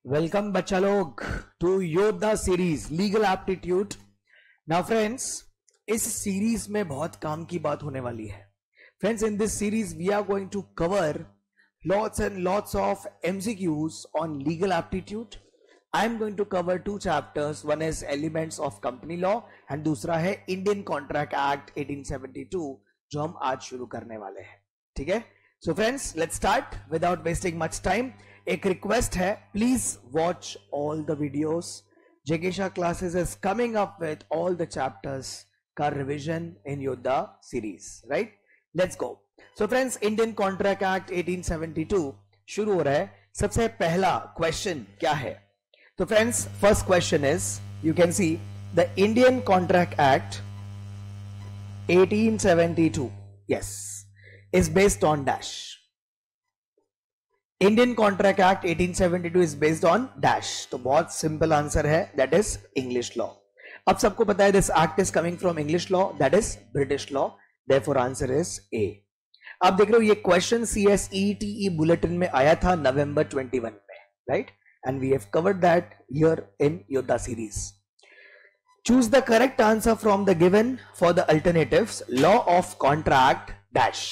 Welcome बच्चा लोग to Yoddha series legal aptitude. Now friends, इस सीरीज में बहुत काम की बात होने वाली है। Friends, in this series we are going to cover lots and lots of MCQs on legal aptitude. I am going to cover two chapters. One is elements of company law and दूसरा है Indian Contract Act 1872 जो हम आज शुरू करने वाले हैं। ठीक है, so friends, let's start without wasting much time. एक रिक्वेस्ट है, please watch all the videos. JK Shah classes is coming up with all the chapters का revision in Yoddha series, right? Let's go. So friends, Indian contract act 1872 शुरू हो रहा है। सबसे पहला question क्या है? तो friends, first question is, you can see the Indian contract act 1872 yes is based on dash. Indian contract act 1872 is based on dash. तो बहुत सिंपल आंसर है, दैट इज इंग्लिश लॉ। अब सबको पता है this act is coming from English law, that is British law, therefore answer is ए। आप देख रहे हो ये क्वेश्चन CSETE बुलेटिन में आया था नवंबर 21 में, right? And we have covered that here in Yoddha series. Choose the correct answer from the given for the alternatives. Law of contract dash.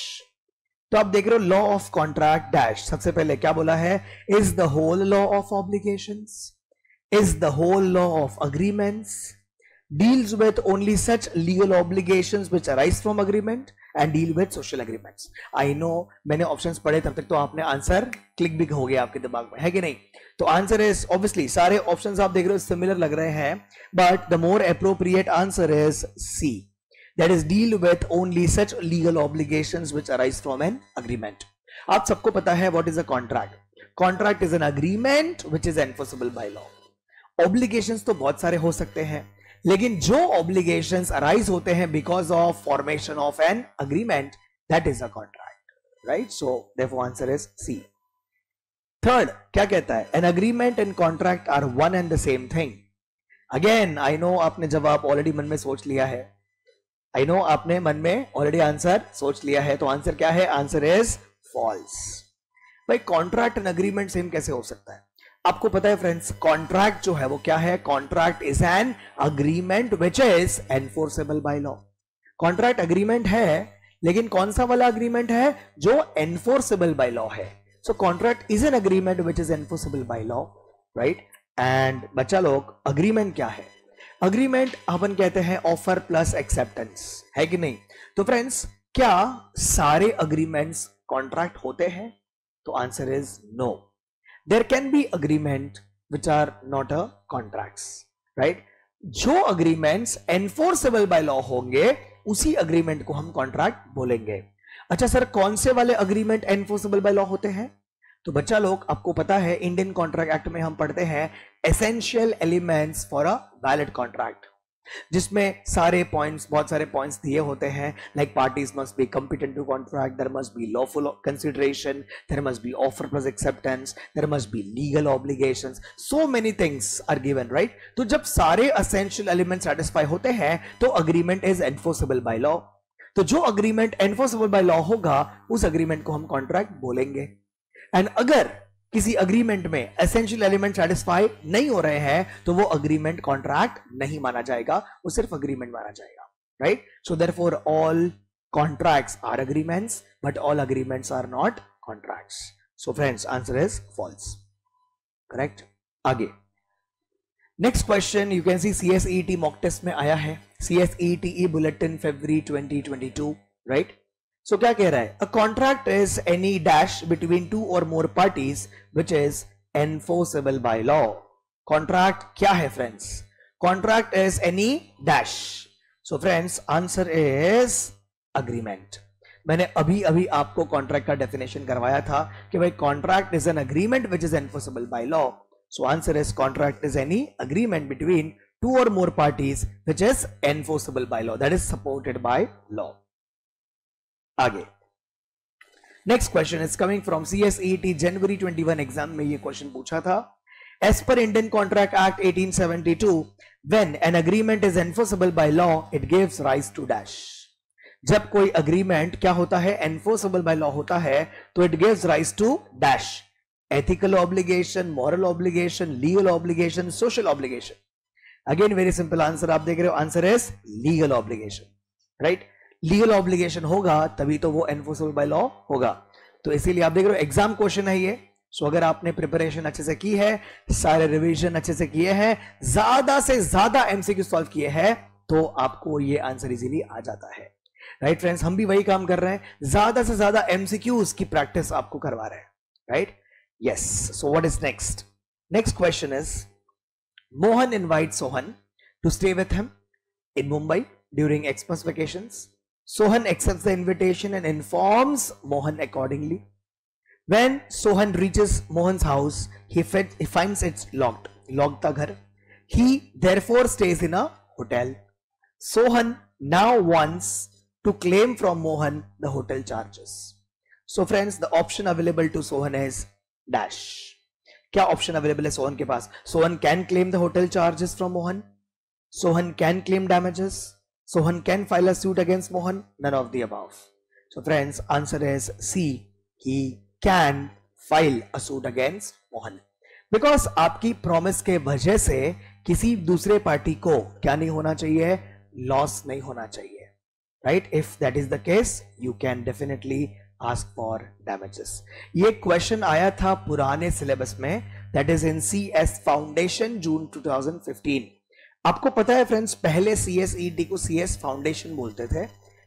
तो आप देख रहे हो लॉ ऑफ कॉन्ट्रैक्ट डैश। सबसे पहले क्या बोला है? Is the whole law of obligations, is the whole law of agreements, deals with only such legal obligations which arise from agreement and deal with social agreements. I know मैंने options पढ़े तब तक तो आपने आंसर क्लिक भी हो गया आपके दिमाग में, है कि नहीं? तो आंसर इज ऑब्वियसली, सारे ऑप्शंस आप देख रहे हो सिमिलर लग रहे हैं, but the more appropriate answer is C, that is deal with only such legal obligations which arise from an agreement. आप सबको पता है what is a contract. Contract is an agreement which is enforceable by law. Obligations तो बहुत सारे हो सकते हैं, लेकिन जो obligations arise होते हैं because of formation of an agreement, that is a contract, right? So therefore answer is C. Third, क्या कहता है? An agreement and contract are one and the same thing. Again, I know आपने जवाब already मन में सोच लिया है, आई नो आपने मन में ऑलरेडी आंसर सोच लिया है, तो आंसर क्या है? Answer is false. भाई, कॉन्ट्रैक्ट एंड अग्रीमेंट सेम कैसे हो सकता है? आपको पता है फ्रेंड्स, कॉन्ट्रैक्ट जो है वो क्या है? Contract is an agreement which is enforceable by law. Contract agreement है, लेकिन कौन सा वाला अग्रीमेंट है? जो एनफोर्सेबल बाय लॉ है। So contract is an agreement which is enforceable by law, right? And बच्चा लोग, अग्रीमेंट क्या है? अग्रीमेंट अपन कहते हैं ऑफर प्लस एक्सेप्टेंस, है कि नहीं? तो फ्रेंड्स, क्या सारे अग्रीमेंट्स कॉन्ट्रैक्ट होते हैं? तो answer is no. There can be agreement which are not a contracts, right? जो अग्रीमेंट्स एनफोर्सेबल बाय लॉ होंगे उसी अग्रीमेंट को हम कॉन्ट्रैक्ट बोलेंगे। अच्छा सर, कौन से वाले अग्रीमेंट एनफोर्सेबल बाय लॉ होते हैं? तो बच्चा लोग, आपको पता है इंडियन कॉन्ट्रैक्ट एक्ट में हम पढ़ते हैं essential elements for a valid contract, जिसमें सारे पॉइंट्स, बहुत सारे पॉइंट्स दिए होते हैं, like parties must be competent to contract, there must be lawful consideration, there must be offer plus acceptance, there must be legal obligations, so many things are given, right? तो जब सारे essential element satisfy होते हैं तो agreement is enforceable by law. तो जो agreement enforceable by law होगा उस अग्रीमेंट को हम कॉन्ट्रैक्ट बोलेंगे। एंड अगर किसी अग्रीमेंट में एसेंशियल एलिमेंट सेटिस्फाई नहीं हो रहे हैं तो वो अग्रीमेंट कॉन्ट्रैक्ट नहीं माना जाएगा, वो सिर्फ अग्रीमेंट माना जाएगा, right? So therefore all contracts are agreements, but all agreements are not contracts. So friends, answer is false, correct? आगे next question, you can see CSET mock test में आया है, CSETE bulletin February 2022, right? So क्या कह रहा है? A contract is any dash between two or more parties which is enforceable by law. Contract क्या है friends? Contract is any dash. So friends, answer is agreement. मैंने अभी अभी आपको कॉन्ट्रैक्ट का डेफिनेशन करवाया था कि भाई contract is an agreement which is enforceable by law. So answer is contract is any agreement between two or more parties which is enforceable by law, that is supported by law. आगे next question is coming from CSET जनवरी 21 exam में ये question पूछा था। As per Indian contract act 1872 when an agreement is enforceable by law it gives rise to dash. जब कोई agreement क्या होता है? एनफोर्सेबल बाय लॉ होता है, तो it gives rise to dash. ethical obligation, moral obligation, legal obligation, social obligation? Again, very simple answer आप देख रहे हो, answer is legal obligation, right? Legal obligation होगा तभी तो वो एनफोर्सेबल बाय लॉ होगा. तो इसीलिए आप देख रहे हो एग्जाम क्वेश्चन है ये. सो अगर आपने प्रिपरेशन अच्छे से की है, सारे रिवीजन अच्छे से किए हैं, ज्यादा से ज्यादा एमसीक्यू सॉल्व किए हैं, तो आपको ये आंसर इजीली आ जाता है. राइट फ्रेंड्स, हम भी वही काम कर रहे हैं, ज्यादा से ज्यादा एमसीक्यूज की प्रैक्टिस आपको करवा रहे हैं. Right, yes. So what is next? Next question is, Mohan invite Sohan to stay with him in Mumbai during Xmas vacations. Sohan accepts the invitation and informs Mohan accordingly. When Sohan reaches Mohan's house, he finds it's locked. Locked the ghar. He therefore stays in a hotel. Sohan now wants to claim from Mohan the hotel charges. So friends, the option available to Sohan is dash. क्या option available है Sohan के पास? Sohan can claim the hotel charges from Mohan. Sohan can claim damages. Sohan can file a suit against Mohan. None of the above. So friends, answer is C. He can file a suit against Mohan. Because आपकी promise के वजह से किसी दूसरे party को क्या नहीं होना चाहिए? Loss नहीं होना चाहिए. Right? If that is the case, you can definitely ask for damages. ये question आया था पुराने syllabus में, that is in CS Foundation June 2015. आपको पता है फ्रेंड्स, पहले CSET को CS फाउंडेशन बोलते थे,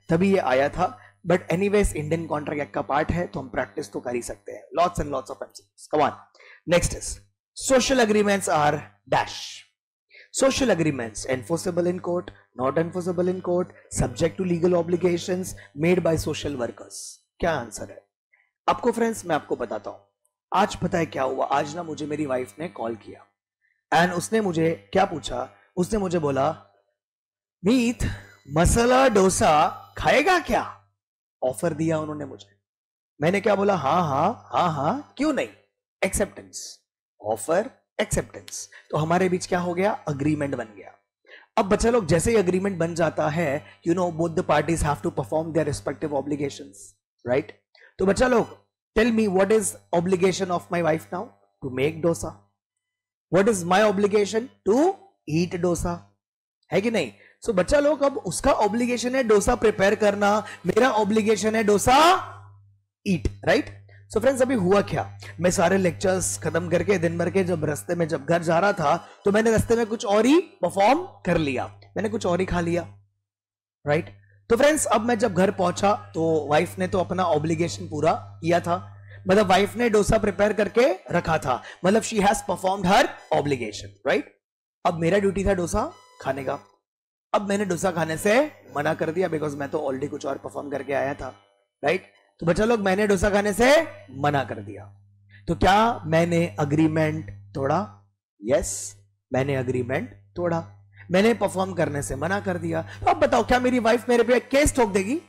तभी ये आया था. But anyways Indian contract act का पार्ट है, तो हम प्रैक्टिस तो कर ही सकते हैं. Lots and lots of MCQs. Come on. Next is, social agreements are dash. Social agreements enforceable in court, not enforceable in court, subject to legal obligations made by social workers. क्या answer है आपको? Friends मैं आपको बताता हूं. आज पता है क्या हुआ? आज ना मुझे मेरी वाइफ ने कॉल किया एंड उसने मुझे क्या पूछा? उसने मुझे बोला, मीत मसाला डोसा खाएगा क्या? ऑफर दिया उन्होंने मुझे. मैंने क्या बोला? हाँ हाँ हाँ हाँ, क्यों नहीं. Acceptance, offer, acceptance. तो हमारे बीच क्या हो गया? अग्रीमेंट बन गया. अब बच्चा लोग, जैसे ही अग्रीमेंट बन जाता है, you know both the parties have to perform their respective obligations. Right? तो बच्चा लोग, tell me what is obligation of my wife now? To make dosa. What is my obligation? To eat dosa. है कि नहीं? सो बच्चा लोग, अब उसका ऑब्लिगेशन है डोसा प्रिपेयर करना, मेरा ऑब्लिगेशन है डोसा ईट. राइट? सो फ्रेंड्स, अभी हुआ क्या, मैं सारे लेक्चर्स खत्म करके दिन भर के जब रास्ते में जब घर जा रहा था, तो मैंने रास्ते में कुछ और ही परफॉर्म कर लिया, मैंने कुछ और ही खा लिया. राइट? तो फ्रेंड्स, अब मैं जब घर पहुंचा तो वाइफ ने तो अपना ऑब्लिगेशन पूरा किया था. मतलब वाइफ ने डोसा प्रिपेयर करके रखा था, मतलब she has performed her obligation. Right? अब मेरा ड्यूटी था डोसा खाने का. अब मैंने डोसा खाने से मना कर दिया, बिकॉज मैं तो ऑलरेडी कुछ और परफॉर्म करके आया था. राइट? तो बच्चा लोग, मैंने डोसा खाने से मना कर दिया, तो क्या मैंने अग्रीमेंट तोड़ा? यस, मैंने अग्रीमेंट तोड़ा. मैंने परफॉर्म करने से मना कर दिया. अब बताओ, क्या मेरी वाइफ मेरे पे केस ठोक देगी?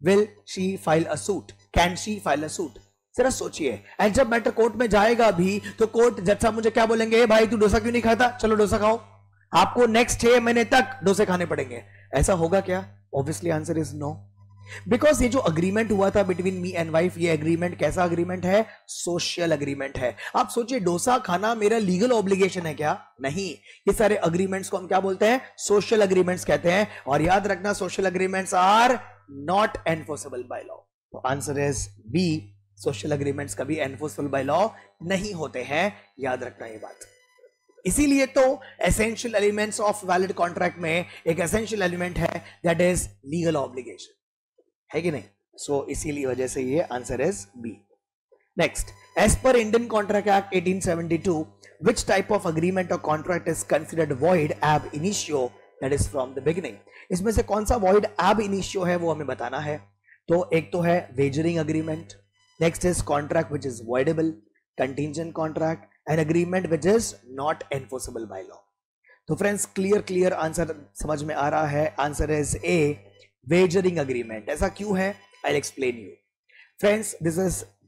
Will she file a suit? Can she file a suit? जरा सोचिए. एंड जब मैटर कोर्ट में जाएगा भी, तो कोर्ट जज साहब मुझे क्या बोलेंगे? भाई तू डोसा क्यों नहीं खाता? चलो डोसा खाओ. आपको नेक्स्ट 6 महीने तक डोसे खाने पड़ेंगे. ऐसा होगा क्या? Obviously answer is no. Because ये जो अग्रीमेंट हुआ था बिटवीन मी एंड वाइफ, ये अग्रीमेंट कैसा अग्रीमेंट है? सोशल अग्रीमेंट है. आप सोचिए, डोसा खाना मेरा लीगल ऑब्लिगेशन है क्या? नहीं. ये सारे अग्रीमेंट्स को हम क्या बोलते हैं? सोशल अग्रीमेंट्स कहते हैं. और याद रखना, social agreements are not enforceable by law. तो answer is B. Social agreements कभी एनफोर्सेबल बाय लॉ नहीं होते हैं. याद रखना ये बात. इसीलिए तो essential elements of valid contract में एक एसेंशियल एलिमेंट है, दैट इज लीगल ऑब्लिगेशन. है कि नहीं? सो इसीलिए वजह से ये answer is B. Next, as per Indian contract act 1872, which type of agreement or contract is considered void ab initio, that is from the beginning. इसमें से कौन सा वॉइड एब इनिशियो है वो हमें बताना है. तो एक तो है wagering agreement, next is contract which is voidable, contingent contract, and agreement which is not enforceable by law. तो फ्रेंड्स, क्लियर आंसर समझ में आ रहा है. Answer is A, wagering agreement. ऐसा क्यों है? I will explain you. Friends,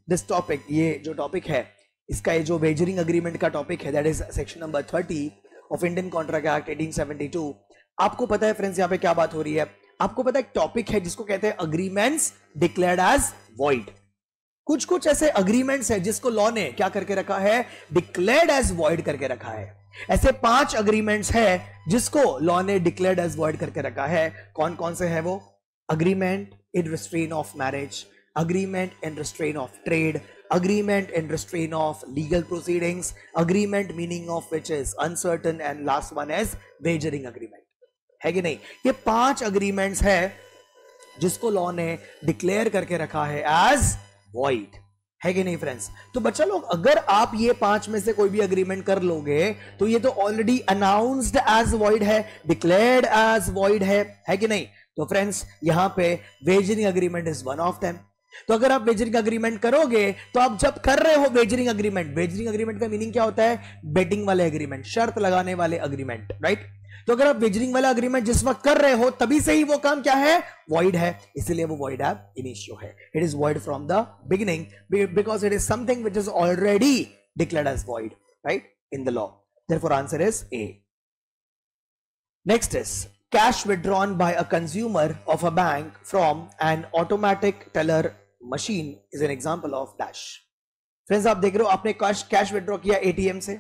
this topic, ये जो टॉपिक है, इसका ये जो वेजरिंग अग्रीमेंट का टॉपिक है, that is section number 30 of Indian contract act 1872. आपको पता है फ्रेंड्स, यहां पे क्या बात हो रही है? आपको पता है एक टॉपिक है जिसको कहते हैं अग्रीमेंट्स डिक्लेयर्ड एज वॉइड. कुछ कुछ ऐसे अग्रीमेंट्स है जिसको लॉ ने क्या करके रखा है, डिक्लेयर्ड एज वॉइड करके रखा है। ऐसे 5 अग्रीमेंट्स है जिसको लॉ ने डिक्लेयर्ड एज वॉइड करके रखा है। कौन कौन से है वो? Agreement in restraint of marriage, agreement in restraint of trade, agreement in restraint of legal proceedings, agreement meaning of which is uncertain, and last one is wagering agreement, है कि नहीं? ये 5 agreements है जिसको लॉ ने डिक्लेयर करके रखा है एज वॉइड, है कि नहीं फ्रेंड्स? तो बच्चा लोग, अगर आप ये 5 में से कोई भी अग्रीमेंट कर लोगे तो ये तो ऑलरेडी अनाउंस्ड एज वॉइड है, डिक्लेयर्ड एज वॉइड है कि नहीं? तो फ्रेंड्स यहां पे wagering agreement is one of them. तो अगर आप वेजरिंग अग्रीमेंट करोगे तो आप जब कर रहे हो वेजरिंग अग्रीमेंट का मीनिंग क्या होता है? बेटिंग वाले अग्रीमेंट, शर्त लगाने वाले अग्रीमेंट, राइट? तो अगर आप वेजरिंग वाला अग्रीमेंट जिस वक्त कर रहे हो तभी से ही वो काम क्या है? वॉइड है, इसीलिए वो वॉइड एब इनिशियो है। It is void from the beginning because it is something which is already declared as void, right, in the law. Therefore answer is A. Next is cash withdrawn by a consumer of a bank from an automatic teller machine is an example of dash। Friends आप देख रहे हो, आपने cash withdraw किया ATM से,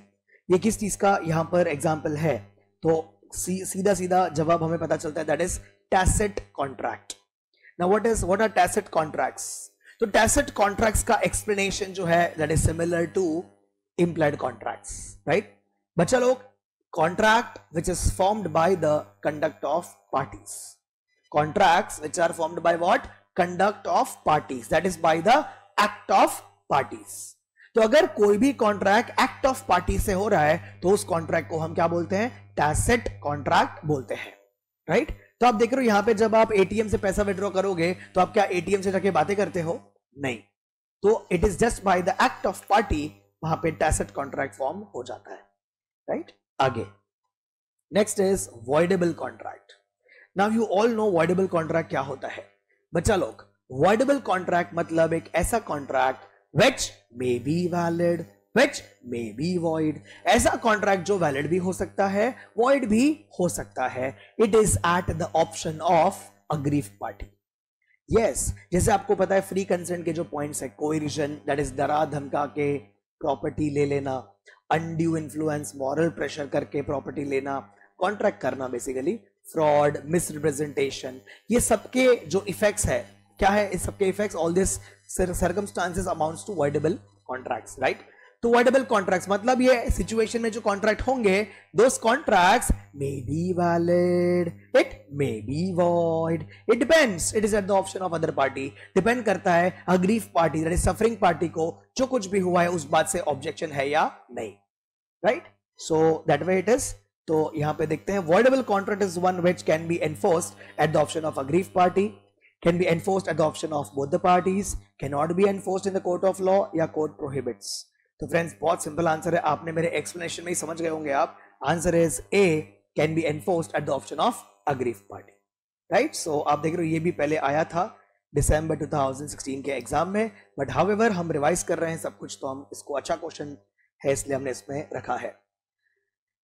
ये किस चीज का यहां पर एग्जांपल है? तो सीधा सीधा जवाब हमें पता चलता है, that is tacit contract. Now what are tacit contracts? तो टैसिट कॉन्ट्रैक्ट्स का एक्सप्लेनेशन जो है that is similar to implied contracts, right? बच्चा लोग, contract which is formed by the conduct of parties, contracts which are formed by what? Conduct of parties, that is by the act of parties। तो अगर कोई भी contract act of party से हो रहा है तो उस कॉन्ट्रैक्ट को हम क्या बोलते हैं? टैसिट कॉन्ट्रैक्ट बोलते हैं, राइट? तो आप देख रहे हो यहां पे जब आप एटीएम से पैसा विड्रॉ करोगे तो आप क्या एटीएम से जाके बातें करते हो? नहीं। तो it is just by the act of party, वहां पे टैसिट कॉन्ट्रैक्ट फॉर्म हो जाता है, राइट? आगे next is voidable contract. Now you all know voidable contract क्या होता है? बच्चा लोग, वॉइडेबल कॉन्ट्रैक्ट मतलब एक ऐसा contract which may be valid, which may be void। ऐसा कॉन्ट्रैक्ट जो वैलिड भी हो सकता है, वॉइड भी हो सकता है। It is at the option of aggrieved party. Yes, जैसे आपको पता है फ्री कंसेंट के जो पॉइंट्स है, कोएरिजन दैट इज डरा धमका के प्रॉपर्टी ले लेना, अनड्यू इन्फ्लुएंस मॉरल प्रेशर करके प्रॉपर्टी लेना, कॉन्ट्रैक्ट करना बेसिकली, फ्रॉड, मिसरिप्रेजेंटेशन, ये सबके जो इफेक्ट्स है क्या है? इस सबके effects, all this circumstances amounts to voidable contracts, right? तो वॉइडेबल कॉन्ट्रैक्ट्स मतलब ये सिचुएशन में जो कॉन्ट्रैक्ट होंगे, those contracts may be valid, it may be void, it depends, it is at the option of other party. Depend करता है aggrieve party that is suffering party को जो कुछ भी हुआ है उस बात से ऑब्जेक्शन है या नहीं, right? So that way it is. तो यहां पे देखते हैं, voidable contract is one which can be enforced at the option of aggrieve party, can be enforced at the option of both the parties, can not be enforced in the court of law या court prohibits. तो friends बहुत simple answer है, आपने मेरे explanation में ही समझ गए होंगे आप। Answer is A, can be enforced at the option of aggrieve party, right? So आप देख रहे हो ये भी पहले आया था दिसंबर 2016 के एग्जाम में, बट हाउएवर हम रिवाइज कर रहे हैं सब कुछ, तो हम इसको अच्छा क्वेश्चन है इसलिए हमने इसमें रखा है।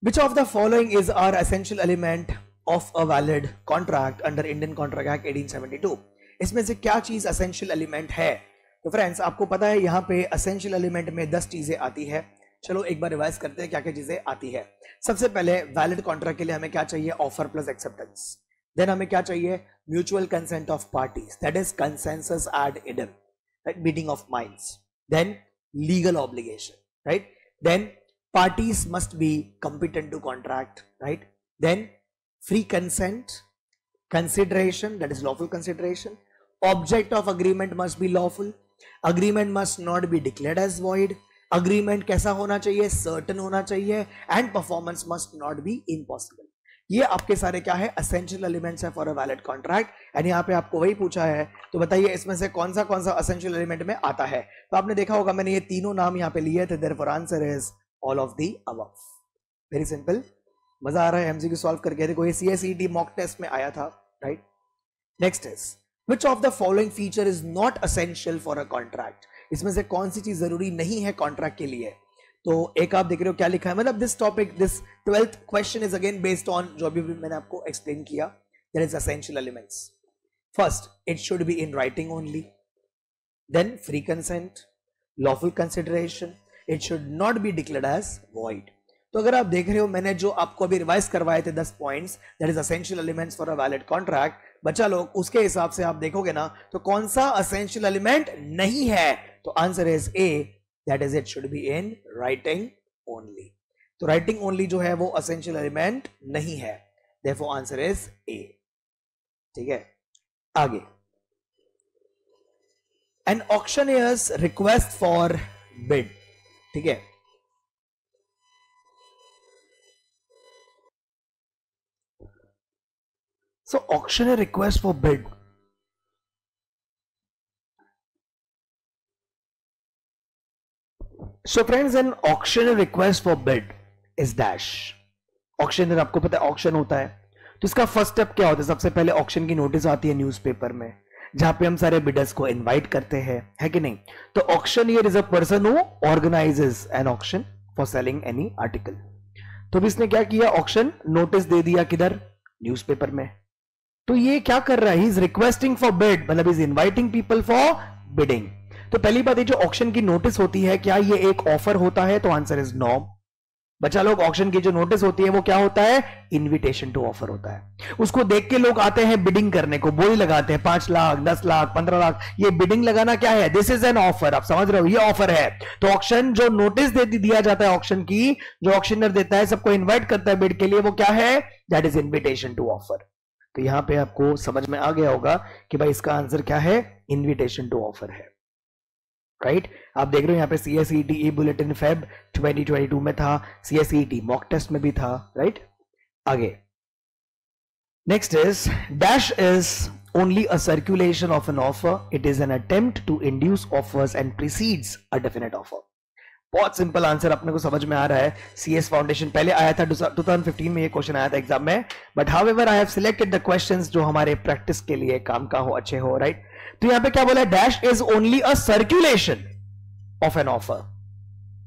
Which of the following is our essential element of a valid contract under Indian Contract Act 1872? इसमें से क्या चीज essential element है? तो फ्रेंड्स आपको पता है यहाँ पे essential element में 10 चीजें आती है। चलो एक बार रिवाइज करते हैं क्या क्या चीजें आती है। सबसे पहले वैलिड कॉन्ट्रैक्ट के लिए हमें क्या चाहिए? Offer plus acceptance. देन हमें क्या चाहिए? Mutual consent of parties, that is consensus ad idem, right, meeting of minds. Then legal obligation, right? Then parties must be competent to contract, right? Then free consent, consideration, that is lawful consideration, object of agreement must be lawful, agreement must not be declared as void, agreement कैसा होना चाहिए? certain होना चाहिए, and performance must not be impossible। ये आपके सारे क्या है? essential elements है for a valid contract। And यहाँ पे आपको वही पूछा है, तो बताइए इसमें से कौन सा essential element में आता है? तो आपने देखा होगा मैंने ये तीनों नाम यहाँ पे लिए थे, therefore answer is all of the above। Very simple, मजा आ रहा है एमसीक्यू सॉल्व करके। देखो ये सीएसईटी मॉक टेस्ट में आया था, right? Next is which of the following feature is not essential for a contract? इसमें से कौन सी चीज जरूरी नहीं है कॉन्ट्रैक्ट के लिए? तो एक आप देख रहे हो क्या लिखा है, मतलब this topic, this 12th question is again based on जो भी मैंने आपको एक्सप्लेन किया, that is essential elements. First, it should be in writing only, then free consent, lawful consideration, it should not be declared as void. तो अगर आप देख रहे हो मैंने जो आपको अभी रिवाइज करवाए थे 10 points, that is essential elements for a valid contract, बच्चा लोग उसके हिसाब से आप देखोगे ना तो कौन सा असेंशियल एलिमेंट नहीं है, तो answer is A, that is it should be in writing only. तो राइटिंग ओनली जो है वो असेंशियल एलिमेंट नहीं है, देयरफॉर आंसर इज ए. ठीक है, आगे. An auctioneers request for bid. ठीक है, so auctioneer request for bid. So friends, an auctioneer request for bid is dash. auctioneer आपको पता है ऑक्शन होता है, तो इसका फर्स्ट स्टेप क्या होता है? सबसे पहले ऑक्शन की नोटिस आती है न्यूज़पेपर में, जहां पे हम सारे बिडर्स को इनवाइट करते हैं, है कि नहीं? तो auctioneer is a person who organises an auction for selling any article. तो अब इसने क्या किया? ऑक्शन नोटिस दे दिया, किधर? न्यूज़पेपर में. तो ये क्या कर रहा है? He is requesting for bid, मतलब is inviting people for bidding. तो पहली बात, ये जो ऑक्शन की नोटिस होती है, क्या ये एक ऑफर होता है? तो आंसर इज नो. बच्चा लोग, ऑक्शन की जो नोटिस होती है वो क्या होता है? इनविटेशन टू ऑफर होता है. उसको देख के लोग आते हैं बिडिंग करने को, बोली लगाते हैं 5 लाख 10 लाख 15 लाख. ये बिडिंग लगाना क्या है? This is an offer. आप समझ रहे हो, ये ऑफर है. तो ऑक्शन जो नोटिस दिया जाता है, ऑक्शन की जो ऑक्शनर देता है, सबको इन्वाइट करता है बिड के लिए, वो क्या है? That is invitation to offer. तो यहां पे आपको समझ में आ गया होगा कि भाई इसका आंसर क्या है? इनविटेशन टू ऑफर है. राइट, आप देख रहे हो यहां पे CSET ई बुलेटिन फेब 2022 में था, CSET मॉक टेस्ट में भी था. राइट, आगे. Next is dash is only a circulation of an offer. It is an attempt to induce offers and precedes a definite offer. बहुत सिंपल आंसर अपने को समझ में आ रहा है. CS फाउंडेशन पहले आया था 2015 में, ये क्वेश्चन आया था एग्जाम में, but however I have selected the questions जो हमारे प्रैक्टिस के लिए काम का हो, अच्छे हो. राइट, तो यहां पे क्या बोला? Dash is only a circulation of an offer.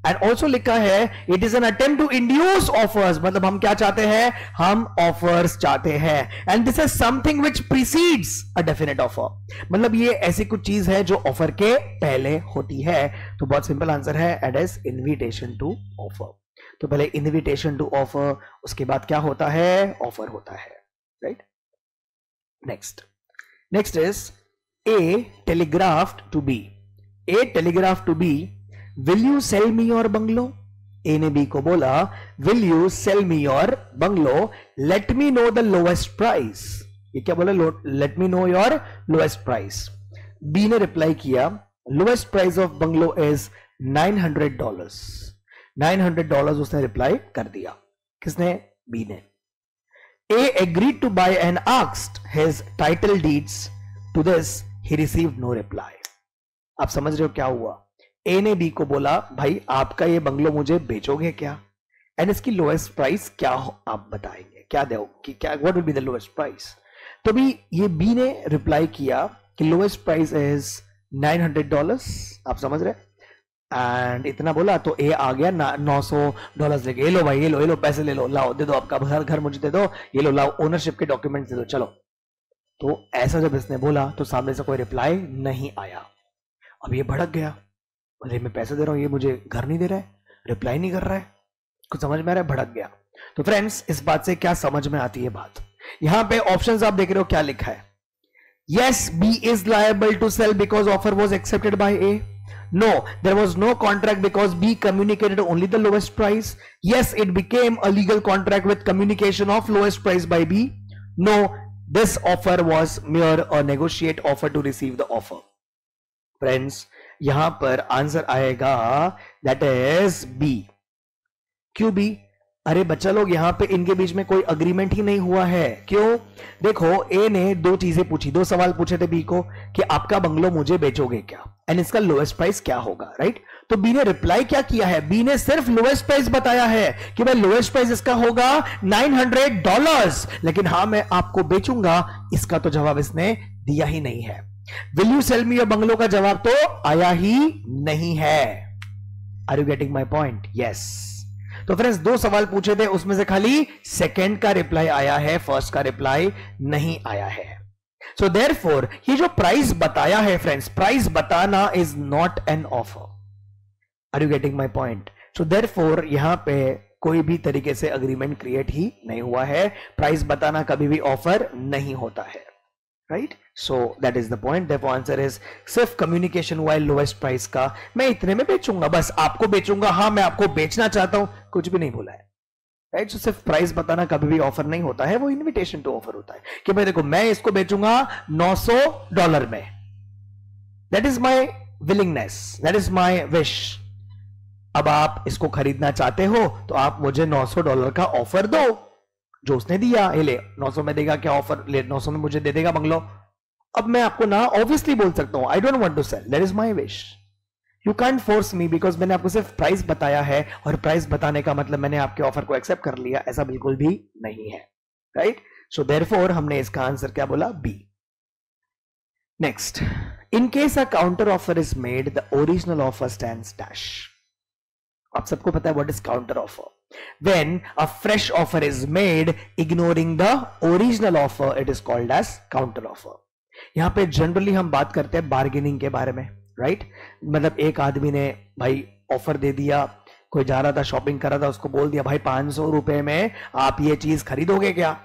And also लिखा है it is an attempt to induce offers, मतलब हम क्या चाहते हैं? हम ऑफर्स चाहते हैं. And this is something which precedes a definite offer, मतलब ये ऐसी कुछ चीज है जो ऑफर के पहले होती है. तो बहुत सिंपल आंसर है, it is invitation to offer. तो पहले इन्विटेशन टू ऑफर, उसके बाद क्या होता है? ऑफर होता है. Right, next is A telegraphed to B. A telegraph to B, will you sell me your bungalow. A ने बी को बोला, will you sell me your bungalow, let me know the lowest price. ये क्या बोला? Let me know your lowest price. B ने reply किया, lowest price of bungalow is $900. $900 उसने reply कर दिया. किसने? बी ने. A agreed to buy and asked his title deeds to this, he received no reply. आप समझ रहे हो क्या हुआ? ए ने बी को बोला, भाई आपका ये बंगलो मुझे बेचोगे क्या? एंड इसकी लोएस्ट प्राइस क्या हो आप बताएंगे, क्या दो कि क्या, what will be the lowest price? तो भी ये बी ने रिप्लाई किया कि लोएस्ट प्राइस इज $900. आप समझ रहे? एंड इतना बोला तो ए आ गया $900 लेके. ये लो भाई, ये लो पैसे ले लो, लाओ दे दो, आपका घर मुझे दे दो, ये लो लाओ, ओनरशिप के डॉक्यूमेंट्स दे दो, चलो. तो ऐसा जब इसने बोला तो सामने से कोई रिप्लाई नहीं आया. अब ये भड़क गया, अरे मैं पैसे दे रहा हूं, ये मुझे घर नहीं दे रहा है, रिप्लाई नहीं कर रहा है, कुछ समझ में आ रहा है? भड़क गया. तो फ्रेंड्स, इस बात से क्या समझ में आती है बात? यहां पे ऑप्शंस आप देख रहे हो, क्या लिखा है? Yes, B is liable to sell because offer was accepted by A. No, there was no contract because B communicated only the lowest price. Yes, it became a legal contract with communication of lowest price by B. No, this offer was mere a negotiate offer to receive the offer. Friends, यहां पर answer आएगा that is B. क्यों B? अरे बच्चा लोग, यहां पे इनके बीच में कोई अग्रीमेंट ही नहीं हुआ है. क्यों? देखो, ए ने दो चीजें पूछी, दो सवाल पूछे थे बी को कि आपका बंगलो मुझे बेचोगे क्या, एंड इसका लोएस्ट प्राइस क्या होगा. राइट, तो बी ने रिप्लाई क्या किया है? बी ने सिर्फ लोएस्ट प्राइस बताया है कि भाई लोएस्ट प्राइस इसका होगा $900, लेकिन हाँ मैं आपको बेचूंगा, इसका तो जवाब इसने दिया ही नहीं है. Will you sell me your bungalow का जवाब तो आया ही नहीं है. Are you getting my point? Yes. तो फ्रेंड्स, दो सवाल पूछे थे, उसमें से खाली सेकंड का रिप्लाई आया है, फर्स्ट का रिप्लाई नहीं आया है. सो देयरफॉर ये जो प्राइस बताया है फ्रेंड्स, प्राइस बताना is not an offer. Are you getting my point? So therefore यहां पे कोई भी तरीके से अग्रीमेंट क्रिएट ही नहीं हुआ है. प्राइस बताना कभी भी ऑफर नहीं होता है. Right? So that is the point. Therefore answer is सिर्फ कम्युनिकेशन हुआ है लोएस्ट प्राइस का. मैं इतने में बेचूंगा, बस आपको बेचूंगा, हाँ मैं आपको बेचना चाहता हूं, कुछ भी नहीं बोला है. राइट? सो सिर्फ प्राइस बताना कभी भी ऑफर नहीं होता है, वो इन्विटेशन टू ऑफर होता है कि भाई देखो मैं इसको बेचूंगा $900 में. That is my willingness, that is my wish. अब आप इसको खरीदना चाहते हो तो आप मुझे $900 का ऑफर दो, जो उसने दिया. ये ले 900 में देगा क्या ऑफर, ले 900 में मुझे दे देगा बंगलो. अब मैं आपको ना ऑब्वियसली बोल सकता हूं I don't want to sell, that is my wish. You can't force me, because मैंने आपको सिर्फ प्राइस बताया है, और प्राइस बताने का मतलब मैंने आपके ऑफर को एक्सेप्ट कर लिया, ऐसा बिल्कुल भी नहीं है. राइट? सो देयरफॉर हमने इसका आंसर क्या बोला? B. Next, in case a counter offer is made the original offer stands dash. आप सबको पता है what is counter offer. When a fresh offer is made ignoring the original offer, it is called as counter offer. यहां पे generally हम बात करते हैं बार्गेनिंग के बारे में. राइट? मतलब एक आदमी ने भाई ऑफर दे दिया, कोई जा रहा था शॉपिंग कर रहा था, उसको बोल दिया भाई 500 रुपए में आप ये चीज खरीदोगे क्या.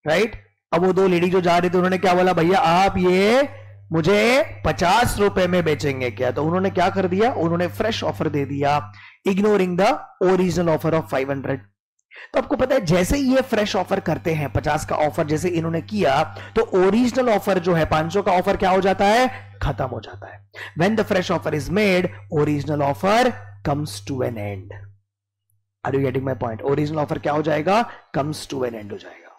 राइट? अब वो दो लेडी जो जा रही थी उन्होंने क्या बोला, भैया आप ये मुझे 50 रुपए में बेचेंगे क्या. तो उन्होंने क्या कर दिया, उन्होंने फ्रेश ऑफर दे दिया, ignoring the original offer of 500. तो आपको पता है जैसे ये फ्रेश ऑफर करते हैं 50 का ऑफर जैसे इन्होंने किया, तो ओरिजिनल ऑफर जो है 500 का ऑफर क्या हो जाता है, खत्म हो जाता है. When the fresh offer is made, original offer comes to an end. Are you getting my point? Original offer क्या हो जाएगा, कम्स टू एन एंड हो जाएगा.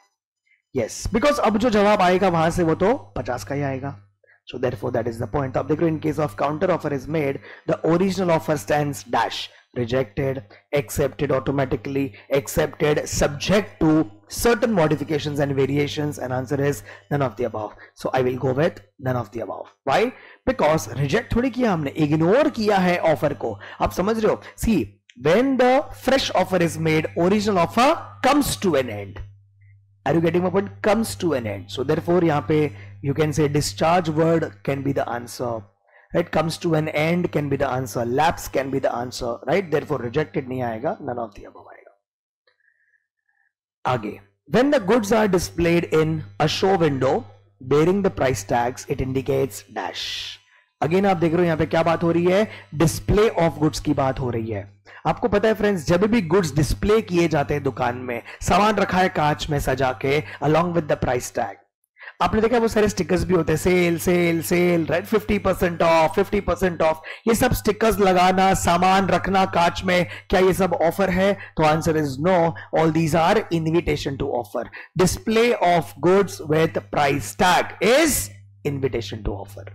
यस, बिकॉज अब जो जवाब आएगा वहां से वो तो 50 का ही आएगा. So therefore that is the point. तो अब देखो in case of counter offer is made, the original offer stands dash, rejected, accepted automatically, accepted subject to certain modifications and variations, and answer is none of the above. So I will go with none of the above. Why? Because reject थोड़ी किया हमने, ignore किया है offer को. आप समझ रहे हो? See, when the fresh offer is made, original offer comes to an end. Are you getting my point? Comes to an end. So therefore यहाँ पे you can say discharge word can be the answer. Right? Comes to an end can be the answer. Lapse can be the answer. Right? Therefore rejected नहीं आएगा, none of the above आएगा. आगे, when the goods are displayed in a show window bearing the price tags, it indicates dash. Again आप देख रहे हो यहाँ पे क्या बात हो रही है, डिस्प्ले ऑफ गुड्स की बात हो रही है. आपको पता है फ्रेंड्स, जब भी गुड्स डिस्प्ले किए जाते हैं दुकान में, सामान रखा है कांच में सजा के along with the price tag, आपने देखा वो सारे स्टिकर्स भी होते हैं, sale sale sale, right, 50% off, 50% off. ये सब स्टिकर्स लगाना, सामान रखना कांच में, क्या ये सब ऑफर है? तो answer is no. All these are invitation to offer. Display of goods with price tag is invitation to offer.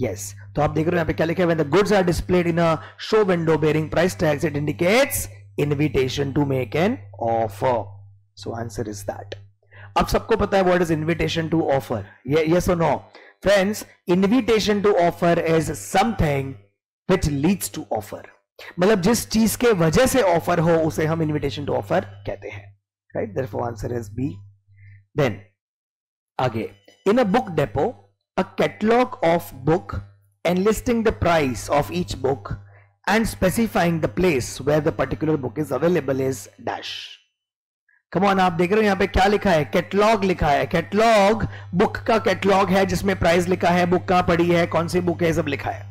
Yes. तो आप देख रहे हो यहाँ पे क्या लिखा है, when the goods are displayed in a show window bearing price tags, it indicates invitation to make an offer. So answer is that. अब सबको पता है what is invitation to offer? Yes or no? Friends, invitation to offer is something which leads to offer. मतलब जिस चीज के वजह से ऑफर हो उसे हम invitation to offer कहते हैं. Right? Therefore answer is B. Then आगे, in a book depot, a catalog of book enlisting the price of each book and specifying the place where the particular book is available is dash. Come on, आप देख रहे हो यहाँ पे क्या लिखा है, कैटलॉग लिखा है. कैटलॉग बुक का कैटलॉग है जिसमें प्राइस लिखा है, बुक कहाँ पड़ी है, कौन सी बुक है, सब लिखा है.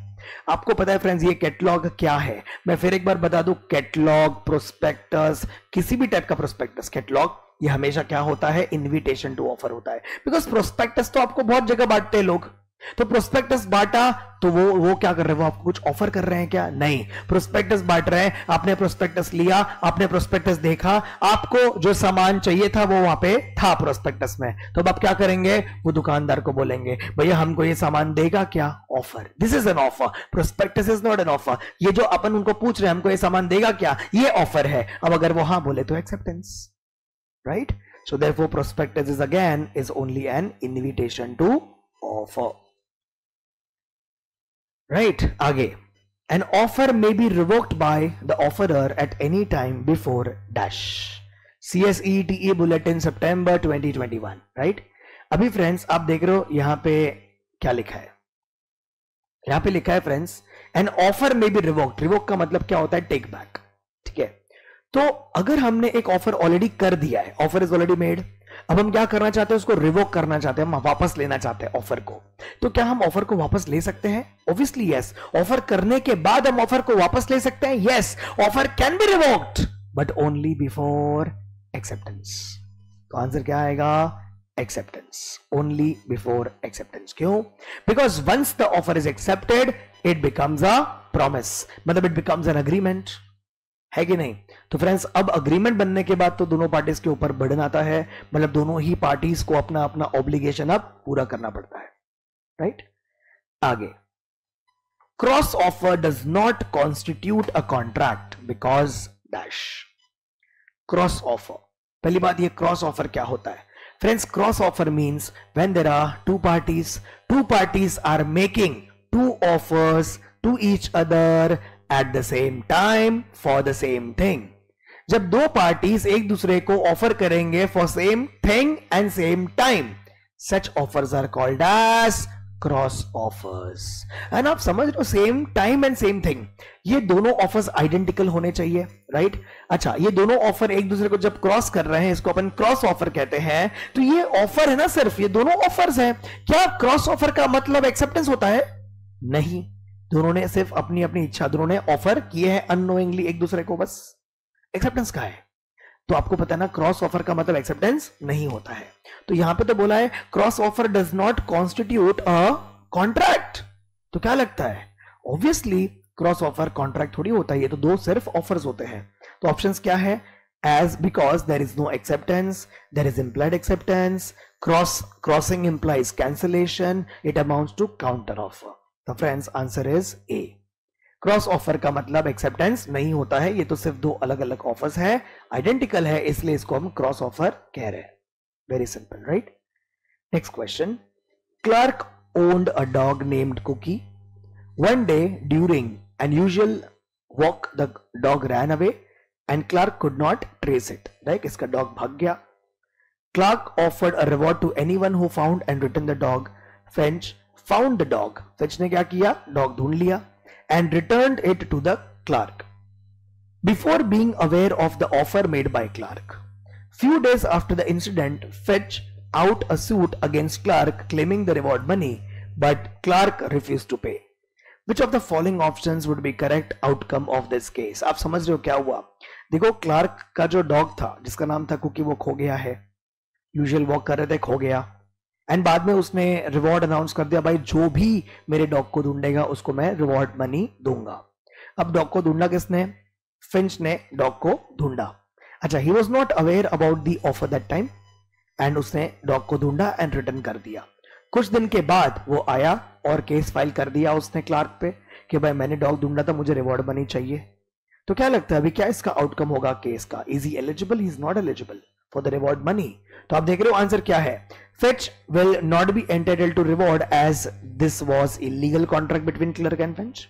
आपको पता है फ्रेंड्स ये कैटलॉग क्या है? मैं फिर एक बार बता दूं, कैटलॉग, प्रोस्पेक्टस, किसी भी टाइप का प्रोस्पेक्टस, कैटलॉग, ये हमेशा क्या होता है, इनविटेशन टू ऑफर होता है. बिकॉज प्रोस्पेक्टस तो आपको बहुत जगह बांटते हैं लोग, तो प्रोस्पेक्टस बांटा तो वो क्या कर रहे हैं, वो आपको कुछ ऑफर कर रहे हैं क्या? नहीं, प्रोस्पेक्टस बांट रहे हैं. आपने प्रोस्पेक्टस लिया, आपने प्रोस्पेक्टस देखा, आपको जो सामान चाहिए था वो वहां पे था प्रोस्पेक्टस में, तो अब आप क्या करेंगे, वो दुकानदार को बोलेंगे भैया हमको ये सामान देगा क्या? Offer. This is an offer. Prospectus is not an offer. ये जो अपन उनको पूछ रहे हैं हमको ये सामान देगा क्या, ये ऑफर है. अब अगर वो हाँ बोले तो acceptance. Right? So therefore prospectus is again is only an invitation to offer. Right? आगे, an offer may be revoked by the offerer at any time before dash. CSETE Bulletin September 2021. Right? अभी friends आप देख रहे हो यहां पे क्या लिखा है, यहां पे लिखा है फ्रेंड्स एन ऑफर में बी रिवोक्ड। रिवोक का मतलब क्या होता है, टेक बैक, ठीक है। तो अगर हमने एक ऑफर ऑलरेडी कर दिया है, ऑफर इज ऑलरेडी मेड, अब हम क्या करना चाहते हैं, उसको रिवोक करना चाहते हैं, हम वापस लेना चाहते हैं ऑफर को। तो क्या हम ऑफर को वापस ले सकते हैं? Obviously yes. ऑफर करने के बाद हम ऑफर को वापस ले सकते हैं, yes. Offer can be revoked but only before acceptance. तो आंसर क्या आएगा, एक्सेप्टेंस, ओनली बिफोर एक्सेप्टेंस। क्यों? Because once the offer is accepted it becomes a promise, मतलब इट बिकम्स एन अग्रीमेंट, है कि नहीं? तो फ्रेंड्स अब अग्रीमेंट बनने के बाद तो दोनों पार्टीज के ऊपर बर्डन आता है, मतलब दोनों ही पार्टीज को अपना अपना ऑब्लिगेशन अब पूरा करना पड़ता है, राइट? आगे, cross offer does not constitute a contract because dash. Cross offer, पहली बात, ये क्रॉस ऑफर क्या होता है friends? Cross offer means when there are two parties are making two offers to each other at the same time for the same thing। जब दो parties एक दूसरे को ऑफर करेंगे for same thing and same time, such offers are called as cross offers. And आप समझ रहे हो, same time and same thing, ये दोनों ऑफर्स आइडेंटिकल होने चाहिए, राइट? अच्छा, ये दोनों ऑफर एक दूसरे को जब क्रॉस कर रहे हैं, इसको अपन क्रॉस ऑफर कहते हैं। तो ये ऑफर है ना, सिर्फ ये दोनों ऑफर्स हैं। क्या क्रॉस ऑफर का मतलब एक्सेप्टेंस होता है? नहीं, दोनों ने सिर्फ अपनी अपनी इच्छा, दोनों ने ऑफर किए हैं अननोइंगली एक दूसरे को, बस। एक्सेप्टेंस का है, तो आपको पता है ना, क्रॉस ऑफर का मतलब एक्सेप्टेंस नहीं होता है। तो यहां पे तो बोला है cross offer does not constitute a contract. तो क्या लगता है, ऑब्वियसली क्रॉस ऑफर कॉन्ट्रैक्ट थोड़ी होता है, ये तो दो सिर्फ ऑफर्स होते हैं। तो ऑप्शंस क्या है, as because there is no acceptance, there is implied acceptance, crossing implies cancellation, it amounts to counter offer। तो friends answer is A. Cross offer का मतलब एक्सेप्टेंस नहीं होता है, ये तो सिर्फ दो अलग अलग ऑफर्स है, आइडेंटिकल है, इसलिए इसको हम क्रॉस ऑफर कह रहे हैं। Very simple, right? Next question, clerk owned a dog named Cookie. One day during an usual walk the dog ran away and clerk could not trace it. Right, इसका dog भाग गया। Clerk offered a reward to anyone who found and return the dog. Fitch found the dog, Fetch ने क्या किया, dog ढूंढ लिया, and returned it to the clerk before being aware of the offer made by clerk। Few days after the incident, Fetch out a suit against clerk claiming the reward money, but clerk refused to pay। Which of the following options would be correct outcome of this case? आप समझ रहे हो क्या हुआ? देखो, Clark का जो dog था जिसका नाम था कुकी, वो खो गया है, यूजुअल वॉक कर रहे थे, खो गया, एंड बाद में उसने रिवॉर्ड अनाउंस कर दिया, भाई जो भी मेरे डॉग को ढूंढेगा उसको मैं रिवॉर्ड मनी दूंगा। अब डॉग को ढूंढा किसने? फिंच ने डॉग को ढूंढा। अच्छा, ही was not aware about the offer that time, and उसने डॉग को ढूंढा एंड रिटर्न कर दिया। कुछ दिन के बाद वो आया और केस फाइल कर दिया उसने क्लार्क पे कि भाई मैंने डॉग ढूंढा था, मुझे रिवॉर्ड मनी चाहिए। तो क्या लगता है अभी क्या इसका आउटकम होगा केस का? Is he eligible? He is not eligible for the reward money. तो आप देख रहे हो आंसर क्या है, Fetch will not be entitled to reward as this was illegal contract between clerk and Finch।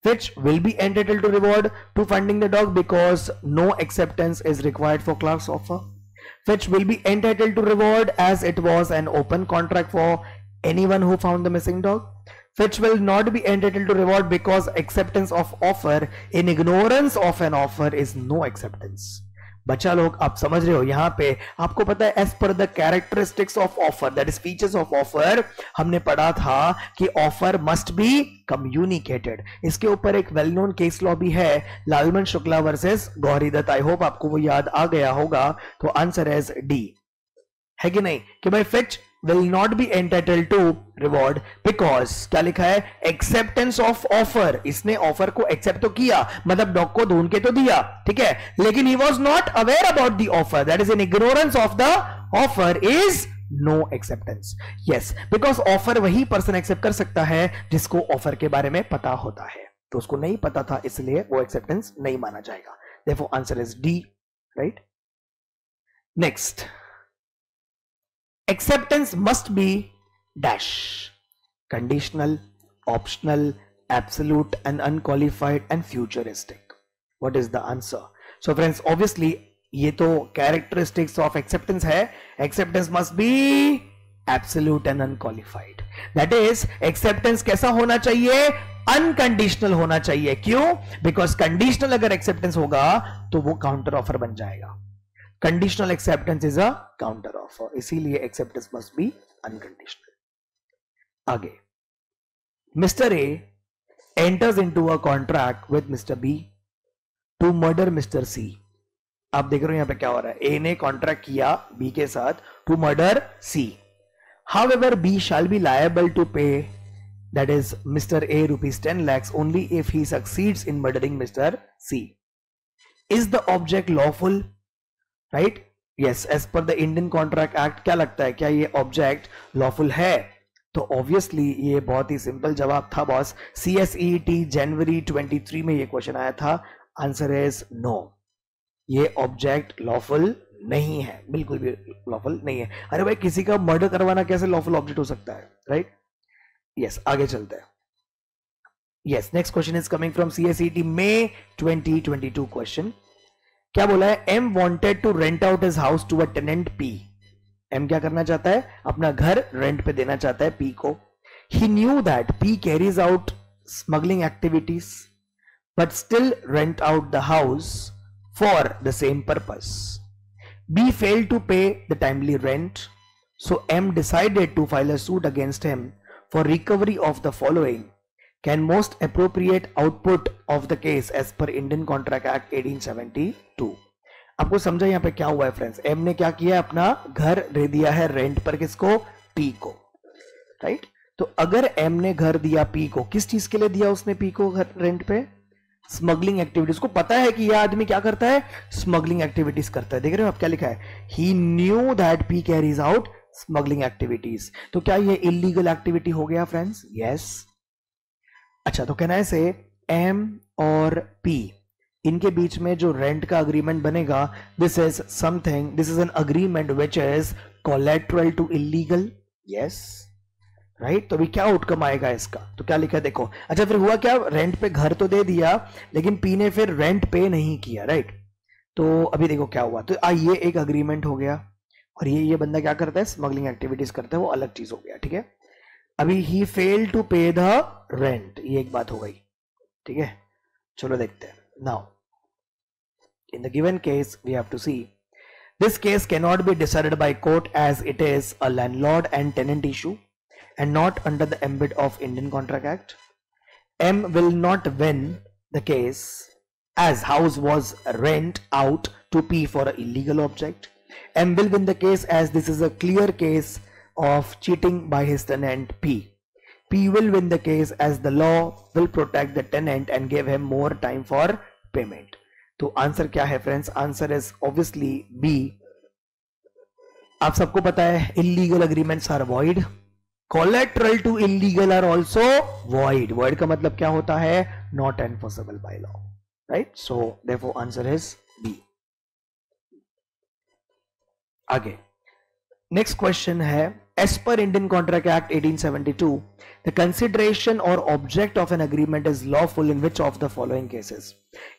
Fetch will be entitled to reward to finding the dog because no acceptance is required for clerk's offer। Fetch will be entitled to reward as it was an open contract for anyone who found the missing dog। Fetch will not be entitled to reward because acceptance of offer in ignorance of an offer is no acceptance। बच्चा लोग आप समझ रहे हो, यहां पे आपको पता है as per the characteristics of offer, that is features of offer, हमने पढ़ा था कि ऑफर मस्ट बी कम्युनिकेटेड। इसके ऊपर एक वेल नोन केस लॉ भी है, Lalman Shukla versus Gauri Dutt. I hope आपको वो याद आ गया होगा। तो आंसर इज डी, है कि नहीं, कि भाई Fitch will not be entitled to reward because क्या लिखा है, एक्सेप्टेंस ऑफ ऑफर। इसने ऑफर को एक्सेप्ट तो किया, मतलब डॉग को ढूंढ के तो दिया, ठीक है, लेकिन he was not aware about the offer, that is in ignorance of the offer is no acceptance. Yes, because offer वही पर्सन एक्सेप्ट कर सकता है जिसको ऑफर के बारे में पता होता है, तो उसको नहीं पता था इसलिए वो एक्सेप्टेंस नहीं माना जाएगा। Therefore answer is D, right. Next, acceptance must be dash, conditional, optional, absolute and unqualified and futuristic। what is the answer? so friends obviously ये तो characteristics of acceptance है, acceptance must be absolute and unqualified. That is acceptance कैसा होना चाहिए? Unconditional होना चाहिए. क्यों? Because conditional अगर एक्सेप्टेंस होगा तो वो काउंटर ऑफर बन जाएगा. Conditional acceptance is a counter offer, इसीलिए एक्सेप्टेंस मस्ट बी अनकंडीशनल. आगे, mister A enters into a contract with Mr. B to murder Mr. C. आप देख रहे हो यहां पे क्या हो रहा है? A ने कॉन्ट्रैक्ट किया B के साथ to murder C. However, B shall be liable to pay, that is Mr. A, rupees 10 lakhs only if he succeeds in murdering Mr. C. Is the object lawful? Right? Yes, as per the Indian Contract Act. क्या लगता है, क्या ये object lawful है? तो obviously ये बहुत ही simple जवाब था बॉस. CSET जनवरी 23 में ये क्वेश्चन आया था. Answer is no. ये ऑब्जेक्ट लॉफुल नहीं है, बिल्कुल भी लॉफुल नहीं है. अरे भाई, किसी का मर्डर करवाना कैसे लॉफुल ऑब्जेक्ट हो सकता है? राइट. यस, आगे चलते हैं. Yes, next question is coming from CSET May 2022 question. क्या बोला है? M wanted to rent out his house to a tenant P. M क्या करना चाहता है? अपना घर रेंट पे देना चाहता है P को. He knew that P carries out smuggling activities, but still rent out the house for the same purpose. B failed to pay the timely rent, so M decided to file a suit against him for recovery of the following. Can most appropriate output of the case as per Indian Contract Act 1872. आपको समझा यहां पे क्या हुआ है friends? M ने क्या किया? अपना घर दे दिया है रेंट पर. किसको? पी को. राइट. तो अगर एम ने घर दिया पी को, किस चीज के लिए दिया उसने पी को घर रेंट पे? Smuggling activities. को पता है कि यह आदमी क्या करता है? स्मगलिंग एक्टिविटीज करता है. देख रहे हो आप क्या लिखा है? He knew that P carries out smuggling activities. तो क्या ये इलीगल एक्टिविटी हो गया फ्रेंड्स? यस. अच्छा, तो कहना है से एम और पी इनके बीच में जो रेंट का अग्रीमेंट बनेगा, this is something, this is an agreement which is collateral to illegal. Yes, right. तो अभी क्या आउटकम आएगा इसका? तो क्या लिखा है देखो. अच्छा, फिर हुआ क्या? रेंट पे घर तो दे दिया, लेकिन पी ने फिर रेंट पे नहीं किया. राइट. तो अभी देखो क्या हुआ. तो ये एक अग्रीमेंट हो गया, और ये बंदा क्या करता है? स्मगलिंग एक्टिविटीज करता है, वो अलग चीज हो गया. ठीक है. अभी ही fail to pay the rent, ये एक बात हो गई. ठीक है, चलो देखते हैं. Now, in the given case, we have to see this case cannot be decided by court as it is a landlord and tenant issue and not under the ambit of Indian Contract Act. M will not win the case as house was rent out to P for an illegal object. M will win the case as this is a clear case of cheating by his tenant P. P will win the case as the law will protect the tenant and give him more time for payment. तो answer क्या है friends? Answer is obviously B. आप सबको पता है illegal agreements are void, collateral to illegal are also void. Void का मतलब क्या होता है? Not enforceable by law. Right. So therefore answer is B. आगे नेक्स्ट क्वेश्चन है, as per Indian Contract Act 1872, the consideration or object of an agreement is lawful in which of the following cases?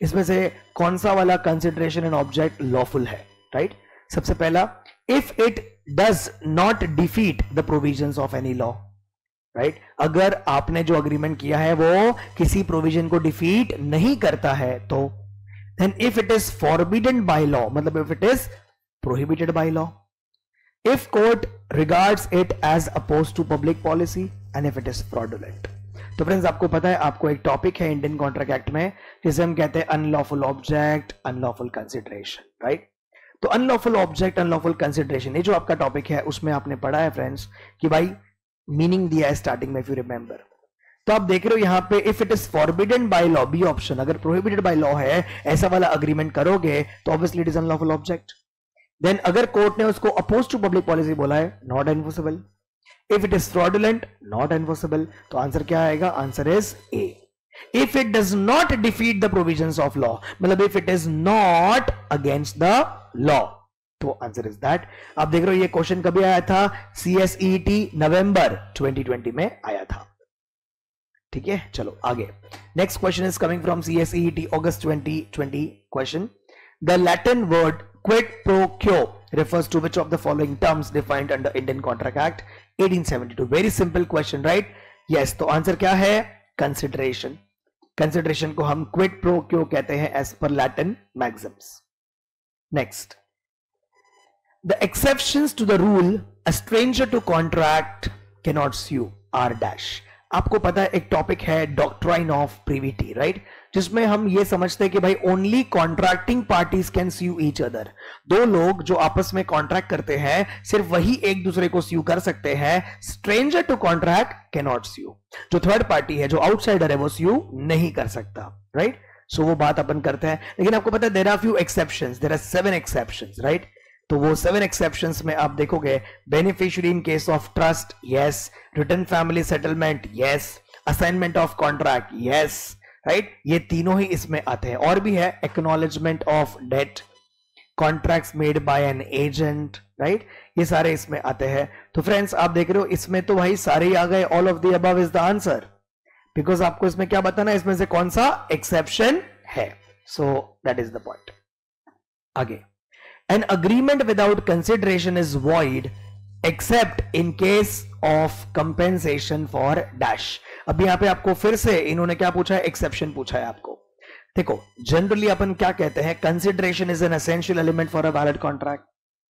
इसमें से कौन सा वाला consideration and object lawful है? Right? सबसे पहला, if it does not defeat the provisions of any law. Right? अगर आपने जो agreement किया है वो किसी provision को defeat नहीं करता है तो, then if it is forbidden by law, मतलब if it is prohibited by law, if court regards it as opposed to public policy and if it is fraudulent. तो फ्रेंड्स आपको पता है, आपको एक टॉपिक है इंडियन कॉन्ट्रैक्ट एक्ट में जिसे हम कहते हैं unlawful object, unlawful consideration. Right. तो अनलॉफुल ऑब्जेक्ट, अनलॉफुल कंसिडरेशन, ये जो आपका टॉपिक है उसमें आपने पढ़ा है फ्रेंड्स कि भाई मीनिंग दिया है स्टार्टिंग में, इफ यू रिमेंबर. तो आप देख रहे हो यहां पे if it is forbidden by law, B option. अगर प्रोहिबिटेड बाय लॉ है, ऐसा वाला अग्रीमेंट करोगे तो obviously it is unlawful object. Then अगर कोर्ट ने उसको अपोज टू पब्लिक पॉलिसी बोला है, not enforceable. If it is fraudulent, not enforceable. तो आंसर क्या आएगा? Answer is A. If it does not defeat the provisions of law, मतलब if it is not against the law, तो answer is that. आप देख रहे हो ये क्वेश्चन कभी आया था? CSET नवंबर 2020 में आया था. ठीक है, चलो आगे. Next question is coming from CSET August 2020 question. The Latin word quid pro quo refers to which of the following terms defined under Indian Contract Act 1872? Very simple question, right? Yes, तो answer क्या है? Consideration. Consideration को हम quid pro क्यो कहते हैं as per Latin maxims. Next, the exceptions to the rule a stranger to contract can not sue or dash. आपको पता है एक टॉपिक है डॉक्ट्राइन ऑफ प्रीविटी, राइट, जिसमें हम ये समझते हैं कि भाई only contracting parties can sue each other. दो लोग जो आपस में कॉन्ट्रैक्ट करते हैं सिर्फ वही एक दूसरे को स्यू कर सकते हैं. Stranger to contract can not sue. जो थर्ड पार्टी है, जो आउटसाइडर है, वो स्यू नहीं कर सकता, राइट. सो वो बात अपन करते हैं. लेकिन आपको पता है there are few exceptions, there are 7 exceptions, right. तो वो 7 एक्सेप्शंस में आप देखोगे, beneficiary in case of trust, yes. Written family settlement, yes. Assignment of contract, yes, right. ये तीनों ही इसमें आते हैं. और भी है acknowledgement of debt, contracts made by an agent, right. ये सारे इसमें आते हैं. तो फ्रेंड्स आप देख रहे हो इसमें तो भाई सारे ही आ गए. All of the above is the answer, because आपको इसमें क्या बताना है, इसमें से कौन सा एक्सेप्शन है. So that is the point. आगे, an agreement without consideration is void except in case of compensation for dash. अब यहां पे आपको फिर से इन्होंने क्या पूछा है, एक्सेप्शन पूछा है आपको. देखो जनरली अपन क्या कहते हैं, consideration is an essential element for a valid contract,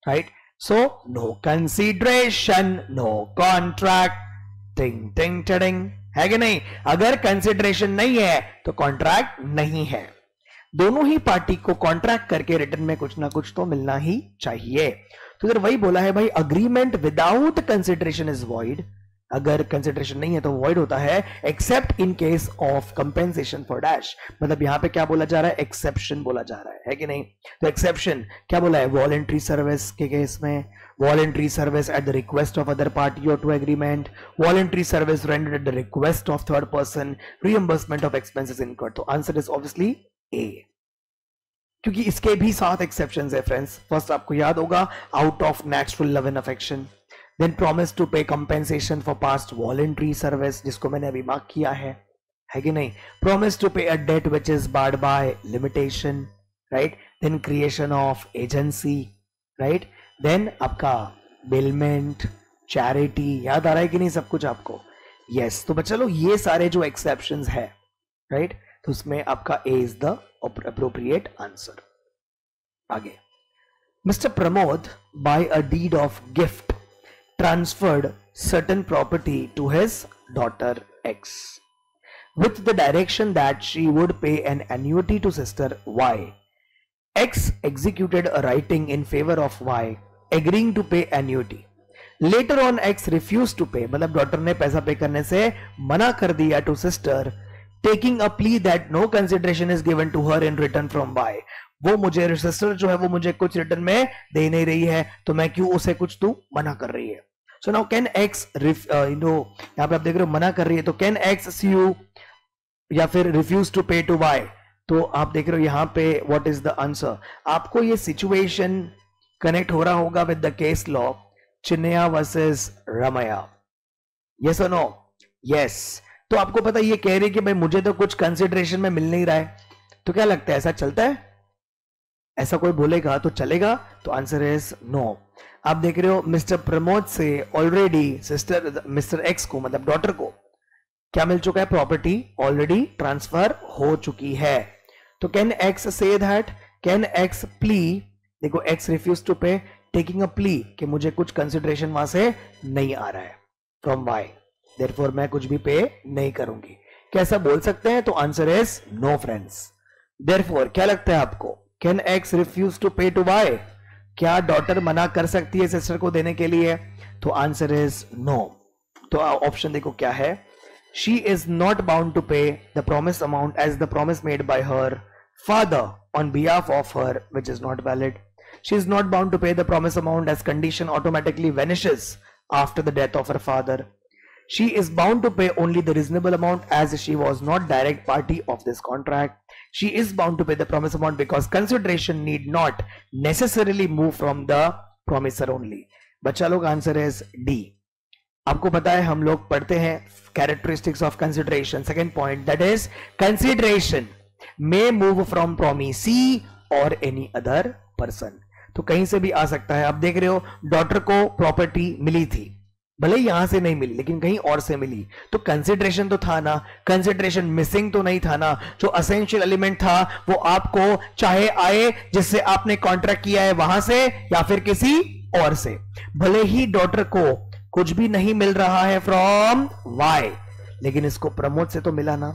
right. So no consideration no contract. Ting ting टिंग, है कि नहीं. अगर कंसिडरेशन नहीं है तो कॉन्ट्रैक्ट नहीं है. दोनों ही पार्टी को कॉन्ट्रैक्ट करके रिटर्न में कुछ ना कुछ तो मिलना ही चाहिए. तो इधर वही बोला है भाई, agreement without consideration is void. अगर कंसिडरेशन नहीं है तो वॉइड होता है, accept in case of compensation for dash. मतलब यहां पे क्या बोला जा रहा है, एक्सेप्शन बोला जा रहा है कि नहीं. तो एक्सेप्शन क्या बोला है, वॉलंटरी सर्विस के केस में, voluntary service at the request of other party और to agreement, voluntary service rendered at the request of third person, reimbursement of expenses incurred. तो आंसर इज ऑब्वियसली ए, क्योंकि इसके भी 7 एक्सेप्शंस है friends. First आपको याद होगा, out of natural love and affection. Then promise to pay compensation for past voluntary service, जिसको मैंने अभी मार्क किया है कि नहीं. Promise to pay a debt which is barred by limitation, right. Then creation of agency, right. Then आपका bailment, charity. याद आ रहा है कि नहीं सब कुछ आपको. यस. तो चलो ये सारे जो एक्सेप्शंस है, राइट, तो उसमें आपका ए इज द appropriate answer. आगे, Mr. Pramod by a deed of gift transferred certain property to his daughter X with the direction that she would pay an annuity to sister Y. X executed a writing in favor of Y agreeing to pay annuity. Later on X refused to pay, मतलब daughter ने पैसा पे करने से मना कर दिया to sister, taking a plea that no consideration is given to her in return from Y. वो मुझे सिस्टर जो है वो मुझे कुछ रिटर्न में दे नहीं रही है, तो मैं क्यों उसे कुछ तू मना कर रही है. सो नाउ कैन एक्स यहां पे आप देख रहे हो मना कर रही है, तो कैन एक्स स्यू या फिर refuse to pay to Y. तो आप देख रहे हो यहां पे व्हाट इज द आंसर. आपको ये सिचुएशन कनेक्ट हो रहा होगा with the case law Chinnaya versus Ramaiah. Yes और नो. यस. तो आपको पता ये कह रही है कि भाई मुझे तो कुछ कंसिडरेशन में मिल नहीं रहा है. तो क्या लगता है ऐसा चलता है, ऐसा कोई बोलेगा तो चलेगा. तो आंसर इज नो. आप देख रहे हो मिस्टर प्रमोद से ऑलरेडी सिस्टर मिस्टर एक्स को मतलब डॉटर को क्या मिल चुका है, प्रॉपर्टी ऑलरेडी ट्रांसफर हो चुकी है. तो can x say that, can x plea, देखो एक्स रिफ्यूज टू पे, टेकिंग अ प्ली कि मुझे कुछ कंसिडरेशन वहां से नहीं आ रहा है फ्रॉम वाई, देयरफॉर मैं कुछ भी पे नहीं करूंगी. कैसा बोल सकते हैं, तो answer is no friends. Therefore क्या लगता है आपको, can X refuse to pay to Y, क्या डॉटर मना कर सकती है सिस्टर को देने के लिए, तो आंसर इज नो. तो ऑप्शन देखो क्या है, she is not bound to pay the promise amount as the promise made by her father on behalf of her which is not valid. She is not bound to pay the promise amount as condition automatically vanishes after the death of her father. She is bound to pay only the reasonable amount as she was not direct party of this contract. She is bound to pay the promise amount because consideration need not necessarily move from the promiser only. बच्चा लोग answer is D. आपको पता है हम लोग पढ़ते हैं characteristics of consideration. Second point, that is consideration may move from promisee or any other person. तो कहीं से भी आ सकता है। आप देख रहे हो डॉटर को प्रॉपर्टी मिली थी, भले ही यहां से नहीं मिली लेकिन कहीं और से मिली, तो कंसिडरेशन तो था ना, कंसिडरेशन मिसिंग तो नहीं था ना। जो असेंशियल एलिमेंट था वो आपको चाहे आए जिससे आपने कॉन्ट्रैक्ट किया है वहां से या फिर किसी और से, भले ही डॉटर को कुछ भी नहीं मिल रहा है फ्रॉम वाई, लेकिन इसको प्रमोद से तो मिला ना।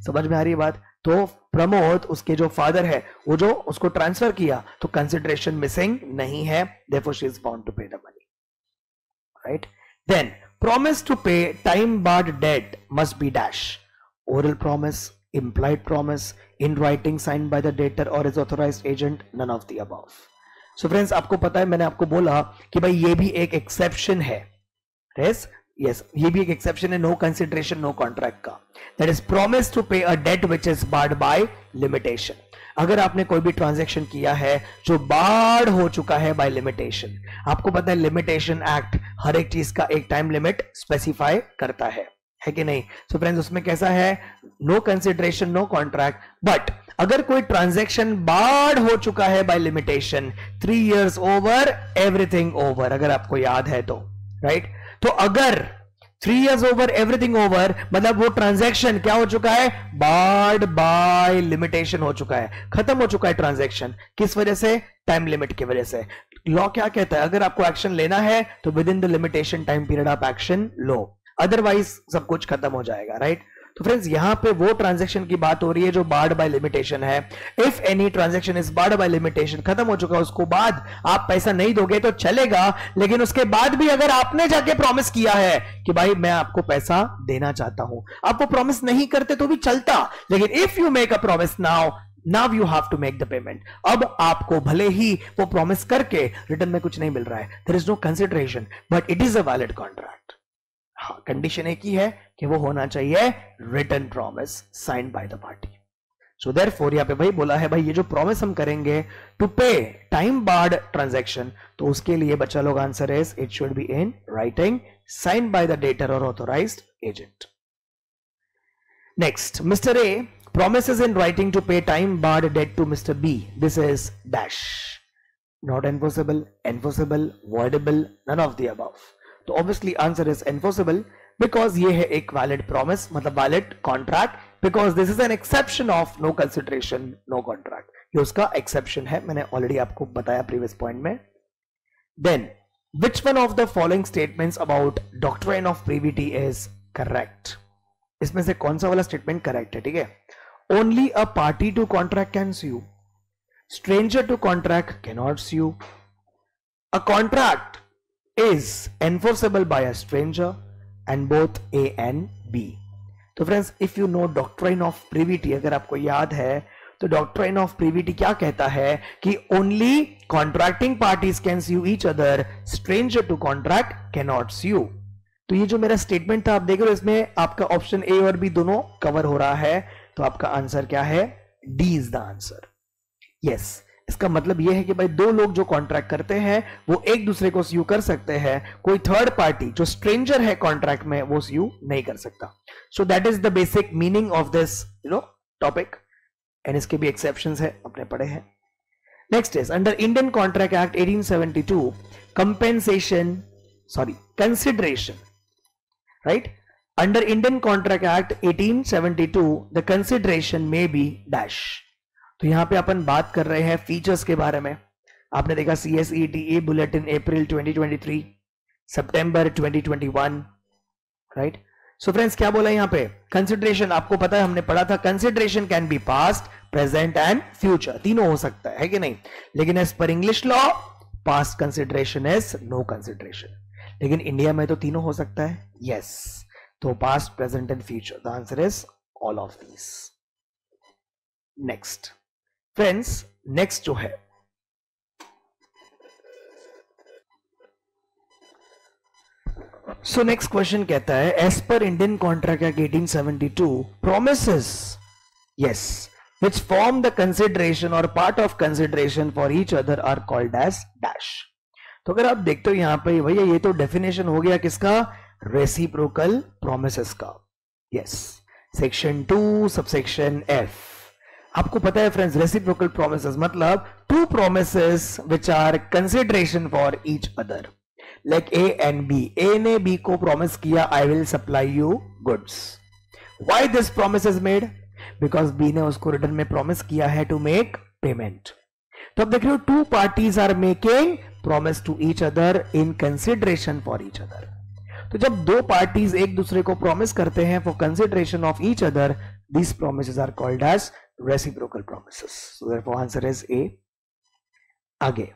समझ में आ रही है बात? तो प्रमोद उसके जो फादर है वो जो उसको ट्रांसफर किया, तो कंसिडरेशन मिसिंग नहीं है, therefore she is bound to pay the money, right? Then promise to pay time barred debt must be dash. Oral promise, implied promise, in writing signed by the debtor or his authorized agent, none of the above. So friends, आपको पता है मैंने आपको बोला कि भाई ये भी एक एक्सेप्शन है। Yes, ये भी एक एक्सेप्शन है नो कंसिडरेशन नो कॉन्ट्रैक्ट का। That is promise to pay a debt which is barred by limitation. अगर आपने कोई भी ट्रांजैक्शन किया है जो बार्ड हो चुका है बाय लिमिटेशन, आपको पता है लिमिटेशन एक्ट हर एक चीज का एक टाइम लिमिट स्पेसिफाई करता है कि नहीं? सो फ्रेंड्स, उसमें कैसा है, no consideration no contract, but अगर कोई ट्रांजैक्शन बार्ड हो चुका है by limitation, 3 years over everything over, अगर आपको याद है तो, राइट? तो अगर 3 years ओवर एवरीथिंग ओवर मतलब वो ट्रांजैक्शन क्या हो चुका है, बार्ड बाय लिमिटेशन हो चुका है, खत्म हो चुका है ट्रांजैक्शन। किस वजह से? टाइम लिमिट की वजह से। लॉ क्या कहता है, अगर आपको एक्शन लेना है तो with in the limitation time period आप एक्शन लो, अदरवाइज सब कुछ खत्म हो जाएगा, राइट? तो फ्रेंड्स, यहां पे वो ट्रांजैक्शन की बात हो रही है जो बार्ड बाय लिमिटेशन है। If any transaction is barred by limitation, खत्म हो चुका है, उसको बाद आप पैसा नहीं दोगे तो चलेगा, लेकिन उसके बाद भी अगर आपने जाके प्रॉमिस किया है कि भाई मैं आपको पैसा देना चाहता हूं, आप वो प्रॉमिस नहीं करते तो भी चलता, लेकिन if you make a promise now you have to make the payment. अब आपको भले ही वो प्रॉमिस करके रिटर्न में कुछ नहीं मिल रहा है, there is no consideration, but it is a valid contract. हाँ, कंडीशन एक ही है कि वो होना चाहिए written promise signed by the party. So therefore यहां पे भाई बोला है भाई ये जो प्रॉमिस हम करेंगे टू पे टाइम बार्ड ट्रांजैक्शन, तो उसके लिए बच्चा लोग answer is it should be in writing signed by the debtor और authorised agent. Next, mister A promises in writing to pay time barred debt to Mr. B. This is dash. Not enforceable, enforceable, voidable, none of the above. तो obviously answer is enforceable because ये है एक valid promise, मतलब valid contract, because this is an exception of no consideration, no contract. ये उसका exception है, मैंने already आपको बताया previous point में. Then, which one of the following statements about doctrine of privity is correct? इसमें से कौन सा वाला स्टेटमेंट करेक्ट है? ठीक है, only a party to contract can sue, stranger to contract cannot sue, a contract is enforceable by a stranger, and both A and B. तो friends, if you know doctrine of privity, अगर आपको याद है तो doctrine of privity क्या कहता है कि only contracting parties can sue each other, stranger to contract cannot sue. तो ये जो मेरा स्टेटमेंट था आप देख रहे हो, इसमें आपका ऑप्शन ए और बी दोनों कवर हो रहा है, तो आपका आंसर क्या है? D is the answer. Yes, इसका मतलब यह है कि भाई दो लोग जो कॉन्ट्रैक्ट करते हैं वो एक दूसरे को स्यू कर सकते हैं, कोई थर्ड पार्टी जो स्ट्रेंजर है कॉन्ट्रैक्ट में वो स्यू नहीं कर सकता। सो that is the basic meaning of this topic, and इसके भी एक्सेप्शंस है, अपने पढ़े हैं। Next is under Indian contract act 1872 consideration, right? Under Indian Contract Act 1872, the consideration may be dash. तो यहां पे अपन बात कर रहे हैं फीचर्स के बारे में। आपने देखा CSEDA बुलेटिन अप्रैल 2023, सितंबर 2021, राइट? सो फ्रेंड्स, क्या बोला यहां पे? कंसिडरेशन, आपको पता है हमने पढ़ा था consideration can be past, present and future, तीनों हो सकता है कि नहीं? लेकिन as per English law past consideration is no consideration, लेकिन इंडिया में तो तीनों हो सकता है। यस, तो past, present and future, the answer is all of these. Next friends, next जो है सो नेक्स्ट क्वेश्चन कहता है as per Indian contract act 1872 promises, yes, which form the consideration or part of consideration for each other are called as dash. तो अगर आप देखते हो यहां पे भैया ये तो डेफिनेशन हो गया किसका? रेसिप्रोकल प्रोमिसेस का। Yes, section 2 subsection F। आपको पता है फ्रेंड्स, रेसिप्रोकल प्रोमिसेस मतलब two promises which are consideration for each other, like A and B. A ने बी को प्रॉमिस किया I will supply you goods. Why this promise is made? Because B ने उसको return में promise किया है to make payment. तो अब देख रहे हो, two parties are making promise to each other in consideration for each other. तो जब दो पार्टीज एक दूसरे को प्रॉमिस करते हैं for consideration of each other, these promises are called as reciprocal promises. So therefore answer is A. आगे,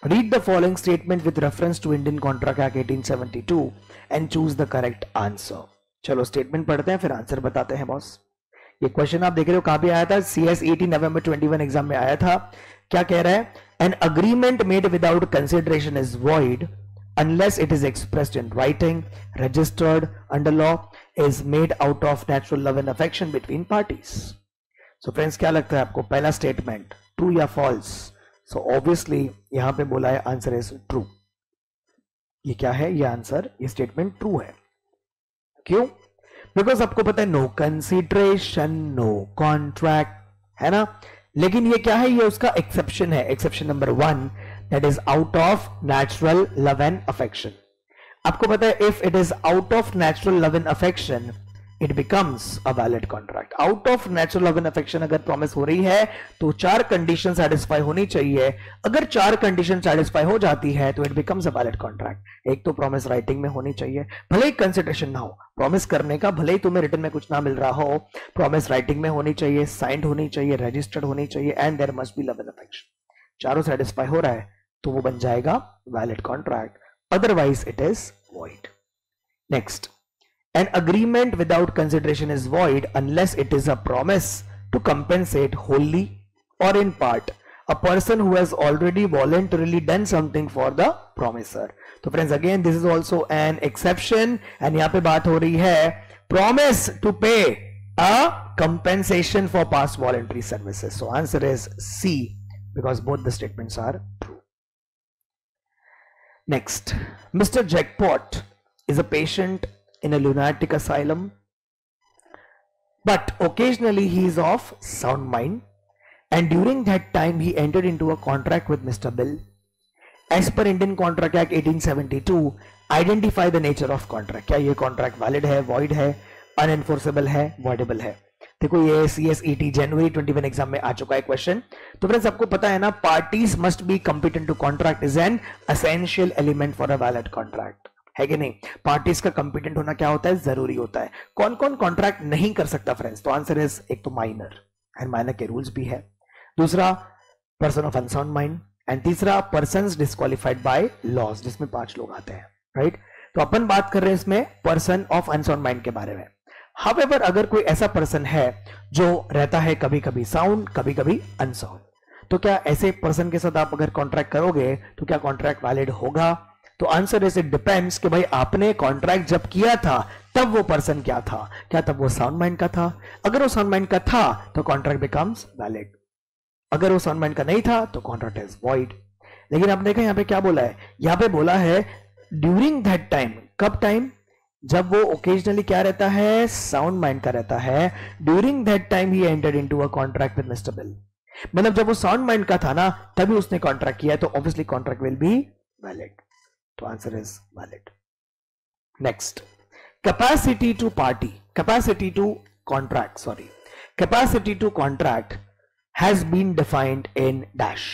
read the following statement with reference to Indian Contract Act 1872 and choose the correct answer. चलो statement पढ़ते हैं फिर answer बताते हैं boss. ये question आप देख रहे हो कहां पे आया था? CS 18 नवंबर 21 एग्जाम में आया था. क्या कह रहा है? An agreement made without consideration is void unless it is expressed in writing, registered under law, is made out of natural love and affection between parties. So friends, क्या लगता है आपको? पहला स्टेटमेंट ट्रू या फॉल्स? सो ऑब्वियसली यहां पे बोला है आंसर इज ट्रू. ये क्या है? ये आंसर, ये स्टेटमेंट ट्रू है. क्यों? बिकॉज आपको पता है नो कंसिडरेशन, नो कॉन्ट्रैक्ट, है ना. लेकिन ये क्या है? ये उसका एक्सेप्शन है. Exception number 1, that is out of natural love and affection. आपको पता है if it is out of natural love and affection it becomes a valid contract. out of natural love and affection अगर promise हो रही है तो 4 condition satisfy होनी चाहिए. अगर 4 कंडीशन सेटिस्फाई हो जाती है तो it becomes a valid contract. एक तो प्रॉमिस राइटिंग में होनी चाहिए, भले ही कंसिडरेशन ना हो. प्रॉमिस करने का भले ही तुम्हें रिटर्न में कुछ ना मिल रहा हो, प्रॉमिस राइटिंग में होनी चाहिए, साइंड होनी चाहिए, रजिस्टर्ड होनी चाहिए, and there must be love and affection. चारों सेटिस्फाई हो रहा है तो वो बन जाएगा valid contract. Otherwise it is void. Next, an agreement without consideration is void unless it is a promise to compensate wholly or in part a person who has already voluntarily done something for the promiser. तो friends, again this is also an exception and यहाँ पे बात हो रही है promise to pay a compensation for past voluntary services. So answer is C because both the statements are true. Next, Mr. Jackpot is a patient in a lunatic asylum, but occasionally he is of sound mind, and during that time he entered into a contract with Mr. Bill. As per Indian Contract Act 1872, identify the nature of contract. क्या ये contract valid है, void है, unenforceable है, voidable है? देखो ये CS80 जनवरी 21 exam में आ चुका है क्वेश्चन. तो फ्रेंड्स आपको पता है ना, parties must be competent to contract is an essential element for a valid contract, है कि नहीं? पार्टीज का कॉम्पिटेंट होना क्या होता है? जरूरी होता है. कौन कौन कॉन्ट्रैक्ट नहीं कर सकता फ्रेंड्स? तो आंसर इज, एक तो माइनर, एंड माइनर के रूल्स भी है. दूसरा person of unsound mind, and तीसरा पर्सन डिस्क्वालिफाइड बाय लॉज, जिसमें 5 लोग आते हैं, राइट? तो अपन बात कर रहे हैं इसमें पर्सन ऑफ अनसाउंड माइंड के बारे में. हाउएवर अगर कोई ऐसा पर्सन है जो रहता है कभी कभी साउंड कभी कभी अनसाउंड, तो क्या ऐसे पर्सन के साथ आप अगर कॉन्ट्रैक्ट करोगे तो क्या कॉन्ट्रैक्ट वैलिड होगा? तो आंसर इज, इट डिपेंड्स कि भाई आपने कॉन्ट्रैक्ट जब किया था तब वो पर्सन क्या था? क्या तब वो साउंड माइंड का था? अगर वो साउंड माइंड का था तो कॉन्ट्रैक्ट बिकम्स वैलिड. अगर वो साउंड माइंड का नहीं था तो कॉन्ट्रैक्ट इज वॉइड. लेकिन आपने देखा यहाँ पे क्या बोला है? यहाँ पे बोला है ड्यूरिंग दैट टाइम. कब टाइम? जब वो ओकेजनली क्या रहता है? साउंड माइंड का रहता है. During that time he entered into a contract with mister bill. मतलब जब वो साउंड माइंड का था ना तभी उसने कॉन्ट्रैक्ट किया है, तो obviously contract will be valid. तो answer is valid. Next, capacity to party, capacity to contract, sorry, capacity to contract has been defined in dash.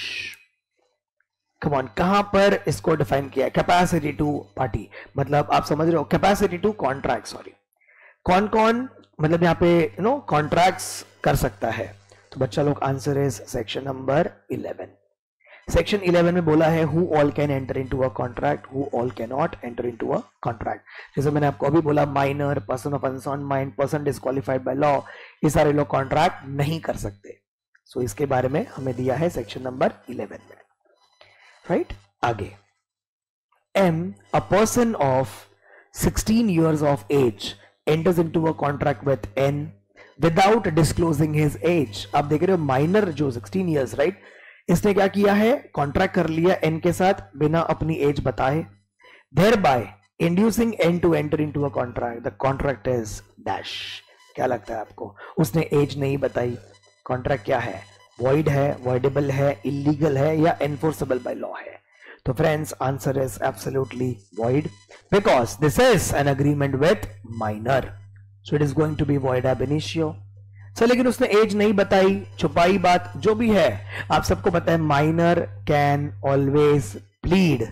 Come on, कहां पर इसको डिफाइन किया है? कैपेसिटी टू पार्टी मतलब आप समझ रहे हो, कैपेसिटी टू कॉन्ट्रैक्ट, सॉरी, कौन कौन मतलब यहां पे कॉन्ट्रैक्ट्स कर सकता है? तो बच्चा लोग answer is section number 11. Section 11 में बोला है who all can enter into a contract, who all can not enter into a contract. जैसे मैंने आपको अभी बोला, minor, person of unsound mind, person disqualified by law, ये सारे लोग कॉन्ट्रैक्ट नहीं कर सकते. सो इसके बारे में हमें दिया है सेक्शन नंबर 11 में, राइट? आगे, M, a person of 16 years of age enters into a contract with N without disclosing his age. आप देख रहे हो माइनर जो 16 years, राइट? इसने क्या किया है? कॉन्ट्रैक्ट कर लिया N के साथ बिना अपनी एज बताए, thereby inducing N to enter into a contract. The contract is dash. क्या लगता है आपको? उसने एज नहीं बताई, कॉन्ट्रैक्ट क्या है, void है, voidable है, illegal है या enforceable by law है? तो friends answer is absolutely void because this is an agreement with minor, so it is going to be void ab initio. Sir लेकिन उसने एज नहीं बताई, छुपाई बात, जो भी है आप सबको पता है minor can always plead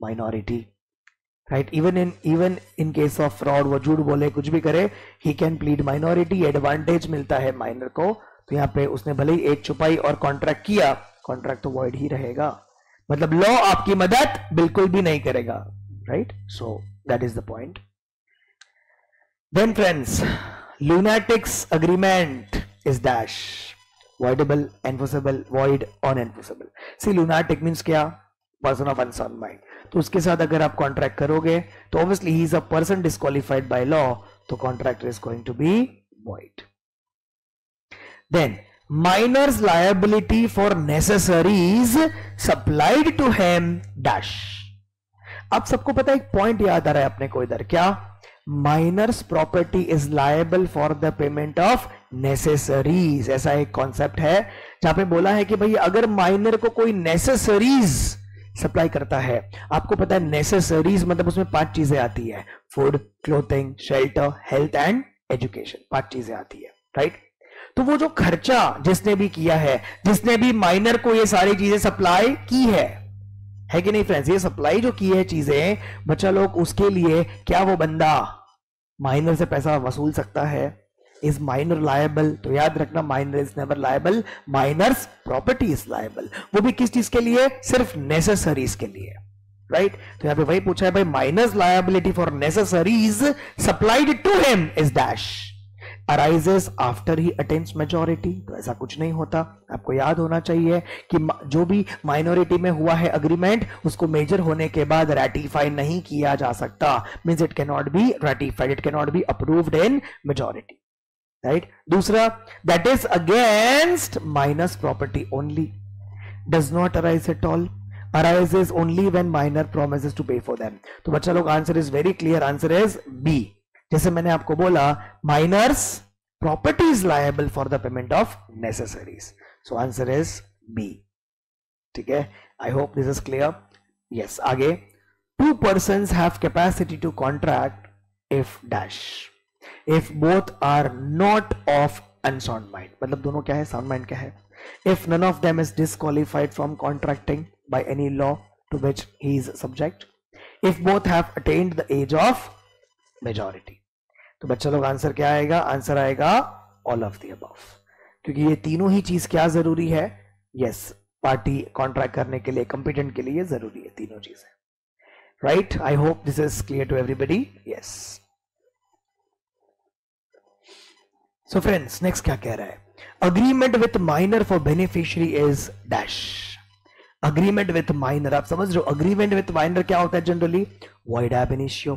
minority, right? Even in case of fraud, वो झूठ बोले कुछ भी करे, he can plead minority, advantage मिलता है माइनर को। तो यहाँ पे उसने भले ही एज छुपाई और कॉन्ट्रैक्ट किया, कॉन्ट्रैक्ट तो वॉइड ही रहेगा, मतलब लॉ आपकी मदद बिल्कुल भी नहीं करेगा, right? So that is the point. Then friends, lunatics agreement is dash, voidable, enforceable, void, unenforceable. See, lunatic means क्या? Person of unsound mind. तो उसके साथ अगर आप कॉन्ट्रैक्ट करोगे तो obviously he is a person disqualified by law, तो contract is going to be void. Then minor's liability for necessaries supplied to him dash. आप सबको पता है, एक पॉइंट याद आ रहा है अपने को इधर, क्या? Minor's property is liable for the payment of necessaries, ऐसा एक कॉन्सेप्ट है जहां पे बोला है कि भाई अगर माइनर को कोई नेसेसरीज सप्लाई करता है, आपको पता है नेसेसरीज मतलब उसमें 5 चीजें आती है, food, clothing, shelter, health and education, 5 चीजें आती है, राइट? तो वो जो खर्चा जिसने भी किया है, जिसने भी माइनर को ये सारी चीजें सप्लाई की है कि नहीं फ्रेंड्स? ये सप्लाई जो की है चीजें, बच्चा लोग, उसके लिए क्या वो बंदा माइनर से पैसा वसूल सकता है? Is minor liable? तो याद रखना, minor is never liable, minor's property is liable. वो भी किस चीज के लिए? सिर्फ नेसेसरीज के लिए, राइट? तो यहां पे वही पूछा है भाई, minor's liability for necessaries supplied to him is dash, arises after he attains majority। तो ऐसा कुछ नहीं होता, आपको याद होना चाहिए कि जो भी माइनॉरिटी में हुआ है अग्रीमेंट, उसको मेजर होने के बाद रैटिफाई नहीं किया जा सकता, means it can not be ratified, it can not be approved in majority, right? दूसरा, that is against minor's property only, does not arise at all, arises only when minor promises to pay for them। तो बच्चा लोग answer is very clear, answer is B. जैसे मैंने आपको बोला, minor's property is liable for the payment of necessaries, so answer is B. ठीक है, I hope this is clear. Yes, आगे, 2 persons have capacity to contract if dash, if both are not of unsound mind, मतलब दोनों क्या है? Sound mind क्या है? If none of them is disqualified from contracting by any law to which he is subject, if both have attained the age of majority। तो बच्चा लोग answer क्या आएगा? आंसर आएगा ऑल ऑफ द अबव, क्योंकि ये तीनों ही चीज क्या जरूरी है? यस, पार्टी कॉन्ट्रैक्ट करने के लिए, कंपिटेंट के लिए जरूरी है तीनों चीजें, right? I hope this is clear to everybody. Yes, so friends, next क्या कह रहा है? Agreement with minor for beneficiary is dash. Agreement with minor, आप समझ रहे हो? अग्रीमेंट विथ माइनर क्या होता है generally? Void ab initio,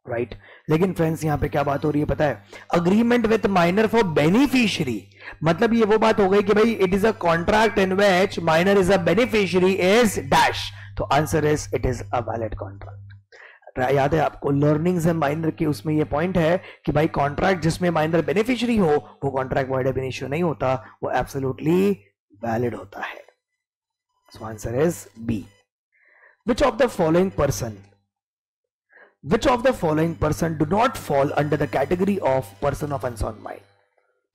right? लेकिन फ्रेंड्स यहां पे क्या बात हो रही है पता है? Agreement with minor for beneficiary, मतलब ये वो बात हो गई कि भाई it is a contract in which minor is a beneficiary is dash, तो answer is it is a valid contract. याद है आपको, लर्निंग्स है माइनर की, उसमें ये पॉइंट है कि भाई कॉन्ट्रैक्ट जिसमें माइनर बेनिफिशियरी हो, वो कॉन्ट्रैक्ट वॉइड ab initio नहीं होता, वो एब्सोल्युटली वैलिड होता है। So answer is B. Which of the following person, which of the following person do not fall under the category of person of unsound mind?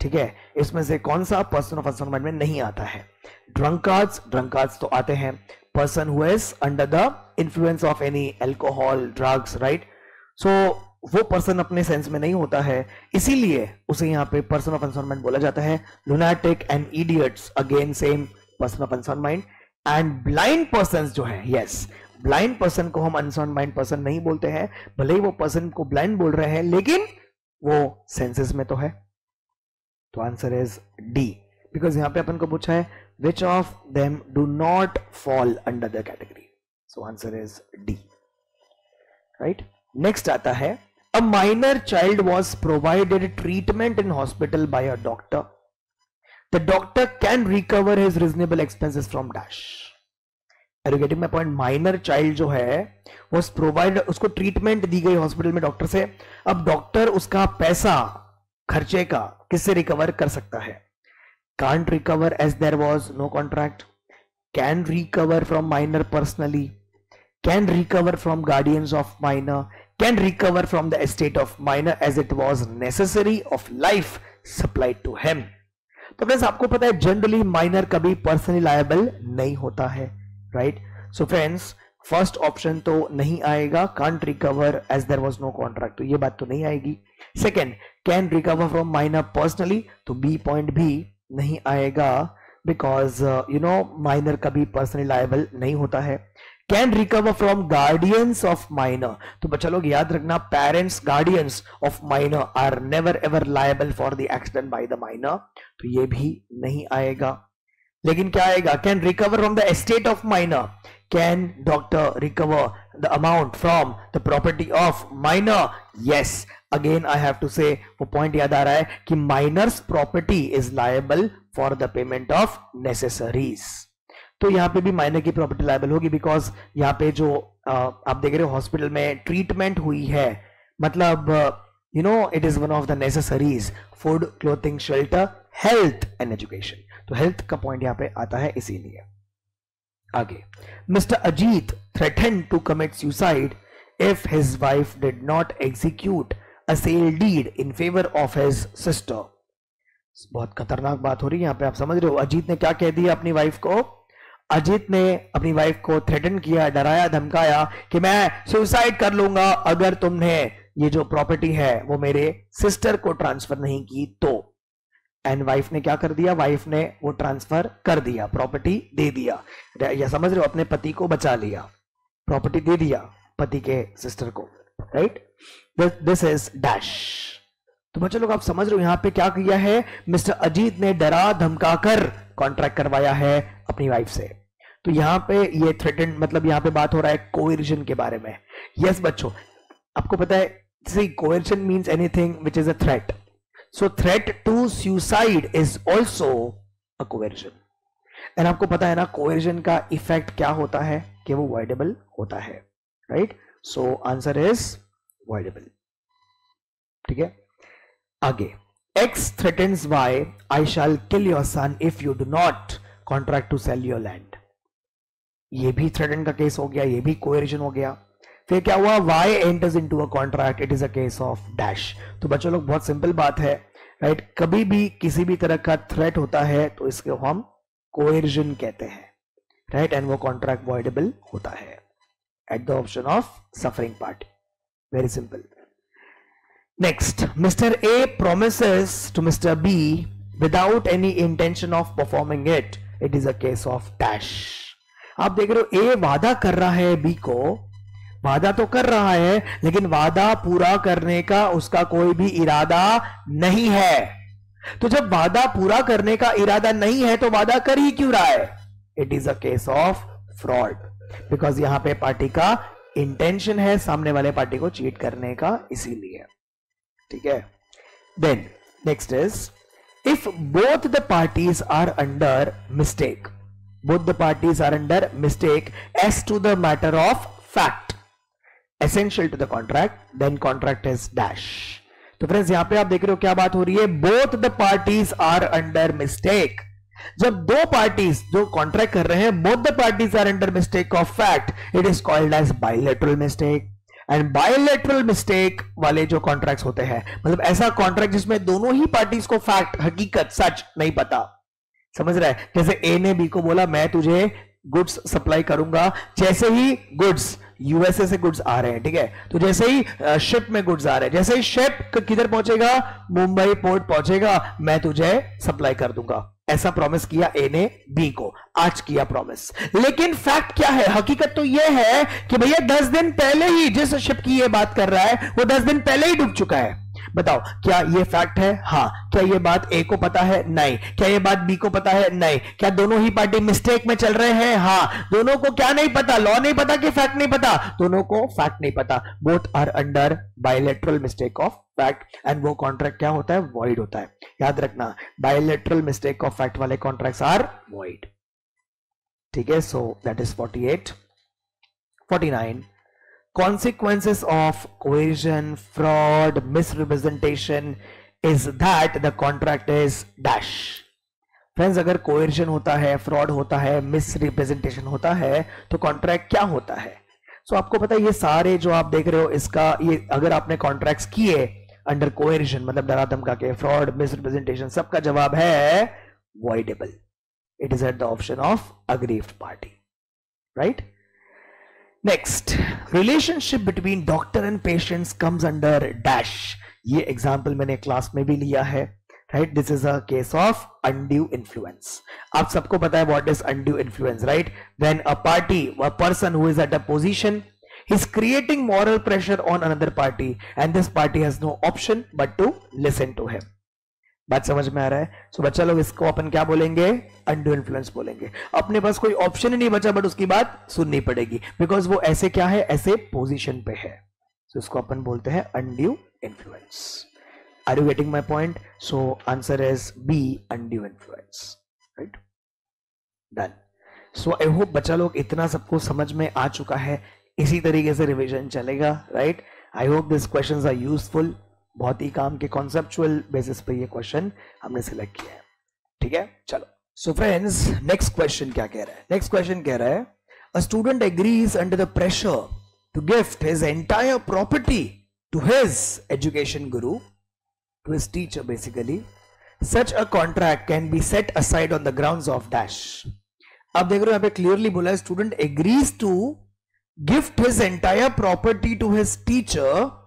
ठीक है, इसमें से कौन सा person of unsound mind में नहीं आता है? drunkards, drunkards तो आते हैं, person who is under the influence of any alcohol, drugs, right? so वो person अपने सेंस में नहीं होता है, इसीलिए उसे यहाँ पे person of unsound mind बोला जाता है। lunatic and idiots again same person of unsound mind, and blind persons जो है, yes, ब्लाइंड पर्सन को हम अनसाउंड माइंड पर्सन नहीं बोलते हैं, भले ही वो पर्सन को ब्लाइंड बोल रहे हैं, लेकिन वो सेंसेस में तो है। तो आंसर इज डी, बिकॉज यहां पे अपन को पूछा है which of them do not fall under the category, so answer is D, right? Next आता है, a minor child was provided treatment in hospital by a doctor, the doctor can recover his reasonable expenses from dash. Are you getting my point? Minor child जो है वो provide, उसको treatment दी गई hospital में doctor से, अब doctor उसका पैसा, खर्चे का किससे रिकवर कर सकता है? can't recover as there was no contract, can recover from minor personally, can recover from guardians of minor, can recover from the estate of minor as it was necessary of life supplied to him. तो friends आपको पता है generally minor कभी personally liable नहीं होता है, right? So friends first option तो नहीं आएगा, can't recover as there was no contract, तो ये बात तो नहीं आएगी. Second, can recover from minor personally, तो बी पॉइंट भी नहीं आएगा बिकॉज यू नो माइनर कभी पर्सनली लायबल नहीं होता है. Can recover from guardians of minor, तो बच्चा लोग याद रखना parents guardians of minor are never ever liable for the accident by the minor, तो ये भी नहीं आएगा. लेकिन क्या आएगा? Can recover from the estate of minor, can doctor recover the amount from the property of minor? Yes, again I have to say, वो point याद आ रहा है कि minor's property is liable for the payment of necessaries. तो यहां पे भी माइनर की प्रॉपर्टी लायबल होगी बिकॉज यहां पे जो आप देख रहे हो हॉस्पिटल में ट्रीटमेंट हुई है, मतलब you know it is one of the necessaries, food, clothing, shelter, health and education. तो हेल्थ का पॉइंट यहां पे आता है इसीलिए. आगे, mister Ajit threatened to commit suicide if his wife did not execute a sale deed in favour of his sister. बहुत खतरनाक बात हो रही है यहां पे, आप समझ रहे हो. अजीत ने क्या कह दिया अपनी वाइफ को? अजीत ने अपनी वाइफ को थ्रेटन किया, डराया, धमकाया कि मैं सुसाइड कर लूंगा अगर तुमने ये जो प्रॉपर्टी है वो मेरे सिस्टर को ट्रांसफर नहीं की तो. एंड वाइफ ने क्या कर दिया? वाइफ ने वो ट्रांसफर कर दिया, प्रॉपर्टी दे दिया. या समझ रहे हो, अपने पति को बचा लिया, प्रॉपर्टी दे दिया पति के सिस्टर को, राइट? This is dash. तो बच्चों लोग आप समझ रहे हो यहां पे क्या किया है? मिस्टर अजीत ने डरा धमकाकर कॉन्ट्रैक्ट करवाया है अपनी वाइफ से. तो यहां पे ये थ्रेटन, मतलब यहां पे बात हो रहा है कोएर्जन के बारे में. यस बच्चों, आपको पता है coercion means anything which is a threat. So threat to suicide is also a coercion. And आपको पता है ना कोएर्जन का इफेक्ट क्या होता है कि वो वॉइडेबल होता है, right? So answer is voidable. ठीक है, आगे, X threatens Y, I shall kill your son if you do not contract to sell your land. ये भी threaten का केस हो गया, ये भी coercion हो गया. फिर क्या हुआ? Y enters into a contract, it is a case of dash. तो बच्चों लोग बहुत सिंपल बात है, राइट? कभी भी किसी भी तरह का थ्रेट होता है तो इसको हम coercion कहते हैं, राइट? एंड वो कॉन्ट्रैक्ट voidable होता है eight the option of suffering party. Very simple. Next, Mr. A promises to Mr. B without any intention of performing it. It is a case of dash. आप देख रहे हो A वादा कर रहा है B को, वादा तो कर रहा है लेकिन वादा पूरा करने का उसका कोई भी इरादा नहीं है. तो जब वादा पूरा करने का इरादा नहीं है तो वादा कर ही क्यों रहा है? It is a case of fraud. Because यहां पे पार्टी का इंटेंशन है सामने वाले पार्टी को चीट करने का, इसीलिए. ठीक है. Then next is if both the parties are under mistake, both the parties are under mistake as to the matter of fact essential to the contract, then contract is dash. तो friends यहां पे आप देख रहे हो क्या बात हो रही है? Both the parties are under mistake. जब दो पार्टीज जो कॉन्ट्रैक्ट कर रहे हैं, both the parties are under mistake of fact, it is called as bilateral mistake. And bilateral mistake वाले जो कॉन्ट्रैक्ट्स होते हैं, मतलब ऐसा कॉन्ट्रैक्ट जिसमें दोनों ही पार्टीज को फैक्ट, हकीकत, सच नहीं पता. समझ रहा है? जैसे ए ने बी को बोला मैं तुझे गुड्स सप्लाई करूंगा, जैसे ही गुड्स यूएसए से गुड्स आ रहे हैं, ठीक है, तो जैसे ही शिप में गुड्स आ रहे हैं, जैसे ही शिप किधर पहुंचेगा, मुंबई पोर्ट पहुंचेगा, मैं तुझे सप्लाई कर दूंगा. ऐसा प्रॉमिस किया ए ने बी को, आज किया प्रॉमिस. लेकिन फैक्ट क्या है? हकीकत तो यह है कि भैया 10 दिन पहले ही जिस शिप की ये बात कर रहा है वो 10 दिन पहले ही डूब चुका है. बताओ क्या ये फैक्ट है? हाँ. क्या ये बात ए को पता है? नहीं. क्या ये बात बी को पता है? नहीं. क्या दोनों ही पार्टी मिस्टेक में चल रहे हैं? हाँ. दोनों को क्या नहीं पता? लॉ नहीं पता कि फैक्ट नहीं पता? दोनों को फैक्ट नहीं पता. Both are under bilateral mistake of fact and वो कॉन्ट्रैक्ट क्या होता है? वॉइड होता है. याद रखना, बायलैटरल मिस्टेक ऑफ फैक्ट वाले कॉन्ट्रैक्ट्स आर वॉइड. ठीक है. So that is 48. 49, consequences of coercion, fraud, misrepresentation is that the contract is dash. Friends अगर कोएर्जन होता है, फ्रॉड होता है, मिस रिप्रेजेंटेशन होता है, तो कॉन्ट्रैक्ट क्या होता है? सो आपको पता है ये सारे जो आप देख रहे हो, इसका ये अगर आपने कॉन्ट्रैक्ट्स किए अंडर कोएर्जन मतलब डरा धमका के, फ्रॉड, मिस रिप्रेजेंटेशन, सबका जवाब है voidable. It is at the option of aggrieved party, right? Next, relationship between doctor and patients comes under dash. ये एग्जाम्पल मैंने क्लास में भी लिया है, right? This is a case of undue influence. आप सबको पता है what is undue influence, right? When a party, a person who is at a position, is creating moral pressure on another party and this party has no option but to listen to him. बात समझ में आ रहा है? सो बच्चा लोग इसको अपन क्या बोलेंगे? अनड्यू इन्फ्लुएंस बोलेंगे. अपने पास कोई ऑप्शन ही नहीं बचा बट उसकी बात सुननी पड़ेगी बिकॉज वो ऐसे क्या है, ऐसे पोजीशन पे है. सो इसको अपन बोलते हैं undue influence. Are you getting my point? So answer is B, undue influence. Right, done. So I hope बच्चा लोग इतना सबको समझ में आ चुका है. इसी तरीके से रिविजन चलेगा. Right, I hope this questions are useful. बहुत ही काम के कॉन्सेप्चुअल बेसिस पे ये क्वेश्चन हमने सिलेक्ट किया है. ठीक है, चलो. सो फ्रेंड्स, नेक्स्ट क्वेश्चन क्या कह रहा है? नेक्स्ट क्वेश्चन कह रहा है, a student agrees under the pressure to gift his entire property to his education guru, to his teacher basically. Such a contract can be set aside on the grounds of dash. आप देख रहे हो यहाँ पे clearly बोला है, student agrees to gift his entire property to his teacher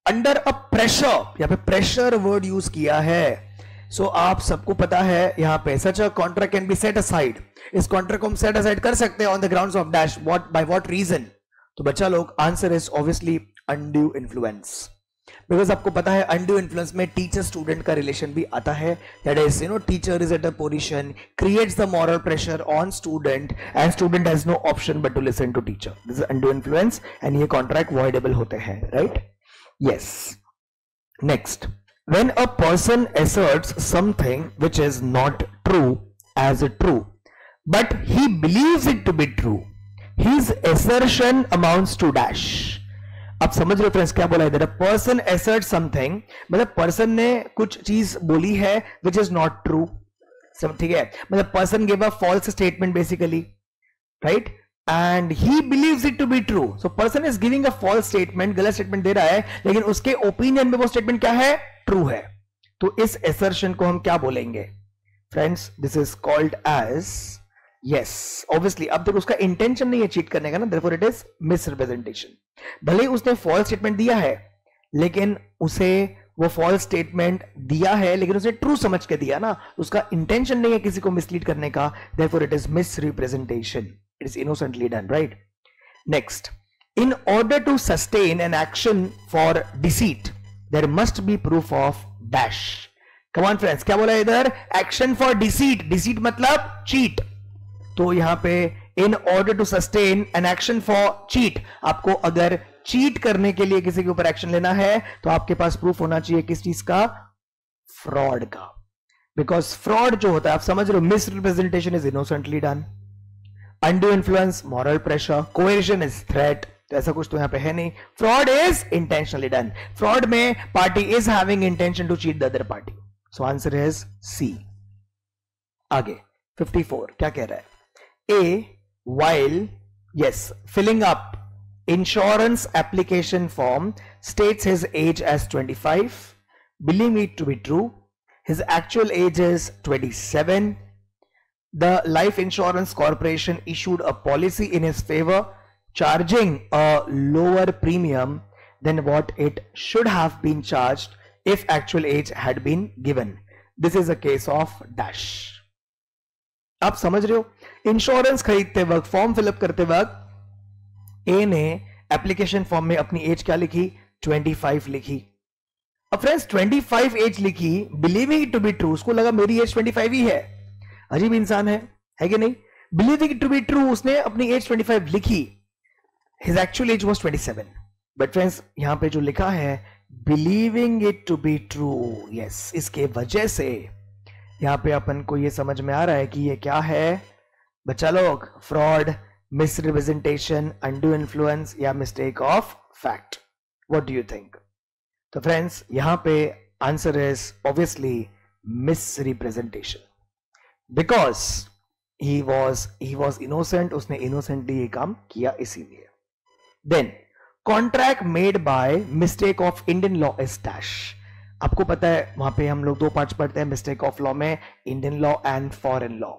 under a pressure. यहां पे प्रेशर वर्ड यूज किया है. सो आप सबको पता है यहां पे such a contract can be set aside. इस कॉन्ट्रैक्ट को हम सेट असाइड कर सकते हैं on the grounds of dash. What, by what reason? तो बच्चा लोग answer is obviously undue influence. Because आपको पता है अनड्यू इन्फ्लुएंस में टीचर स्टूडेंट का रिलेशन भी आता है. That is teacher is at a position, creates the moral pressure on student and student has no option but to listen to teacher. This is undue influence and ये contract voidable होते हैं. राइट, yes. Next, when a person asserts something which is not true as true but he believes it to be true, his assertion amounts to dash. आप समझ रहे हो friends क्या बोला है? a person asserts something, मतलब पर्सन ने कुछ चीज बोली है which is not true. सब ठीक है, मतलब person gave a false statement basically, right? And he believes it to be true. So person is giving a false statement, गलत स्टेटमेंट दे रहा है, लेकिन उसके ओपिनियन में वो स्टेटमेंट क्या है? ट्रू है. तो इस assertion को हम क्या बोलेंगे friends? This is called as, yes obviously. अब तक उसका इंटेंशन नहीं है चीट करने का ना, therefore it is misrepresentation. भले ही उसने false statement दिया है, लेकिन उसे वो false statement दिया है, लेकिन उसे ट्रू समझ के दिया ना, उसका इंटेंशन नहीं है किसी को मिसलीड करने का, therefore it is misrepresentation. It is innocently done, right? Next, in order to sustain an action for deceit, there must be proof of dash. Come on friends, क्या बोला इधर? Action for deceit. Deceit मतलब cheat. तो यहां पे in order to sustain an action for cheat, आपको अगर cheat करने के लिए किसी के ऊपर एक्शन लेना है तो आपके पास प्रूफ होना चाहिए किस चीज का? फ्रॉड का. बिकॉज फ्रॉड जो होता है, आप समझ रहे हो, misrepresentation is innocently done, undue influence moral pressure, coercion is threat. तो ऐसा कुछ तो यहां पे है नहीं. fraud is intentionally done. fraud में party is having intention to cheat the other party. so answer is C. आगे 54 क्या कह रहा है? A while yes filling up insurance application form states his age as 25, believing it to be true. His actual age is 27. The Life Insurance Corporation issued a policy in his favor, charging a lower premium than what it should have been charged if actual age had been given. This is a case of dash. आप समझ रहे हो? Insurance खरीदते वक्त, form fill up करते वक्त ए ने application form में अपनी एज क्या लिखी? 25 लिखी. अब फ्रेंड्स 25 एज लिखी, believing it to be true, उसको लगा मेरी एज 25 ही है. अजीब इंसान है कि नहीं? Believing it to be true, उसने अपनी एज 25 लिखी. His actual age was 27. But friends यहां पे जो लिखा है believing it to be true, yes, इसके वजह से यहां पे अपन को ये समझ में आ रहा है कि ये क्या है बच्चा लोग? फ्रॉड, मिसरिप्रेजेंटेशन, अनड्यू इन्फ्लुएंस या mistake of fact. What do you think? तो फ्रेंड्स यहां पे answer is obviously misrepresentation. Because he was innocent, उसने इनोसेंटली ये काम किया इसीलिए. Then contract made by mistake of Indian law is dash. आपको पता है वहां पे हम लोग 2 पार्ट्स पढ़ते हैं मिस्टेक ऑफ लॉ में, Indian law and foreign law.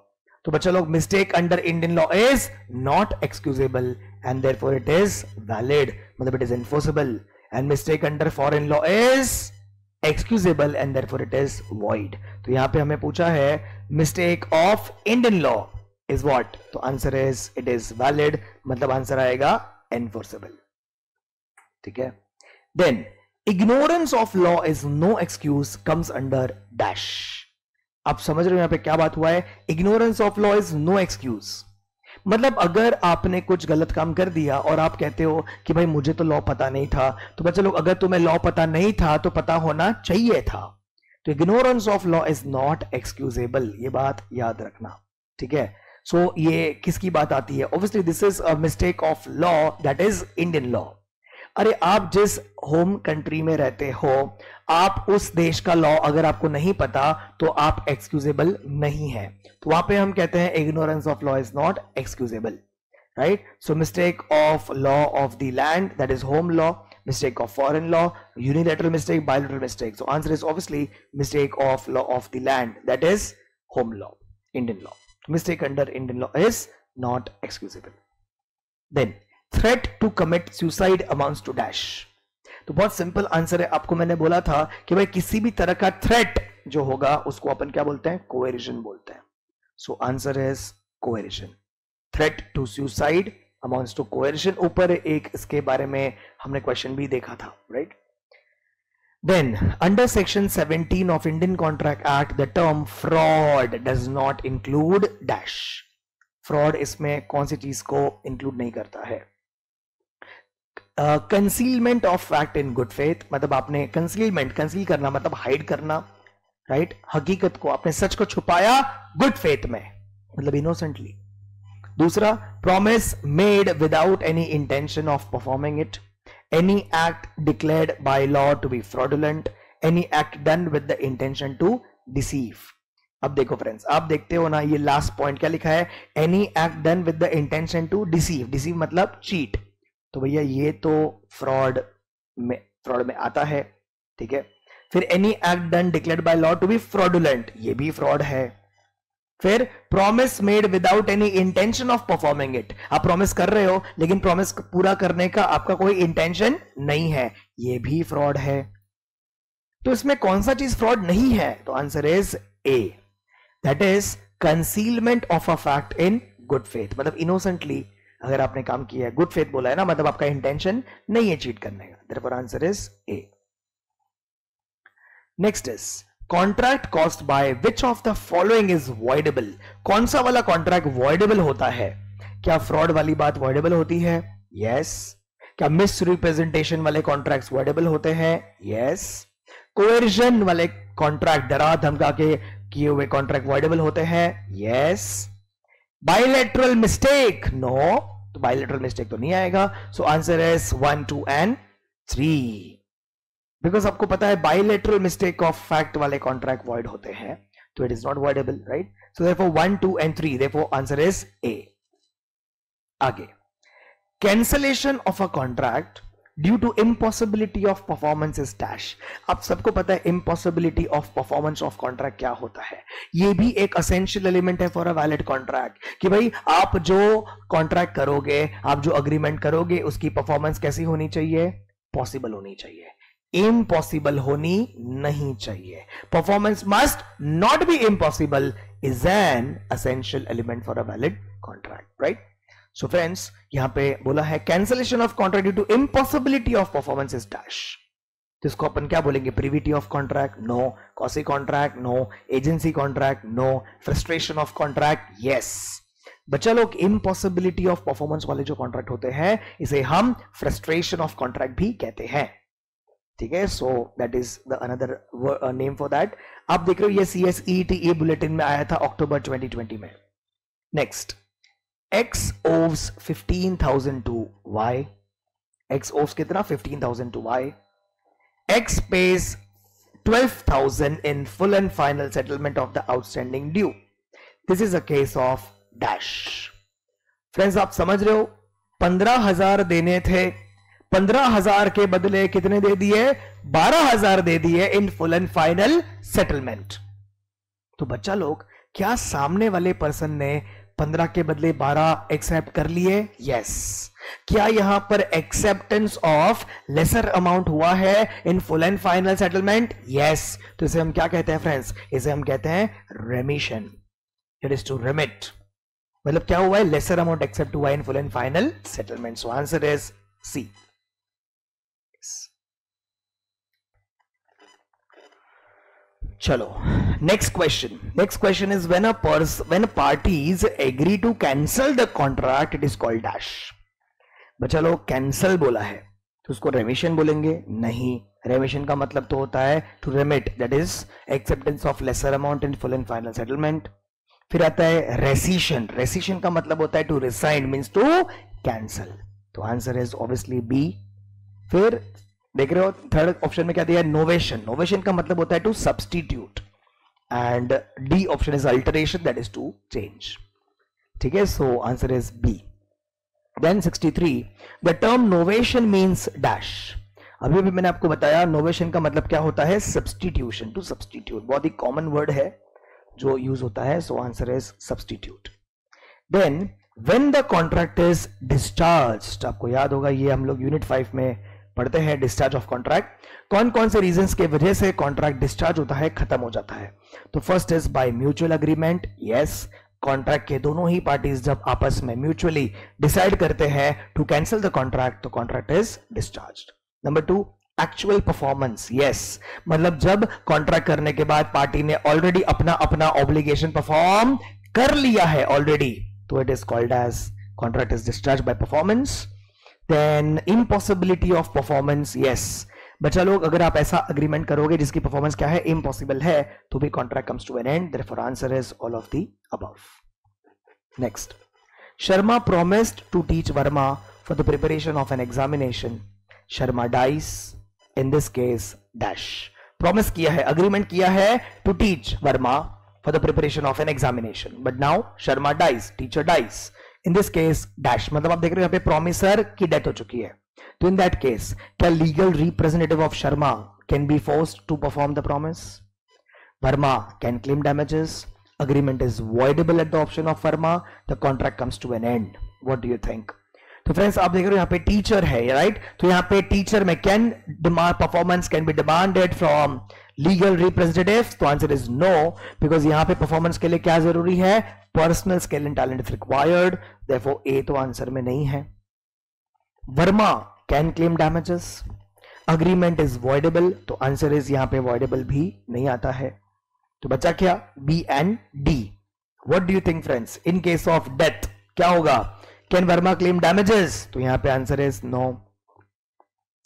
तो बच्चा लोग mistake under Indian law is not excusable and therefore it is valid, मतलब it is enforceable. And mistake under foreign law is excusable and therefore it is void. तो यहां पे हमें पूछा है mistake of Indian law is what, तो answer is it is valid, मतलब answer आएगा एनफोर्सेबल. ठीक है. Then ignorance of law is no excuse comes under dash. आप समझ रहे हो यहां पे क्या बात हुआ है? Ignorance of law is no excuse, मतलब अगर आपने कुछ गलत काम कर दिया और आप कहते हो कि भाई मुझे तो लॉ पता नहीं था, तो बच्चे लोग अगर तुम्हें लॉ पता नहीं था तो पता होना चाहिए था. तो ignorance of law is not excusable, ये बात याद रखना. ठीक है. सो ये किसकी बात आती है? Obviously this is a mistake of law that is Indian law. अरे आप जिस होम कंट्री में रहते हो, आप उस देश का लॉ अगर आपको नहीं पता तो आप एक्सक्यूजेबल नहीं है. तो वहां पे हम कहते हैं ignorance of law is not excusable, right. So mistake of law of the land that is home law, mistake of foreign law, unilateral mistake, bilateral mistake. So answer is obviously mistake of law of the land that is home law, Indian law. Mistake under Indian law is not excusable. Then threat to commit suicide amounts to dash. तो बहुत simple answer है. आपको मैंने बोला था कि भाई किसी भी तरह का थ्रेट जो होगा उसको अपन क्या बोलते हैं? कोएरिशन बोलते हैं. So answer is coercion. Threat to suicide amounts to coercion. ऊपर एक इसके बारे में हमने क्वेश्चन भी देखा था, right. Then under section 17 of Indian contract act the term fraud does not include dash. Fraud इसमें कौन सी चीज को इंक्लूड नहीं करता है? Concealment of fact in good faith, मतलब आपने कंसील करना मतलब हाइड करना, राइट. हकीकत को, आपने सच को छुपाया गुड फेथ में, मतलब इनोसेंटली. दूसरा, promise made without any intention of performing it, any act declared by law to be fraudulent, any act done with the intention to deceive. अब देखो फ्रेंड्स, आप देखते हो ना ये लास्ट पॉइंट क्या लिखा है? Any act done with the intention to deceive. Deceive मतलब चीट. तो भैया ये तो फ्रॉड में आता है. ठीक है. फिर any act done declared by law to be fraudulent, ये भी फ्रॉड है. फिर promise made without any intention of performing it, आप प्रॉमिस कर रहे हो लेकिन प्रॉमिस पूरा करने का आपका कोई इंटेंशन नहीं है, ये भी फ्रॉड है. तो इसमें कौन सा चीज फ्रॉड नहीं है? तो answer is A, that is concealment of a fact in good faith. मतलब इनोसेंटली अगर आपने काम किया है, गुड फेथ बोला है ना, मतलब आपका इंटेंशन नहीं है चीट करने का. Therefore answer is A. Next is contract cost by which of the following is voidable. कौन सा वाला कॉन्ट्रैक्ट वॉइडेबल होता है? क्या फ्रॉड वाली बात वॉइडेबल होती है? यस. क्या मिस रिप्रेजेंटेशन वाले कॉन्ट्रैक्ट्स वॉइडेबल होते हैं? यस. कोएर्जन वाले कॉन्ट्रैक्ट, डरा धमका के किए हुए कॉन्ट्रैक्ट वॉइडेबल होते हैं? यस. Bilateral mistake, no. तो बायलैटरल मिस्टेक तो नहीं आएगा. So answer is 1, 2 and 3. Because आपको पता है बायलैटरल मिस्टेक ऑफ फैक्ट वाले कॉन्ट्रैक्ट वॉइड होते हैं, तो it is not voidable, right. So therefore 1, 2 and 3, therefore answer is A. आगे, cancellation of a contract due to impossibility of performance is dash. आप सबको पता है impossibility of performance of contract क्या होता है. ये भी एक असेंशियल एलिमेंट है फॉर अ वैलिड कॉन्ट्रैक्ट, कि भाई आप जो कॉन्ट्रैक्ट करोगे, आप जो अग्रीमेंट करोगे, उसकी परफॉर्मेंस कैसी होनी चाहिए? पॉसिबल होनी चाहिए, इम्पॉसिबल होनी नहीं चाहिए. Performance must not be impossible is an essential element for a valid contract, right. So friends, यहां पे बोला है cancellation of contract due to impossibility of performance is dash. तो इसको अपन क्या बोलेंगे? Privity of contract, no. Quasi contract, no. Agency contract, no. Frustration of contract, yes. बच्चा लोग, इम्पॉसिबिलिटी ऑफ परफॉर्मेंस वाले जो कॉन्ट्रैक्ट होते हैं इसे हम फ्रस्ट्रेशन ऑफ कॉन्ट्रैक्ट भी कहते हैं. ठीक है. So that is the another name for that. आप देख रहे हो ये CSETA बुलेटिन में आया था अक्टूबर 2020 में. Next, X owes 15,000 to Y. X owes कितना? 15,000 to Y. X pays 12,000 in full and final settlement of the outstanding due. This is a case of dash. Friends आप समझ रहे हो, 15,000 देने थे, 15,000 के बदले कितने दे दिए, 12,000 दे दिए इन फुल एंड फाइनल सेटलमेंट। तो बच्चा लोग, क्या सामने वाले पर्सन ने 15 के बदले 12 एक्सेप्ट कर लिए? यस। क्या यहां पर एक्सेप्टेंस ऑफ लेसर अमाउंट हुआ है इन full and final settlement? Yes. तो इसे हम क्या कहते हैं फ्रेंड्स? इसे हम कहते हैं remission. It is to remit, मतलब क्या हुआ है, लेसर अमाउंट एक्सेप्ट हुआ in full and final settlement. So answer is C. चलो next question is when parties agree to cancel the contract it is called dash. बच्चा लोग cancel बोला है तो उसको रेमिशन बोलेंगे? नहीं, रेमिशन का मतलब तो होता है to remit, that is acceptance of lesser amount in full and final settlement. फिर आता है रेसिशन। रेसिशन का मतलब होता है to resign, means to cancel. तो आंसर इज ऑब्वियसली बी। फिर देख रहे हो थर्ड ऑप्शन में क्या दिया है, नोवेशन। नोवेशन का मतलब होता है to substitute, and D option is alteration, that is to change. ठीक है, so answer is B. Then 63, the term novation means dash. अभी भी मैंने आपको बताया नोवेशन का मतलब क्या होता है, सब्स्टिट्यूशन, टू सब्स्टिट्यूट। बहुत ही कॉमन वर्ड है जो यूज होता है, so answer is substitute. Then when the contract is discharged, आपको याद होगा ये हम लोग यूनिट 5 में पढ़ते हैं, डिस्चार्ज ऑफ कॉन्ट्रैक्ट। कौन कौन से रीजंस के वजह से कॉन्ट्रैक्ट डिस्चार्ज होता है, खत्म हो जाता है? तो first is by mutual agreement. Yes, contract के दोनों ही पार्टीज जब आपस में म्यूचुअली डिसाइड करते हैं टू कैंसिल द कॉन्ट्रैक्ट, तो contract is discharged. Number 2, actual performance. Yes, मतलब जब कॉन्ट्रैक्ट करने के बाद पार्टी ने ऑलरेडी अपना अपना ऑब्लिगेशन परफॉर्म कर लिया है ऑलरेडी, तो it is called as contract is discharge by performance. Then impossibility of performance. Yes, बच्चा लोग अगर आप ऐसा अग्रीमेंट करोगे जिसकी परफॉर्मेंस क्या है, इम्पॉसिबल है, तो भी contract comes to an end. Therefore answer is all of the above. Next, Sharma promised to teach Verma for the preparation of an examination. Sharma dies. In this case, dash. Promise किया है, agreement किया है to teach Verma for the preparation of an examination. But now Sharma dies, teacher dies. In this case, dash. मतलब आप देख रहे हो यहाँ पे promiser की death हो चुकी है। तो in that case, क्या legal representative of Sharma can be forced to perform the promise? Verma can claim damages. Agreement is voidable at the option of Verma. The contract comes to an end. What do you think? तो friends आप देख रहे हो यहाँ पे teacher है, right? तो यहाँ पे टीचर में can performance can be demanded from legal representative? तो आंसर इज नो, बिकॉज यहाँ पे परफॉर्मेंस के लिए क्या जरूरी है, personal skill and talent is required. Therefore A तो आंसर में नहीं है। Verma can claim damages, agreement is voidable, तो आंसर इज यहाँ पे वॉइडेबल भी नहीं आता है। तो बचा क्या, B and D. What do you think friends, in case of death क्या होगा, कैन वर्मा क्लेम डैमेजेस? तो यहां पे answer is no,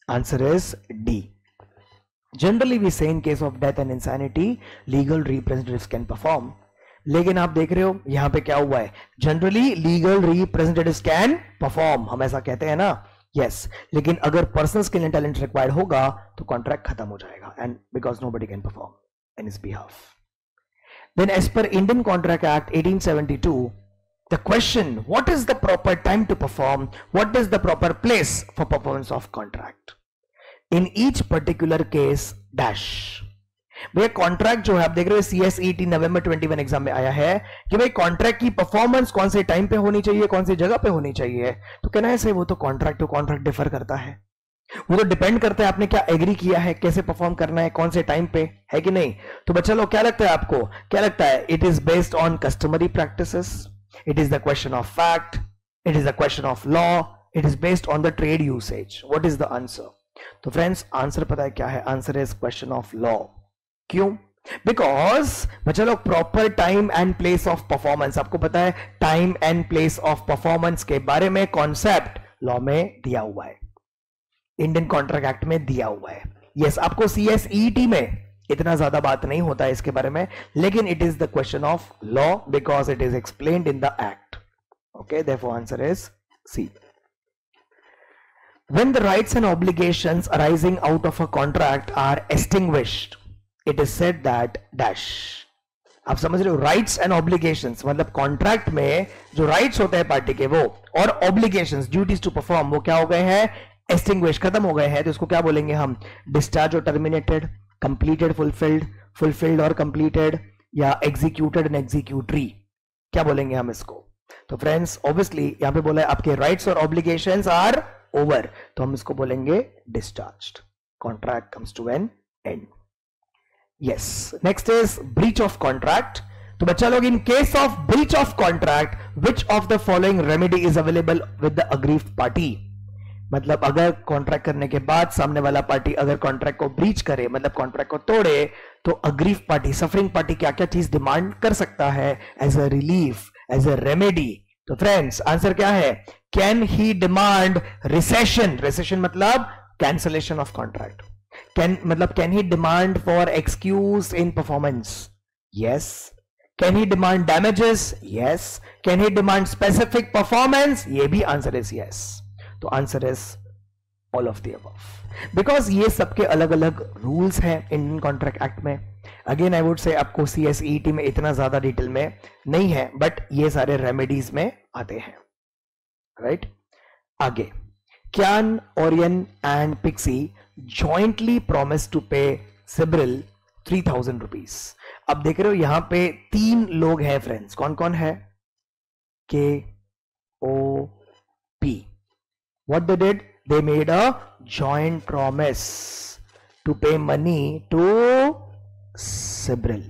answer is D. Generally we say in case of death and insanity legal representatives can perform, लेकिन आप देख रहे हो यहां पे क्या हुआ है, generally legal representatives can perform, हम ऐसा कहते हैं ना, यस। लेकिन अगर personal skill and talent required होगा तो कॉन्ट्रैक्ट खत्म हो जाएगा, and because nobody can perform in his behalf. Then as per Indian Contract Act 1872, the question, what is the proper time to perform, what is the proper place for performance of contract? In each particular case, dash. भैया contract जो है आप देख रहे हो CSET नवंबर 21 exam में आया है कि भाई कॉन्ट्रैक्ट की परफॉर्मेंस कौन से टाइम पे होनी चाहिए, कौन सी जगह पे होनी चाहिए। तो कहना है से वो तो कॉन्ट्रैक्ट टू कॉन्ट्रैक्ट डिफर करता है, वो तो डिपेंड करता है आपने क्या एग्री किया है, कैसे परफॉर्म करना है, कौन से टाइम पे, है कि नहीं। तो बच्चा लोग क्या लगता है आपको, क्या लगता है, it is based on customary practices, it is the question of fact, it is the question of law, it is based on the trade usage? What is the answer? तो फ्रेंड्स आंसर पता है क्या है, answer is question of law. क्यों? Because बच्चा लोग proper time and place of performance, आपको पता है time and place of performance के बारे में कॉन्सेप्ट लॉ में दिया हुआ है, इंडियन कॉन्ट्रैक्ट एक्ट में दिया हुआ है। यस, आपको CSET में इतना ज्यादा बात नहीं होता है इसके बारे में, लेकिन it is the question of law because it is explained in the act. Okay, therefore answer is C. When the rights and obligations arising out of a contract are extinguished, it is said that dash. आप समझ रहे हो, rights and obligations, मतलब contract में जो rights होते हैं party के वो, और ऑब्लिगेशंस ड्यूटीज टू परफॉर्म वो क्या हो गए हैं, एक्सटिंग्विश, खत्म हो गए हैं। तो इसको क्या बोलेंगे हम, डिस्चार्ज और टर्मिनेटेड, कंप्लीटेड, फुलफिल्ड, फुलफिल्ड और कंप्लीटेड, या एग्जीक्यूटेड एंड एग्जीक्यूटरी, क्या बोलेंगे हम इसको। तो फ्रेंड्स ऑब्वियसली यहां पे बोला है आपके राइट्स और ऑब्लिगेशंस आर ओवर, तो हम इसको बोलेंगे discharged, contract comes to an end. Yes, next is breach of contract. तो बच्चा लोग, in case of breach of contract, which of the following remedy is available with the aggrieved party? मतलब अगर contract करने के बाद सामने वाला पार्टी अगर कॉन्ट्रैक्ट को ब्रीच करे, मतलब कॉन्ट्रैक्ट को तोड़े, तो अग्रीव पार्टी, सफरिंग पार्टी क्या क्या चीज डिमांड कर सकता है as a relief, as a remedy. तो फ्रेंड्स आंसर क्या है, can he demand rescission, rescission मतलब cancellation of contract, can he demand for excuse in performance? Yes. Can he demand damages? Yes. Can he demand specific performance? ये भी answer is yes. तो answer is all of the above. Because ये सबके अलग अलग rules हैं Indian contract act में। Again I would say आपको CSET में इतना ज्यादा डिटेल में नहीं है, बट ये सारे रेमेडीज में आते हैं, राइट। आगे, Kyan, Orion and Pixie jointly promised to pay Sibrel 3000 rupees. अब देख रहे हो यहां पे 3 लोग हैं फ्रेंड्स, कौन कौन है, KOP. What they did? They made a joint promise to pay money to Sibrel.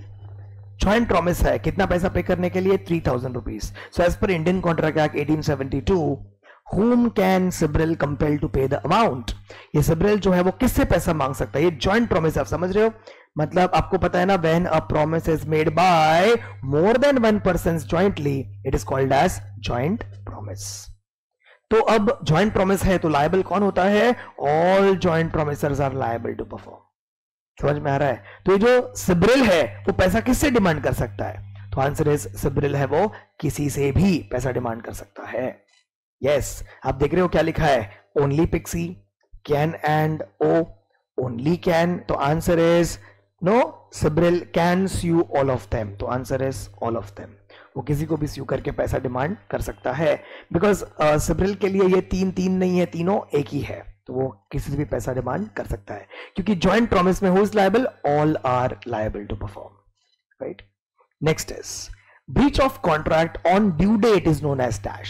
Joint promise है, कितना पैसा पे करने के लिए, 3000 rupees. So as per Indian Contract Act 1872, whom can Sibrel compel to pay the amount? ये Sibrel जो है वो किससे पैसा मांग सकता है, ये joint promise आप समझ रहे हो, मतलब आपको पता है ना, when a promise is made by more than one persons jointly, it is called as joint promise. तो अब joint promise है तो liable कौन होता है, all joint promisers are liable to perform. समझ में आ रहा है। तो ये जो Sibrel है वो पैसा किससे डिमांड कर सकता है, तो आंसर इज Sibrel है वो किसी से भी पैसा डिमांड कर सकता है। यस, आप देख रहे हो क्या लिखा है, only pixie, can and O, only can, तो answer is no, Sibrel can sue all of them, तो answer is all of them. वो किसी को भी स्यू करके पैसा डिमांड कर सकता है, बिकॉज Sibrel के लिए ये तीन नहीं है, तीनों एक ही है, तो वो किसी से भी पैसा डिमांड कर सकता है, क्योंकि जॉइंट प्रॉमिस में who is liable, all are liable to perform, right. Next is breach of contract on due date is known as dash.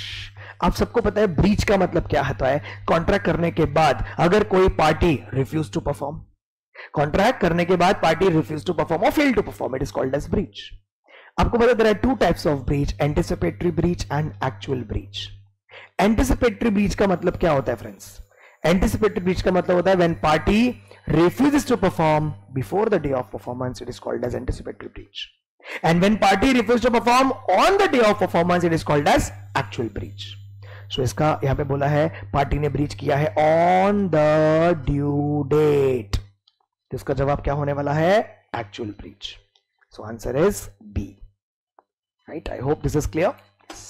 आप सबको पता है ब्रीच का मतलब क्या होता है, कॉन्ट्रैक्ट करने के बाद अगर कोई party refuse to perform, contract करने के बाद पार्टी रिफ्यूज टू परफॉर्म और fail to perform, it is called as breach. आपको पता there are 2 types of breach, anticipatory breach and actual breach. Anticipatory breach का मतलब क्या होता है फ्रेंड्स, एंटिसिपेटरी ब्रीच का मतलब होता है when party refuses to perform before the day of performance, it is called as anticipatory breach, and when party refuses to perform on the day of performance, it is called as actual breach. So इसका यहां पे बोला है party ने breach किया है on the due date, तो इसका जवाब क्या होने वाला है, actual breach. So answer is B, right? I hope this is clear. Yes.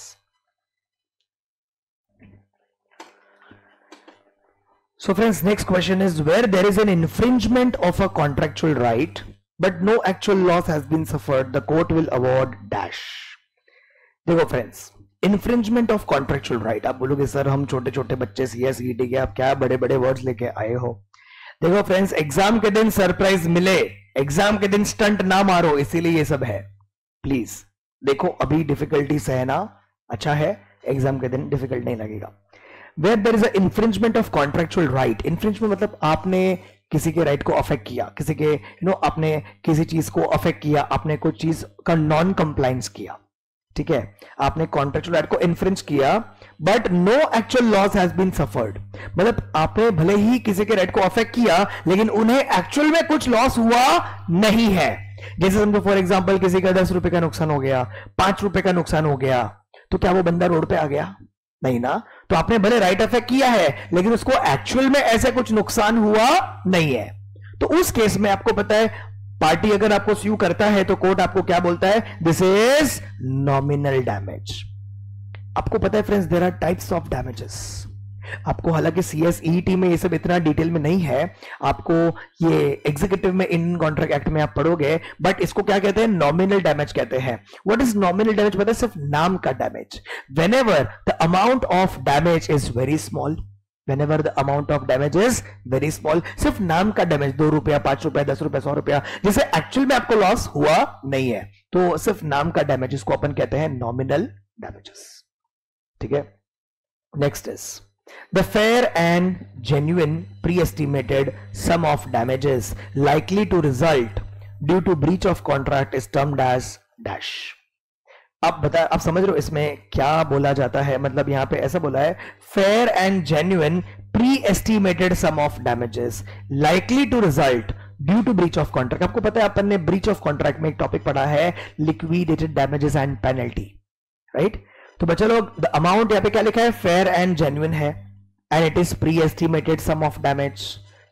So friends, next question is, where there is an infringement of a contractual right but no actual loss has been suffered, the court will award dash. देखो friends, infringement of contractual right, आप बोलोगे sir हम छोटे छोटे बच्चे CSET के, आप क्या बड़े बड़े वर्ड्स लेके आए हो। देखो फ्रेंड्स, एग्जाम के दिन सरप्राइज मिले, एग्जाम के दिन स्टंट ना मारो, इसीलिए ये सब है। प्लीज देखो, अभी डिफिकल्टी सहना अच्छा है, एग्जाम के दिन डिफिकल्ट नहीं लगेगा। Where there is an infringement of contractual right, infringement मतलब आपने किसी के राइट को अफेक्ट किया, किसी के आपने किसी चीज को अफेक्ट किया, आपने कोई चीज का नॉन कंप्लायंस किया, ठीक है, आपने कॉन्ट्रेक्चुअल राइट को इन्फ्रिंज किया, but no actual loss has been suffered, मतलब आपने भले ही किसी के राइट को अफेक्ट किया लेकिन उन्हें एक्चुअल में कुछ लॉस हुआ नहीं है। जैसे समझो फॉर एग्जांपल किसी का 10 रुपए का नुकसान हो गया, 5 रुपए का नुकसान हो गया, तो क्या वो बंदा रोड पे आ गया, नहीं ना। तो आपने भले राइट अफेक्ट किया है लेकिन उसको एक्चुअल में ऐसे कुछ नुकसान हुआ नहीं है, तो उस केस में आपको पता है पार्टी अगर आपको स्यू करता है तो कोर्ट आपको क्या बोलता है, दिस इज नॉमिनल डैमेज। आपको पता है friends, there are types of damages, आपको हालांकि CSET में ये सब इतना डिटेल में नहीं है, आपको ये एग्जीक्यूटिव में इंडियन कॉन्ट्रैक्ट एक्ट में आप पढ़ोगे, बट इसको क्या कहते हैं, नॉमिनल डैमेज कहते हैं। What is nominal damage? पता है, सिर्फ नाम का damage. Whenever the amount of damage is very small, whenever the amount of damage is very small, सिर्फ नाम का डैमेज, 2 रुपया, 5 रुपया, 10 रुपया, 100 रुपया, जिसे एक्चुअल में आपको लॉस हुआ नहीं है, तो सिर्फ नाम का डैमेज, इसको अपन कहते हैं नॉमिनल डैमेजेस। ठीक है, next is the fair and genuine pre estimated sum of damages likely to result due to breach of contract is termed as dash. आप समझ रहे हो इसमें क्या बोला जाता है? मतलब यहां पे ऐसा बोला है, fair and genuine pre estimated sum of damages likely to result due to breach of contract. आपको पता है अपन ने ब्रीच ऑफ कॉन्ट्रैक्ट में एक टॉपिक पढ़ा है, liquidated damages and penalty, right? तो बच्चा लोग, द अमाउंट यहां पे क्या लिखा है, फेयर एंड जेन्युइन है, and it is pre estimated sum of damage.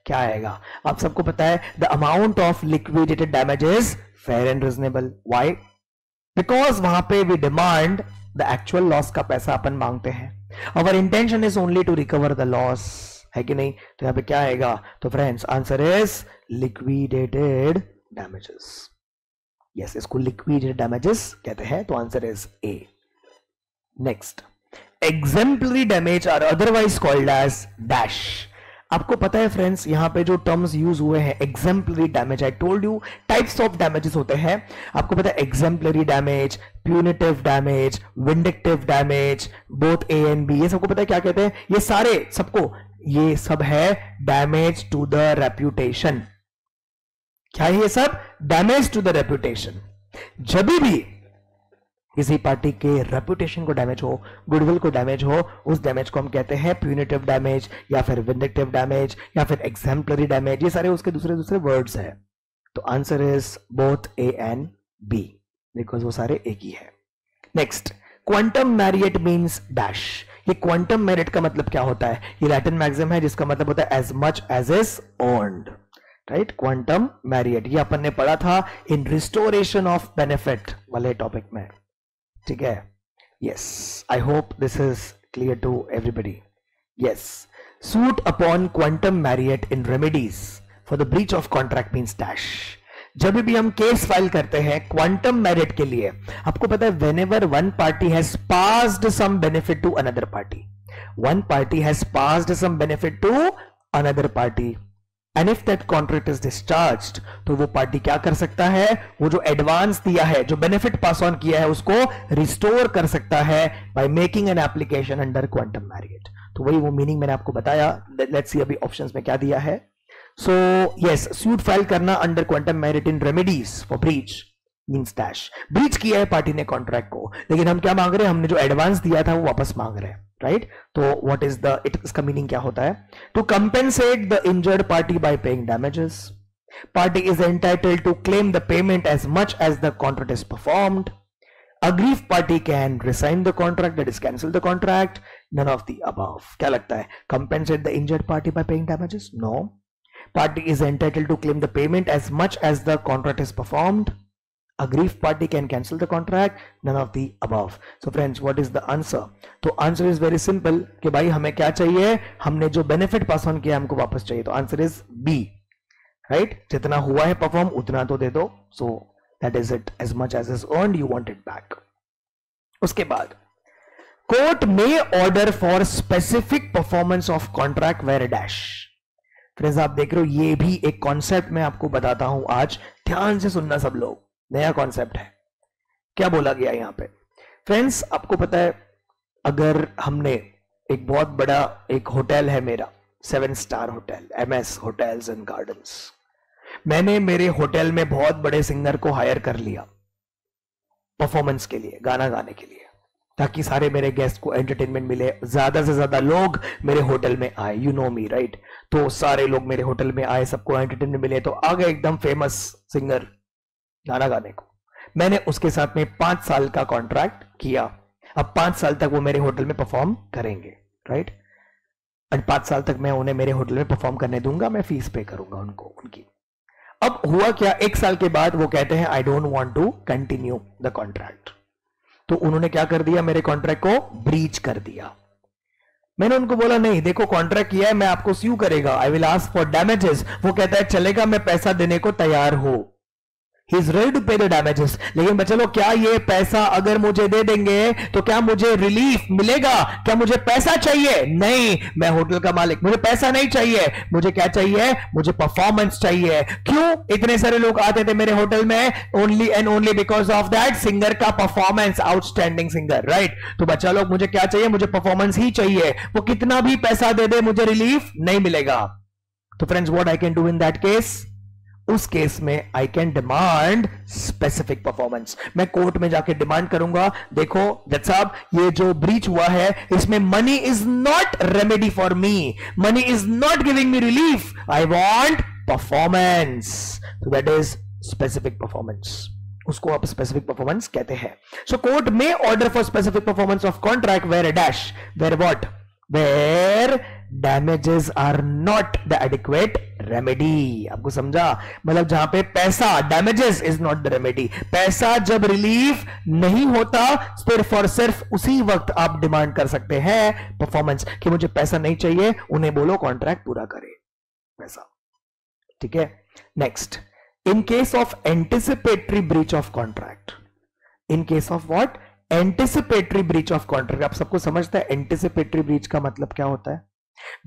क्या आएगा? आप सबको पता है, the amount of liquidated damages fair and reasonable. Why? Because वहां पे we demand the actual loss का पैसा अपन मांगते हैं, our intention is only to recover the loss, है कि नहीं? तो यहां पे क्या आएगा? तो friends answer is liquidated damages. Yes, इसको लिक्विडेटेड डैमेजेस कहते हैं, तो answer is A. Next, exemplary damage are otherwise called as dash. आपको पता है फ्रेंड्स, यहां पे जो टर्म्स यूज हुए हैं, exemplary damage, I told you types of damages होते हैं। आपको पता है exemplary damage, punitive damage, vindictive damage, both A and B, ये सबको पता है क्या कहते हैं? ये सारे सबको, ये सब है डैमेज टू द रेप्यूटेशन। क्या है ये सब? Damage to the reputation. जब भी किसी पार्टी के रेपुटेशन को डैमेज हो, गुडविल को डैमेज हो, उस डैमेज को हम कहते हैं प्यूनिटिव डैमेज, या फिर विंडिक्टिव डैमेज, या फिर एग्जेम्पलरी डैमेज। ये सारे उसके दूसरे दूसरे वर्ड्स हैं। तो answer is both A and B, because वो सारे एक ही है। Next, quantum meruit means dash. ये क्वांटम मैरिट का मतलब क्या होता है? ये लैटिन मैक्सिम है जिसका मतलब होता है as much as is earned, right? Quantum meruit ये अपन ने पढ़ा था इन रिस्टोरेशन ऑफ बेनिफिट वाले टॉपिक में। ठीक है, yes, I hope this is clear to everybody. Yes, suit upon quantum meruit in remedies for the breach of contract means dash. जब भी हम केस फाइल करते हैं क्वांटम मैरिट के लिए, आपको पता है whenever one party has passed some benefit to another party, one party has passed some benefit to another party, and if that contract is discharged, तो वो पार्टी क्या कर सकता है? वो जो एडवांस दिया है, जो बेनिफिट पास ऑन किया है, उसको रिस्टोर कर सकता है by making an application under quantum Marriott. तो वही वो मीनिंग मैंने आपको बताया। लेट्स सी अभी ऑप्शंस में क्या दिया है। सो यस, सूट फाइल करना under quantum merit in remedies for breach means dash. Breach किया है पार्टी ने कॉन्ट्रैक्ट को, लेकिन हम क्या मांग रहे हैं? हमने जो एडवांस दिया था वो वापस मांग रहे हैं, राइट? तो व्हाट इज द इसका मीनिंग क्या होता है? To compensate the injured party by paying damages, party is entitled to claim the payment as much as the contract is performed, aggrieved party can resign the contract, that is cancel the contract, none of the above। क्या लगता है? compensate the injured party by paying damages? No। party is entitled to claim the payment as much as the contract is performed, aggrieved party can cancel the contract, none of the above। so friends, what is the answer? तो answer is very simple कि भाई हमें क्या चाहिए? हमने जो benefit pass on किया हमको वापस चाहिए। तो answer is B, right? जितना हुआ है perform उतना तो दे दो। so that is it, as much as is earned you want it back। उसके बाद court may order for specific performance of contract where dash। Friends आप देख रहे हो, ये भी एक कॉन्सेप्ट मैं आपको बताता हूं आज, ध्यान से सुनना सब लोग, नया कॉन्सेप्ट है। क्या बोला गया यहां पे? फ्रेंड्स आपको पता है, अगर हमने एक बहुत बड़ा एक होटल है मेरा, 7 star hotel, MS hotels and gardens, मैंने मेरे होटल में बहुत बड़े सिंगर को हायर कर लिया परफॉर्मेंस के लिए, गाना गाने के लिए, ताकि सारे मेरे गेस्ट को एंटरटेनमेंट मिले, ज्यादा से ज्यादा लोग मेरे होटल में आए। You know me, right? तो सारे लोग मेरे होटल में आए, सबको एंटरटेनमेंट मिले, तो आ गए एकदम फेमस सिंगर गाना गाने को। मैंने उसके साथ में 5 साल का कॉन्ट्रैक्ट किया। अब 5 साल तक वो मेरे होटल में परफॉर्म करेंगे, राइट? और 5 साल तक मैं उन्हें मेरे होटल में परफॉर्म करने दूंगा, मैं फीस पे करूंगा उनको उनकी। अब हुआ क्या, 1 साल के बाद वो कहते हैं I don't want to continue the contract. तो उन्होंने क्या कर दिया? मेरे कॉन्ट्रैक्ट को ब्रीच कर दिया। मैंने उनको बोला नहीं, देखो कॉन्ट्रैक्ट किया है, मैं आपको स्यू करेगा, I will ask for damages. वो कहता है चलेगा, मैं पैसा देने को तैयार हूं, he is ready to pay the damages. लेकिन बच्चे लोग, क्या ये पैसा अगर मुझे दे देंगे तो क्या मुझे रिलीफ मिलेगा? क्या मुझे पैसा चाहिए? नहीं, मैं होटल का मालिक, मुझे पैसा नहीं चाहिए, मुझे क्या चाहिए? मुझे परफॉर्मेंस चाहिए। क्यों? इतने सारे लोग आते थे मेरे होटल में only and only because of that singer का परफॉर्मेंस, आउटस्टैंडिंग सिंगर, राइट? तो बच्चा लोग, मुझे क्या चाहिए? मुझे परफॉर्मेंस ही चाहिए। वो कितना भी पैसा दे दे, मुझे रिलीफ नहीं मिलेगा। तो friends, what I can do in that case? उस केस में I can demand specific performance. मैं कोर्ट में जाके डिमांड करूंगा, देखो जज साहब, ये जो ब्रीच हुआ है इसमें money is not remedy for me, money is not giving me relief, I want performance. तो दैट इज स्पेसिफिक परफॉर्मेंस, उसको आप स्पेसिफिक परफॉर्मेंस कहते हैं। सो कोर्ट में order for specific performance of contract where dash, where what, where damages are not the adequate remedy. आपको समझा? मतलब जहां पे पैसा, damages is not the remedy, पैसा जब रिलीफ नहीं होता सिर्फ और सिर्फ उसी वक्त आप डिमांड कर सकते हैं परफॉर्मेंस, कि मुझे पैसा नहीं चाहिए, उन्हें बोलो कॉन्ट्रैक्ट पूरा करे पैसा। ठीक है, next, in case of anticipatory breach of contract, in case of what? Anticipatory breach of contract. आप सबको समझता है एंटिसिपेटरी ब्रीच का मतलब क्या होता है?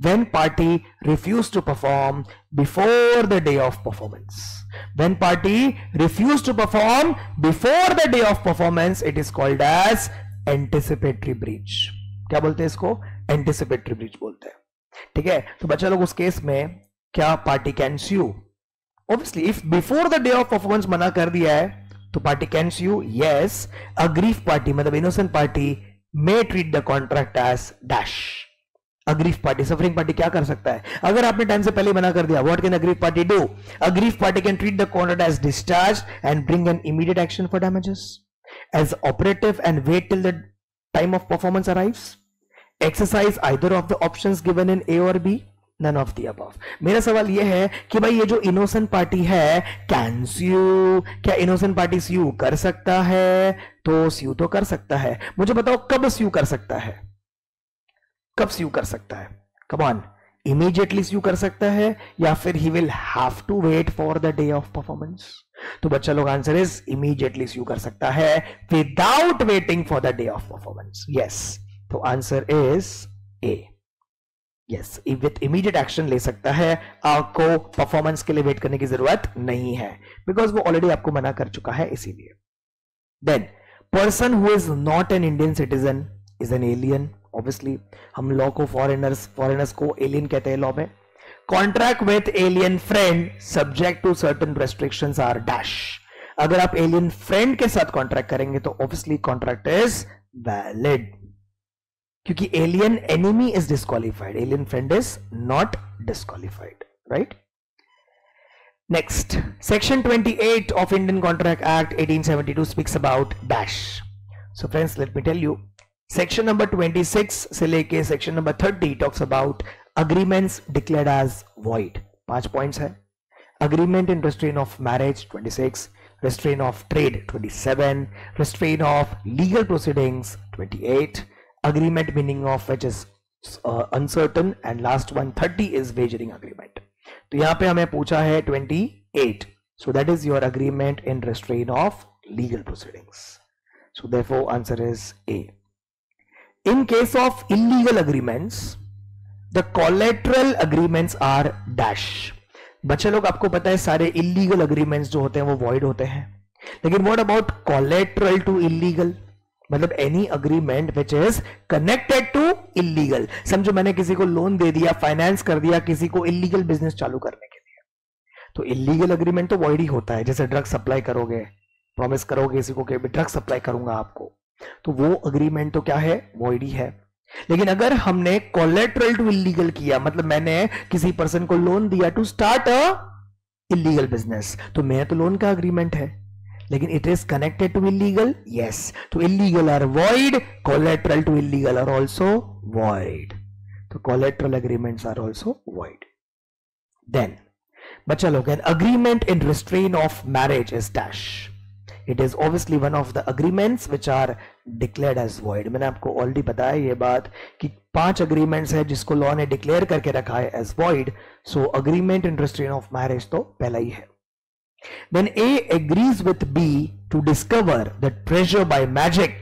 When party refuse to perform before the day of performance. When party refuse to perform before the day of performance, it is called as anticipatory breach. क्या बोलते हैं इसको? Anticipatory breach बोलते हैं। ठीक है, तो बच्चा लोग उस केस में क्या party can sue? Obviously, if before the day of performance मना कर दिया है तो party can sue. Yes, aggrieved party मतलब innocent party may treat the contract as dash. Aggrieved party, suffering party क्या कर सकता है? अगर आपने टाइम से पहले मना कर दिया, what can aggrieved party do? Aggrieved party can treat the contract as discharge and bring an immediate action for damages as operative and wait till the time of performance arrives, exercise either of the options given in A और B, none of the above. मेरा सवाल यह है कि भाई ये जो innocent party है, कैन स्यू, क्या इनोसेंट पार्टी स्यू कर सकता है? तो स्यू तो कर सकता है। मुझे बताओ कब स्यू कर सकता है? कब स्यू कर सकता है? कम ऑन, इमीडिएटली स्यू कर सकता है या फिर he will have to wait for the day of performance? तो बच्चा लोग आंसर इज इमीडिएटली स्यू कर सकता है without waiting for the day of performance. Yes, तो answer is A. Yes, with immediate action ले सकता है, आपको परफॉर्मेंस के लिए वेट करने की जरूरत नहीं है, बिकॉज वो ऑलरेडी आपको मना कर चुका है इसीलिए। Then person who is not an Indian citizen is an alien. Obviously हम लॉ को फॉरेनर्स को एलियन कहते हैं लॉ में। Contract with alien friend subject to certain restrictions are dash. अगर आप एलियन फ्रेंड के साथ कॉन्ट्रैक्ट करेंगे तो ऑब्वियसली कॉन्ट्रैक्ट इज वैलिड, क्योंकि alien enemy is disqualified, alien friend is not disqualified, right? Next, section 28 of Indian contract act 1872 speaks about dash. So friends, let me tell you, section number 26 से लेके section number 30 talks about agreements declared as void. 5 points है। Agreement in restraint of marriage 26, restraint of trade 27, restraint of legal proceedings 28, agreement meaning of which is uncertain, and last one 30 is wagering agreement. तो यहां पे हमें पूछा है 28, so that is your agreement in restraint of legal proceedings. So therefore answer is A. In case of illegal agreements, the collateral agreements are dash. बच्चे लोग, आपको पता है सारे illegal agreements जो होते हैं वो void होते हैं, लेकिन what about collateral to illegal? मतलब any agreement which is connected to illegal. समझो मैंने किसी को लोन दे दिया, फाइनेंस कर दिया किसी को इलीगल बिजनेस चालू करने के लिए, तो इलीगल अग्रीमेंट तो वॉइड ही होता है। जैसे ड्रग सप्लाई करोगे, प्रॉमिस करोगे किसी को कि ड्रग सप्लाई करूंगा आपको, तो वो अग्रीमेंट तो क्या है, वॉइड ही है। लेकिन अगर हमने कोलैटरल टू इलीगल किया, मतलब मैंने किसी पर्सन को लोन दिया to start a illegal business, तो मेरा तो लोन का अग्रीमेंट है, लेकिन it is connected to illegal. Yes, तो illegal are void, collateral to illegal are also void, तो collateral agreements are also void. Then बच्चा लोग, an agreement in restraint of marriage is dash. It is obviously one of the agreements which are declared as void. मैंने आपको already बताया ये बात कि 5 agreements है जिसको लॉ ने डिक्लेयर करके रखा है as void. So agreement in restraint of marriage तो पहला ही है। Then A agrees with B to discover the treasure by magic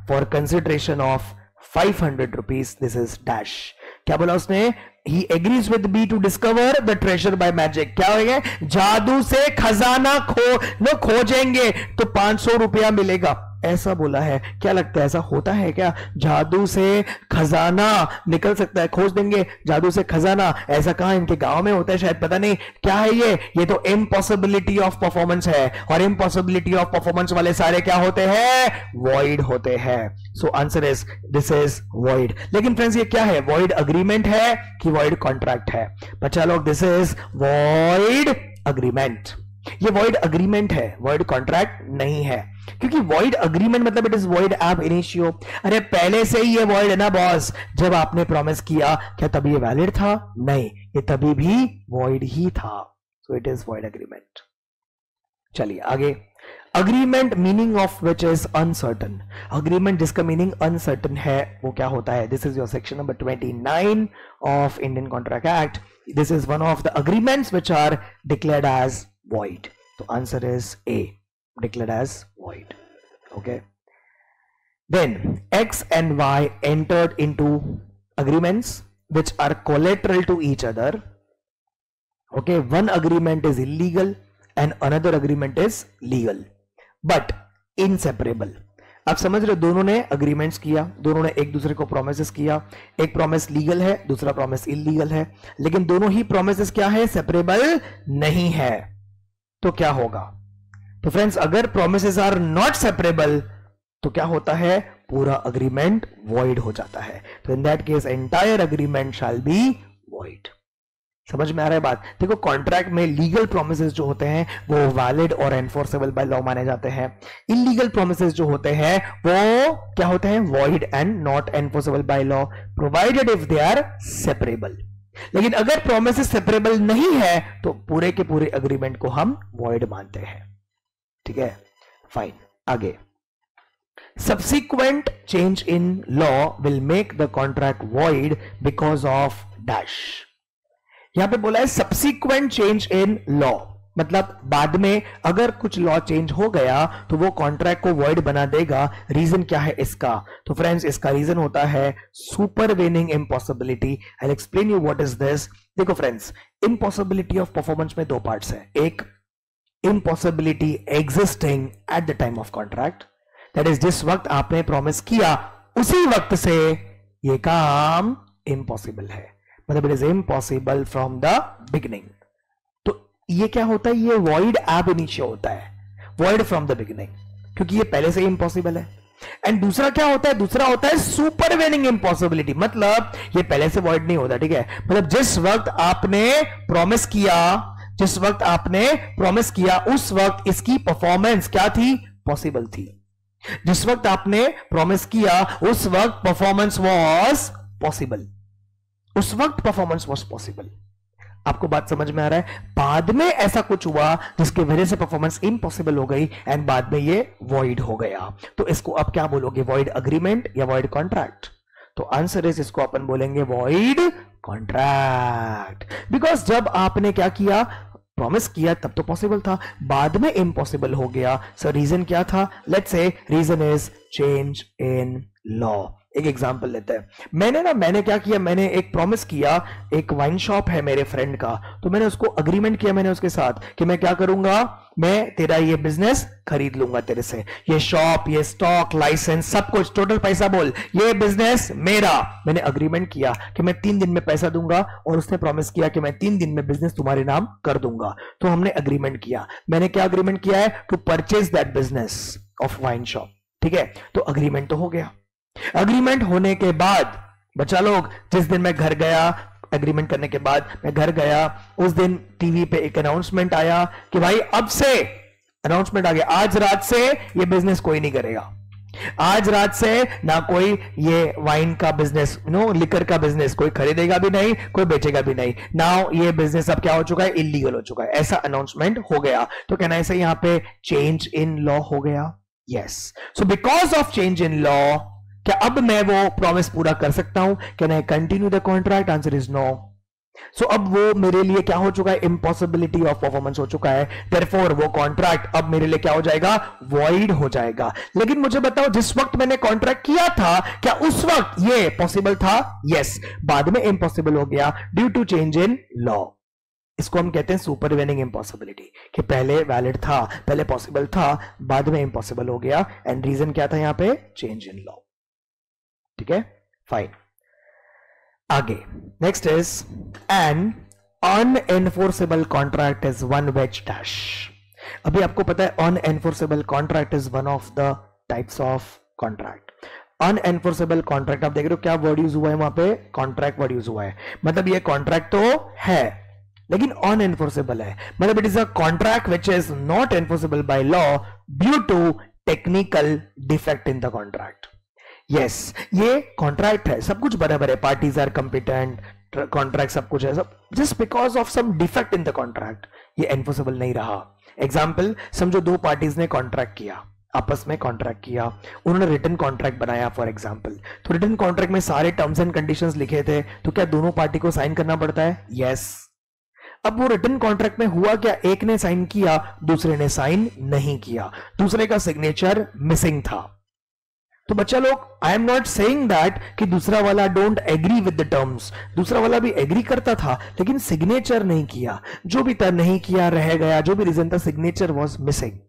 for consideration of 500 rupees. This is dash. क्या बोला उसने? He agrees with B to discover the treasure by magic. क्या होगा? जादू से खजाना खोजेंगे तो 500 रुपया मिलेगा, ऐसा बोला है। क्या लगता है ऐसा होता है क्या? जादू से खजाना निकल सकता है, खोज देंगे जादू से खजाना, ऐसा कहां इनके गांव में होता है शायद, पता नहीं क्या है ये तो इम्पॉसिबिलिटी ऑफ परफॉर्मेंस है, और इम्पॉसिबिलिटी ऑफ परफॉर्मेंस वाले सारे क्या होते हैं? वॉइड होते हैं। So answer is this is void. लेकिन फ्रेंड्स ये क्या है? वॉइड अग्रीमेंट है कि वॉइड कॉन्ट्रैक्ट है? बच्चा लोग दिस इज वॉइड अग्रीमेंट। ये वॉइड अग्रीमेंट है, वॉइड कॉन्ट्रैक्ट नहीं है, क्योंकि वॉइड अग्रीमेंट मतलब it is void ab initio। अरे पहले से ही ये वॉइड है ना बॉस, जब आपने प्रॉमिस किया क्या तभी ये वैलिड था? नहीं, ये तभी भी वॉइड ही था। So it is void agreement. चलिए आगे। Agreement meaning of which is uncertain. Agreement जिसका मीनिंग अनसर्टन है वो क्या होता है? This is your section number 29 of Indian contract Act. This is one of the agreements which are declared as void. So answer is A, declared as void. Okay. Then X and Y entered into agreements which are collateral to each other. Okay, one agreement is illegal and another agreement is legal, but inseparable. आप समझ रहे हो, दोनों ने agreements किया, दोनों ने एक दूसरे को प्रोमिसेस किया, एक प्रॉमिस लीगल है, दूसरा प्रॉमिस इलीगल है, लेकिन दोनों ही प्रोमिसेस क्या है? सेपरेबल नहीं है। तो क्या होगा? तो फ्रेंड्स अगर प्रोमिसेस आर नॉट सेपरेबल तो क्या होता है? पूरा अग्रीमेंट वॉइड हो जाता है। तो in that case entire agreement shall be void. समझ में आ रहा है बात? देखो कॉन्ट्रैक्ट में लीगल प्रोमिसेस जो होते हैं वो वैलिड और एनफोर्सेबल बाय लॉ माने जाते हैं। इलीगल प्रोमिसेस जो होते हैं वो क्या होते हैं? Void and not enforceable by law, provided if they are separable. लेकिन अगर प्रोमिसेस सेपरेबल नहीं है तो पूरे के पूरे अग्रीमेंट को हम वॉइड मानते हैं। ठीक है, फाइन। आगे, subsequent change in law will make the contract void because of dash. यहां पे बोला है सब्सिक्वेंट चेंज इन लॉ, मतलब बाद में अगर कुछ लॉ चेंज हो गया तो वो कॉन्ट्रैक्ट को वॉइड बना देगा। रीजन क्या है इसका? तो फ्रेंड्स इसका रीजन होता है supervening impossibility. I will explain you what is this. देखो फ्रेंड्स, इम्पॉसिबिलिटी ऑफ परफॉर्मेंस में 2 पार्ट्स है। एक impossibility existing at the time of contract, that is जिस वक्त आपने प्रॉमिस किया उसी वक्त से ये काम इम्पॉसिबल है, मतलब it is impossible from the beginning. ये क्या होता है? ये वॉइड ab initio होता है, वॉइड फ्रॉम द बिगिनिंग, क्योंकि ये पहले से ही इम्पॉसिबल है। एंड दूसरा क्या होता है? दूसरा होता है सुपरवेनिंग इम्पॉसिबिलिटी, मतलब ये पहले से वॉइड नहीं होता। ठीक है, मतलब जिस वक्त आपने प्रॉमिस किया उस वक्त इसकी परफॉर्मेंस क्या थी? पॉसिबल थी। जिस वक्त आपने प्रॉमिस किया उस वक्त परफॉर्मेंस वॉज पॉसिबल, उस वक्त परफॉर्मेंस वॉज पॉसिबल। आपको बात समझ में आ रहा है? बाद में ऐसा कुछ हुआ जिसकी वजह से परफॉर्मेंस इम्पॉसिबल हो गई एंड बाद में ये वॉइड हो गया। तो इसको अब क्या बोलोगे? वॉइड अग्रीमेंट या वॉइड कॉन्ट्रैक्ट? तो आंसर इज इसको अपन बोलेंगे वॉइड कॉन्ट्रैक्ट। बिकॉज जब आपने क्या किया? प्रॉमिस किया तब तो पॉसिबल था, बाद में इम्पॉसिबल हो गया। सो रीजन क्या था? Let's say reason is change in law. एक एग्जांपल लेते हैं। मैंने क्या किया? मैंने एक प्रॉमिस किया, एक वाइन शॉप है मेरे फ्रेंड का, तो मैंने उसको अग्रीमेंट किया मैंने उसके साथ कि मैं क्या करूंगा? मैं तेरा ये बिजनेस खरीद लूंगा तेरे से, ये शॉप, ये स्टॉक, लाइसेंस, सब कुछ, टोटल पैसा बोल, ये बिजनेस मेरा। मैंने अग्रीमेंट किया कि मैं 3 दिन में पैसा दूंगा और उसने प्रॉमिस किया कि मैं 3 दिन में बिजनेस तुम्हारे नाम कर दूंगा। तो हमने अग्रीमेंट किया। मैंने क्या अग्रीमेंट किया है? To purchase that business of wine shop. ठीक है, तो अग्रीमेंट तो हो गया। अग्रीमेंट होने के बाद बच्चा लोग, जिस दिन मैं घर गया, एग्रीमेंट करने के बाद मैं घर गया, उस दिन टीवी पे एक अनाउंसमेंट आया कि भाई अब से अनाउंसमेंट आ गया, आज रात से ये बिजनेस कोई नहीं करेगा। आज रात से ना कोई ये वाइन का बिजनेस, लिकर का बिजनेस कोई खरीदेगा भी नहीं, कोई बेचेगा भी नहीं। नाउ ये बिजनेस अब क्या हो चुका है, इलीगल हो चुका है, ऐसा अनाउंसमेंट हो गया। तो कहना ऐसे यहां पे चेंज इन लॉ हो गया। Yes, so because of change in law क्या अब मैं वो प्रॉमिस पूरा कर सकता हूं? Can I continue the contract? Answer is no. So अब वो मेरे लिए क्या हो चुका है, इम्पॉसिबिलिटी ऑफ परफॉर्मेंस हो चुका है। देयरफॉर वो कॉन्ट्रैक्ट अब मेरे लिए क्या हो जाएगा, वॉइड हो जाएगा। लेकिन मुझे बताओ जिस वक्त मैंने कॉन्ट्रैक्ट किया था क्या उस वक्त ये पॉसिबल था? यस, बाद में इम्पॉसिबल हो गया due to change in law. इसको हम कहते हैं सुपरवेनिंग इम्पॉसिबिलिटी, कि पहले वैलिड था, पहले पॉसिबल था, बाद में इम्पॉसिबल हो गया। एंड रीजन क्या था यहां पे, चेंज इन लॉ। ठीक है, फाइन। आगे next is an unenforceable contract is one which dash. अभी आपको पता है unenforceable contract is one of the types of contract. Unenforceable contract आप देख रहे हो क्या वर्ड यूज हुआ है वहां पे, कॉन्ट्रैक्ट वर्ड यूज हुआ है। मतलब ये कॉन्ट्रैक्ट तो है लेकिन अनएनफोर्सेबल है, मतलब it is a contract which is not enforceable by law due to technical defect in the contract. Yes, ये कॉन्ट्रैक्ट है, सब कुछ बराबर है, पार्टीज आर कंपिटेंट, कॉन्ट्रैक्ट सब कुछ है, सब just because of some defect in the contract ये एनफोर्सेबल नहीं रहा। एग्जाम्पल समझो, दो पार्टीज ने कॉन्ट्रैक्ट किया, आपस में कॉन्ट्रैक्ट किया, उन्होंने रिटन कॉन्ट्रैक्ट बनाया फॉर एग्जाम्पल। तो रिटन कॉन्ट्रैक्ट में सारे टर्म्स एंड कंडीशंस लिखे थे, तो क्या दोनों पार्टी को साइन करना पड़ता है? यस। अब वो रिटन कॉन्ट्रैक्ट में हुआ क्या, एक ने साइन किया, दूसरे ने साइन नहीं किया, दूसरे का सिग्नेचर मिसिंग था। तो बच्चा लोग, I am not saying that कि दूसरा वाला don't agree with the terms, दूसरा वाला भी एग्री करता था लेकिन सिग्नेचर नहीं किया, जो भी था नहीं किया, रह गया, जो भी रीजन था, सिग्नेचर वाज मिसिंग।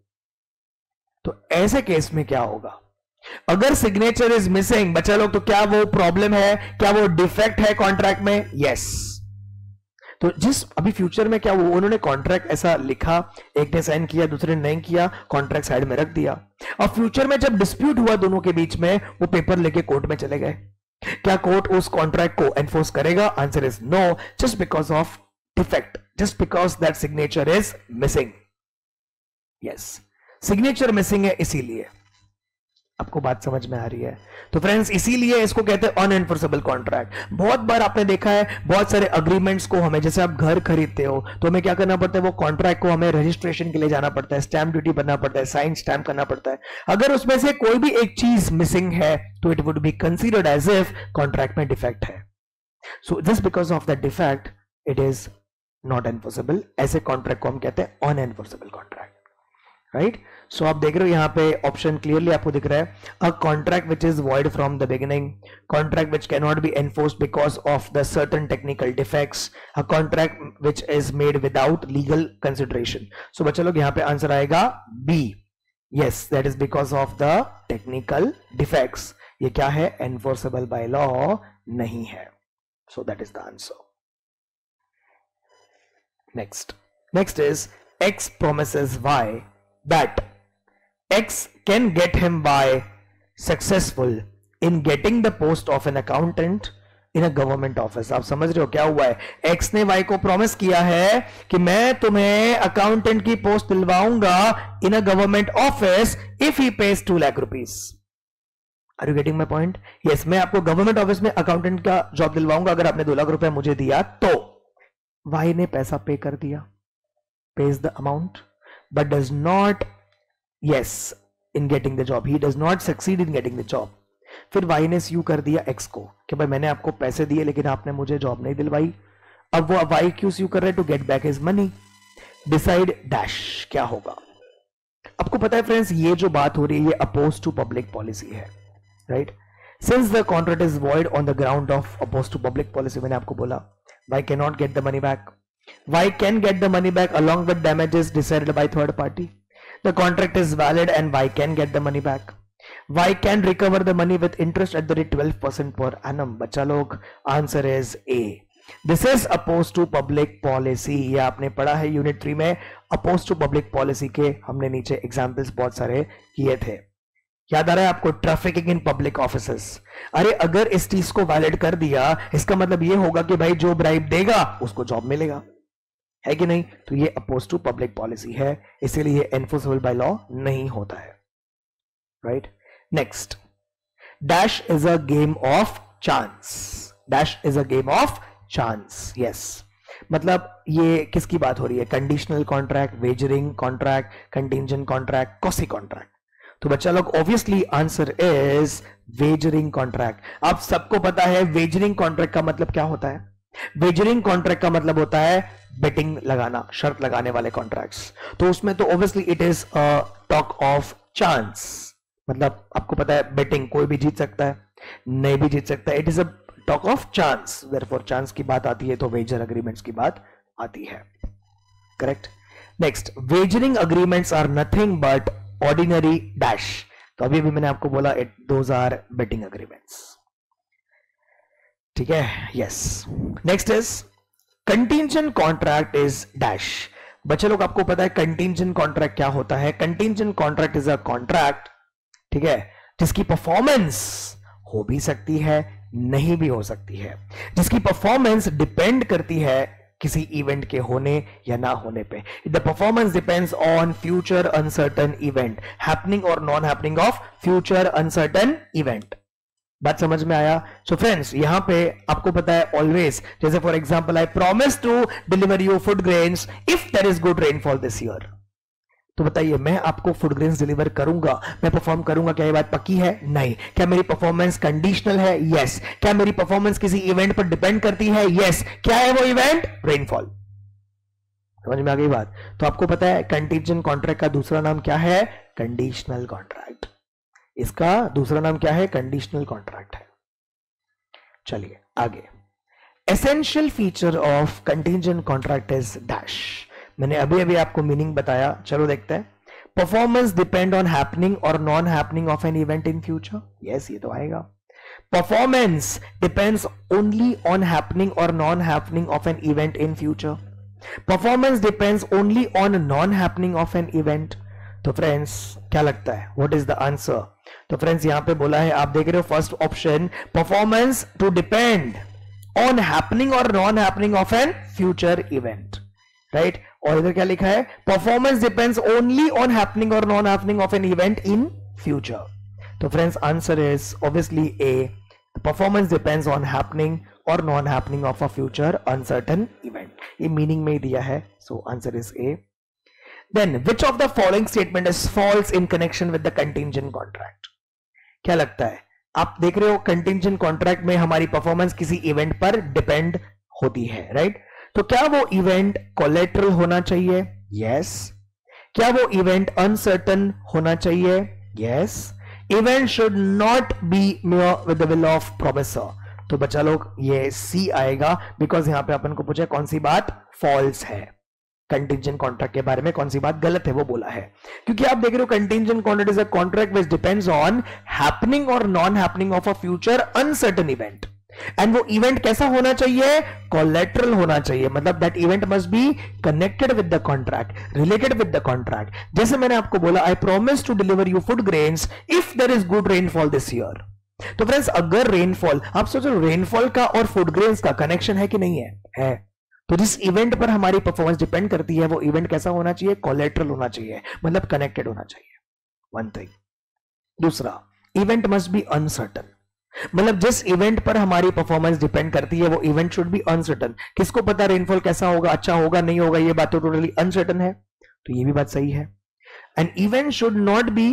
तो ऐसे केस में क्या होगा, अगर सिग्नेचर इज मिसिंग बच्चा लोग, तो क्या वो प्रॉब्लम है, क्या वो डिफेक्ट है कॉन्ट्रैक्ट में? यस। तो जिस अभी फ्यूचर में क्या वो उन्होंने कॉन्ट्रैक्ट ऐसा लिखा, एक ने साइन किया, दूसरे ने नहीं किया, कॉन्ट्रैक्ट साइड में रख दिया, और फ्यूचर में जब डिस्प्यूट हुआ दोनों के बीच में, वो पेपर लेके कोर्ट में चले गए, क्या कोर्ट उस कॉन्ट्रैक्ट को एनफोर्स करेगा? Answer is no, just because of defect, just because that signature is missing. Yes, signature missing है इसीलिए। आपको बात समझ में आ रही है? तो फ्रेंड्स इसीलिए इसको कहते हैं अनएनफोर्सेबल कॉन्ट्रैक्ट। बहुत बार आपने देखा है, बहुत सारे अग्रीमेंट्स को हमें, जैसे आप घर खरीदते हो तो हमें क्या करना पड़ता है, वो कॉन्ट्रैक्ट को हमें रजिस्ट्रेशन के लिए जाना पड़ता है, स्टैंप ड्यूटी भरना पड़ता है, साइन स्टैंप करना पड़ता है। अगर उसमें से कोई भी एक चीज मिसिंग है तो it would be considered as if contract में डिफेक्ट है। So just because of that defect it is not enforceable. ऐसे कॉन्ट्रैक्ट को हम कहते हैं अनएनफोर्सेबल कॉन्ट्रैक्ट, राइट? सो आप देख रहे हो यहां पे ऑप्शन क्लियरली आपको दिख रहा है, a contract which is void from the beginning, contract which can not be enforced because of the certain technical defects, a contract which is made without legal consideration. So बच्चा लोग यहां पे answer आएगा B. Yes, that is because of the technical defects. ये क्या है, enforceable by law नहीं है। So that is the answer. Next is X promises Y that X can get him by successful in getting the post of an accountant in a government office। आप समझ रहे हो क्या हुआ है, X ने Y को प्रॉमिस किया है कि मैं तुम्हें अकाउंटेंट की पोस्ट दिलवाऊंगा in a government office if he pays 2 lakh rupees. Are you getting my point? Yes, मैं आपको गवर्नमेंट ऑफिस में अकाउंटेंट का जॉब दिलवाऊंगा अगर आपने 2 लाख रुपए मुझे दिया तो। Y ने पैसा पे कर दिया, pays the amount but does not in getting the job, he does not succeed in getting the job। फिर Y ने sue कर दिया X को कि भाई मैंने आपको पैसे दिए लेकिन आपने मुझे जॉब नहीं दिलवाई। अब वो Y क्यों sue कर रहे हैं? To get back his money. Decide dash क्या होगा। आपको पता है फ्रेंड्स, ये जो बात हो रही है ये अपोज टू पब्लिक पॉलिसी है, right? Since the contract is void on the ground of opposed to public policy, मैंने आपको बोला Y cannot get the money back। Y can get the money back along with damages decided by third party। The contract is valid and Y can get the money back। Y can recover the money with interest at the rate 12% per annum। बच्चा लोग, answer is A। This is opposed to public policy. ये आपने पढ़ा है unit 3 में, oppose to public policy के हमने नीचे एग्जाम्पल्स बहुत सारे किए थे। याद आ रहा है आपको? Trafficking in public offices. अरे अगर इस चीज को वैलिड कर दिया, इसका मतलब ये होगा कि भाई जो ब्राइब देगा उसको जॉब मिलेगा, है कि नहीं? तो ये अपोज टू पब्लिक पॉलिसी है, इसीलिए ये एनफोर्सेबल बाय लॉ नहीं होता है, right? Next, dash is a game of chance. Dash is a game of chance. Yes, मतलब ये किसकी बात हो रही है? Conditional contract, wagering contract, contingent contract, quasi contract. तो बच्चा लोग obviously answer is wagering contract. आप सबको पता है वेजरिंग कॉन्ट्रैक्ट का मतलब क्या होता है? वेजरिंग कॉन्ट्रैक्ट का मतलब होता है बेटिंग लगाना, शर्त लगाने वाले कॉन्ट्रैक्ट्स. तो उसमें तो obviously it is a talk of chance. मतलब आपको पता है बेटिंग, कोई भी जीत सकता है, नहीं भी जीत सकता है. It is a talk of chance. Therefore chance की बात आती है तो वेजर अग्रीमेंट्स की बात आती है. Correct. Next, wagering agreements are nothing but ordinary dash. तो अभी भी मैंने आपको बोला it those are betting agreements. ठीक है. Yes. Next is contingent contract is dash. बच्चे लोग आपको पता है कंटिंजेंट कॉन्ट्रैक्ट क्या होता है? Contingent contract is a contract, ठीक है, जिसकी परफॉर्मेंस हो भी सकती है, नहीं भी हो सकती है, जिसकी परफॉर्मेंस डिपेंड करती है किसी इवेंट के होने या ना होने पे. The performance depends on future uncertain event, happening और non happening of future uncertain event. बात समझ में आया? सो फ्रेंड्स, यहां पे आपको पता है ऑलवेज, जैसे for example I promise to deliver you food grains if there is good rainfall this year. तो बताइए, मैं आपको फूड ग्रेन्स डिलीवर करूंगा, मैं परफॉर्म करूंगा, क्या ये बात पक्की है? नहीं. क्या मेरी परफॉर्मेंस कंडीशनल है? यस. क्या मेरी परफॉर्मेंस किसी इवेंट पर डिपेंड करती है? यस. क्या है वो इवेंट? रेनफॉल. समझ में आ गई बात? तो आपको पता है कंटीजेंट कॉन्ट्रैक्ट का दूसरा नाम क्या है? Conditional contract. इसका दूसरा नाम क्या है? कंडीशनल कॉन्ट्रैक्ट है. चलिए आगे. Essential feature of contingent contract is dash. मैंने अभी अभी आपको मीनिंग बताया, चलो देखते हैं. परफॉर्मेंस डिपेंड ऑन हैपनिंग और non happening of an event in future. Yes, ये तो आएगा. Performance depends only on happening और non happening of an event in future. Performance depends only on non happening of an event. तो friends क्या लगता है, what is the answer? तो friends यहां पे बोला है, आप देख रहे हो first option, performance to depend on happening और non happening of an future event, right. और इधर क्या लिखा है? Performance depends only on happening और non happening of an event in future. तो friends answer is obviously A, performance depends on happening और non happening of a future uncertain event. ये meaning में ही दिया है, so answer is A. Then which of the following statement is falls in connection with the contingent contract? क्या लगता है? आप देख रहे हो कंटिंजेंट कॉन्ट्रैक्ट में हमारी परफॉर्मेंस किसी इवेंट पर डिपेंड होती है, राइट. तो क्या वो इवेंट कोलेटरल होना चाहिए? यस. क्या वो इवेंट अनसर्टन होना चाहिए? Yes. Event should not B mayor with the will of promisor. तो बच्चा लोग ये सी आएगा, बिकॉज यहां पे अपन को पूछा कौन सी बात फॉल्स है, कंटिंजेंट कॉन्ट्रैक्ट के बारे में कौन सी बात गलत है वो बोला है. क्योंकि आप देख रहे हो contingent contract is a contract which depends on happening और non happening of a future uncertain event. And वो इवेंट कैसा होना चाहिए? कोलेटरल होना चाहिए. मतलब that event must be connected with the contract, related with the contract. जैसे मैंने आपको बोला, I promise to deliver you food grains if there is good rainfall this year. तो फ्रेंड्स अगर रेनफॉल, आप सोचो रेनफॉल का और फूड ग्रेन्स का कनेक्शन है कि नहीं है? है. तो जिस इवेंट पर हमारी परफॉर्मेंस डिपेंड करती है वो इवेंट कैसा होना चाहिए? कोलेटरल होना चाहिए, मतलब कनेक्टेड होना चाहिए. One thing. दूसरा, इवेंट मस्ट बी अनसर्टन. मतलब जिस इवेंट पर हमारी परफॉर्मेंस डिपेंड करती है वो इवेंट शुड बी अनसर्टन. किसको पता रेनफॉल कैसा होगा, अच्छा होगा, नहीं होगा, ये बात तो टोटली अनसर्टन है. तो ये भी बात सही है. An event should not be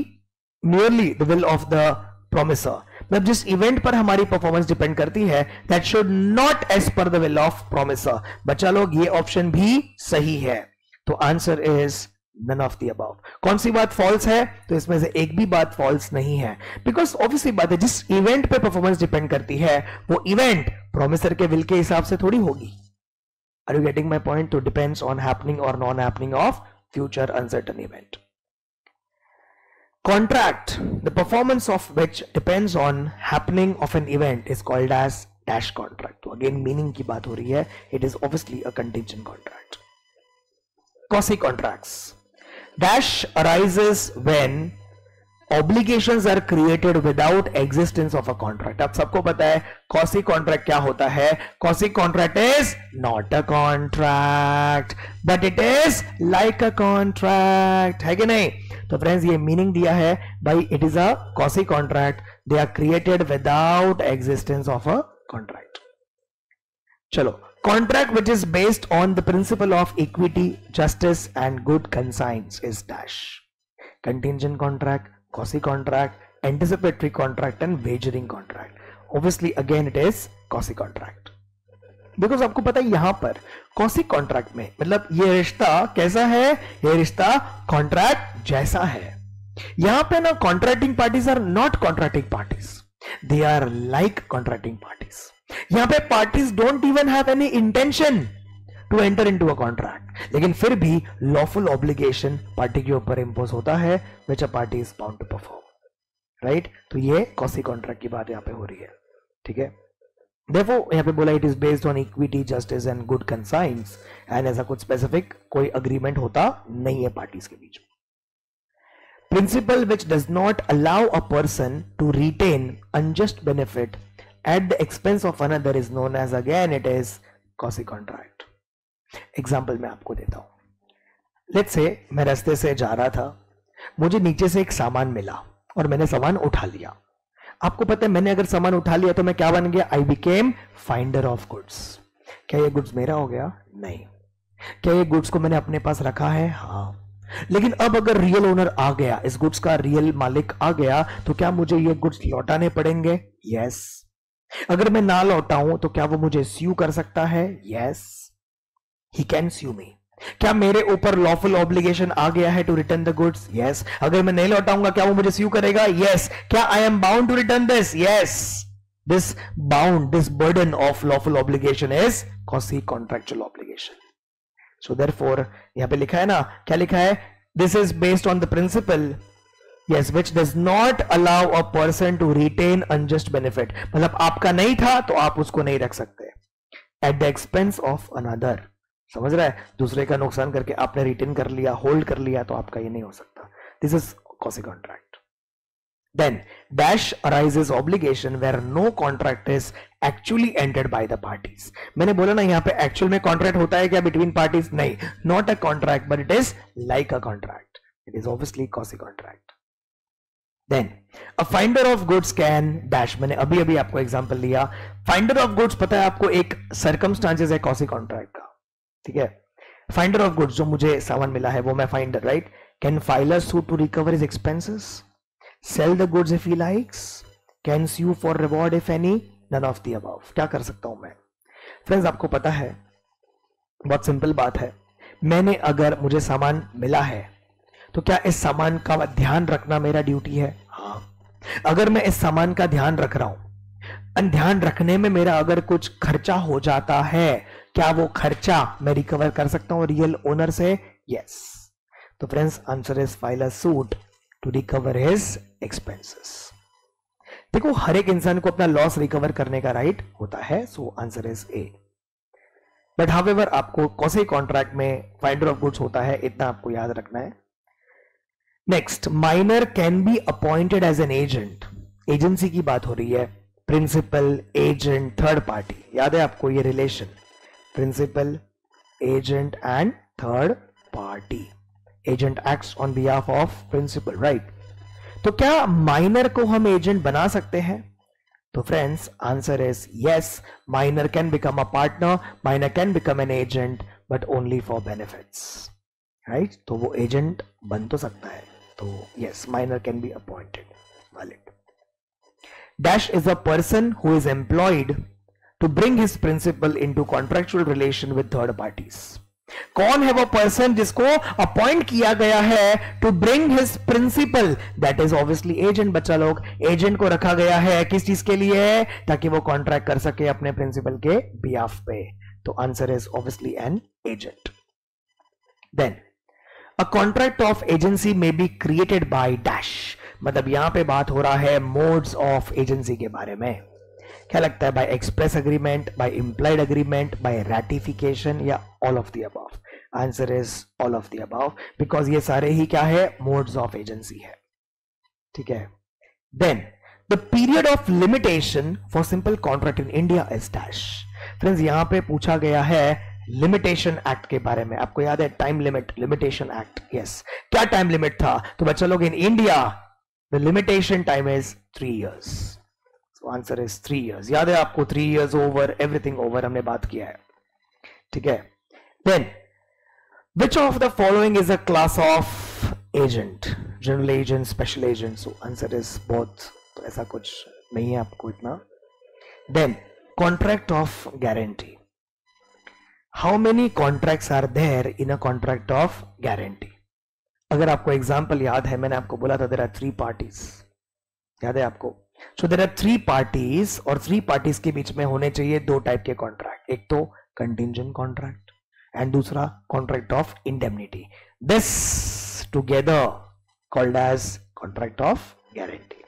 merely the will of the promisor. मतलब जिस इवेंट पर हमारी परफॉर्मेंस डिपेंड करती है that should not as per the will of promisor. बच्चा लोग ये ऑप्शन भी सही है. तो answer is none of the above. कौन सी बात फॉल्स है? तो इसमें से एक भी बात फॉल्स नहीं है, बिकॉज ऑब्वियसली बात है जिस इवेंट पे परफॉर्मेंस डिपेंड करती है वो इवेंट प्रोमिसर के विल के हिसाब से थोड़ी होगी. Are you getting my point? तो डिपेंड्स ऑन हैपनिंग और non happening of future uncertain event. Contract, the performance of which depends on happening of an event is called as dash contract. तो again meaning की बात हो रही है, it is obviously a contingent contract. Quasi contracts. Dash arises when obligations are created without existence of a contract. अब सबको पता है कॉसी कॉन्ट्रैक्ट क्या होता है। Quasi contract is not a contract but it is like a contract, है कि नहीं? तो फ्रेंड्स ये मीनिंग दिया है भाई, it is a quasi contract, they are created without existence of a contract. चलो, contract which is based on the principle of equity, justice and good conscience is dash. Contingent contract, quasi contract, anticipatory contract and wagering contract. Obviously again it is quasi contract, because आपको पता है यहां पर quasi contract में मतलब ये रिश्ता कैसा है, ये रिश्ता कॉन्ट्रैक्ट जैसा है। यहां पे ना contracting parties are not contracting parties, they are like contracting parties. यहां पे parties don't even have any intention to enter into a contract, लेकिन फिर भी लॉफुल ऑब्लिगेशन पार्टी के ऊपर इंपोज होता है which a party is bound to perform, right? तो ये कॉसी कॉन्ट्रैक्ट की बात यहां पे हो रही है, ठीक है? देखो यहां पे बोला it is based on equity, justice and good conscience, and ऐसा कुछ स्पेसिफिक कोई अग्रीमेंट होता नहीं है पार्टीज के बीच में। Principle which does not allow a person to retain unjust benefit at the expense of another is known as, again it is quasi contract. Example मैं आपको देता हूं। लेट्स से मैं रास्ते से जा रहा था, मुझे नीचे से एक सामान मिला और मैंने सामान उठा लिया। आपको पता है मैंने अगर सामान उठा लिया तो मैं क्या बन गया? I became finder of goods. क्या ये गुड्स मेरा हो गया? नहीं। क्या ये गुड्स को मैंने अपने पास रखा है? हाँ। लेकिन अब अगर रियल ओनर आ गया, इस गुड्स का रियल मालिक आ गया, तो क्या मुझे ये गुड्स लौटाने पड़ेंगे? यस। अगर मैं ना लौटाऊं तो क्या वो मुझे स्यू कर सकता है? Yes, he can sue me। क्या मेरे ऊपर लॉफुल ऑब्लिगेशन आ गया है to return the goods? Yes. अगर मैं नहीं लौटाऊंगा क्या वो मुझे स्यू करेगा? यस। क्या I am bound to return this? Yes. This bound, this burden of lawful obligation is quasi contractual obligation. So therefore यहां पे लिखा है ना, क्या लिखा है? This is based on the principle, yes, which does not allow a person to retain unjust benefit। मतलब आपका नहीं था तो आप उसको नहीं रख सकते at the expense of another। समझ रहा है? दूसरे का नुकसान करके आपने रिटेन कर लिया, होल्ड कर लिया, तो आपका ये नहीं हो सकता। This is quasi contract. Then dash arises obligation where no contract is actually entered by the parties. मैंने बोला ना यहां पे एक्चुअल में कॉन्ट्रैक्ट होता है क्या बिटवीन पार्टीज? नहीं, not a contract but it is like a contract, it is obviously quasi contract. Then a finder of goods can dash, मैंने अभी अभी आपको एग्जांपल लिया। फाइंडर ऑफ गुड्स पता है आपको एक सर्कमस्टांसेस है कॉसी कॉन्ट्रैक्ट का, ठीक है? फाइंडर ऑफ गुड्स, जो मुझे सामान मिला है वो मैं finder, right? Can file a sue to recover his expenses, sell the goods if he likes, can sue for reward if any, none of the above. क्या कर सकता हूं मैं? फ्रेंड्स आपको पता है बहुत सिंपल बात है, मैंने अगर मुझे सामान मिला है तो क्या इस सामान का ध्यान रखना मेरा ड्यूटी है? हाँ। अगर मैं इस सामान का ध्यान रख रहा हूं, ध्यान रखने में मेरा अगर कुछ खर्चा हो जाता है, क्या वो खर्चा मैं रिकवर कर सकता हूं रियल ओनर से? यस। तो friends answer is file a suit to recover his expenses. देखो हर एक इंसान को अपना लॉस रिकवर करने का राइट होता है, so answer is A. But however आपको कॉसी कॉन्ट्रैक्ट में फाइंडर ऑफ गुड्स होता है, इतना आपको याद रखना है। Next, minor can be appointed as an agent. Agency की बात हो रही है, प्रिंसिपल, एजेंट, थर्ड पार्टी, याद है आपको ये relation, principal, agent and third party. Agent acts on behalf of principal, right? तो क्या माइनर को हम एजेंट बना सकते हैं? तो friends answer is yes, minor can become a partner, minor can become an agent but only for benefits, right? तो वो एजेंट बन तो सकता है, तो yes, minor can be appointed, valid. Dash is a person who is employed to bring his principal into contractual relation with third parties। कौन है वो पर्सन जिसको अपॉइंट किया गया है to bring his principal? That is obviously agent. बच्चा लोग, agent को रखा गया है किस चीज के लिए? ताकि वो कॉन्ट्रैक्ट कर सके अपने प्रिंसिपल के बिहाफ पे। तो answer is obviously an agent. Then a contract of agency में बी क्रिएटेड बाय डैश। मतलब यहां पे बात हो रहा है मोड्स ऑफ एजेंसी के बारे में। क्या लगता है? By express agreement, by implied agreement, by ratification या all of the above? Answer is all of the above, because ये सारे ही क्या है? मोड्स ऑफ एजेंसी है। ठीक है. Then the period of limitation for simple contract in India is dash. Friends यहां पे पूछा गया है लिमिटेशन एक्ट के बारे में. आपको याद है time limit, limitation act. Yes, क्या टाइम लिमिट था? तो बच्चा लोग, in India the limitation time is 3 years. So answer is 3 years. याद है आपको 3 years ओवर, एवरीथिंग ओवर हमने बात किया है. ठीक है. Then which of the following is a class of agent? General agent, special agent. So answer is both. तो ऐसा कुछ नहीं है आपको इतना. Then contract of guarantee. How many contracts are there in a contract of guarantee? अगर आपको example याद है, मैंने आपको बोला था there are 3 parties. याद है आपको? So there are 3 parties और 3 parties के बीच में होने चाहिए 2 टाइप के कॉन्ट्रैक्ट. एक तो contingent contract and दूसरा contract of indemnity. This together called as contract of guarantee.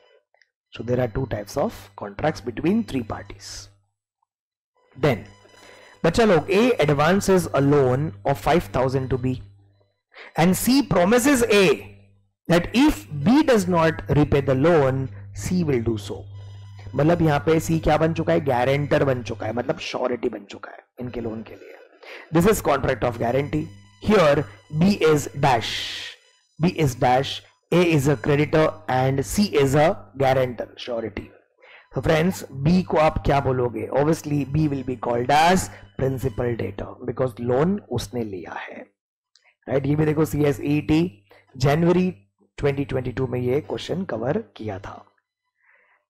So there are 2 types of contracts between 3 parties. Then बच्चा लोग, A advances a loan of 5,000 to B and C promises A that if B does not repay the loan, C will do so. मतलब यहां पे C क्या बन चुका है? Guarantor बन चुका है, मतलब श्योरिटी बन चुका है इनके लोन के लिए. This is contract of guarantee. Here B is dash, B is dash, A is a creditor and C is a guarantor, surety. So friends, B को आप क्या बोलोगे? Obviously B will be called as principal debtor because loan उसने लिया है, right? ये भी देखो CSET जनवरी 2022 में ये क्वेश्चन कवर किया था.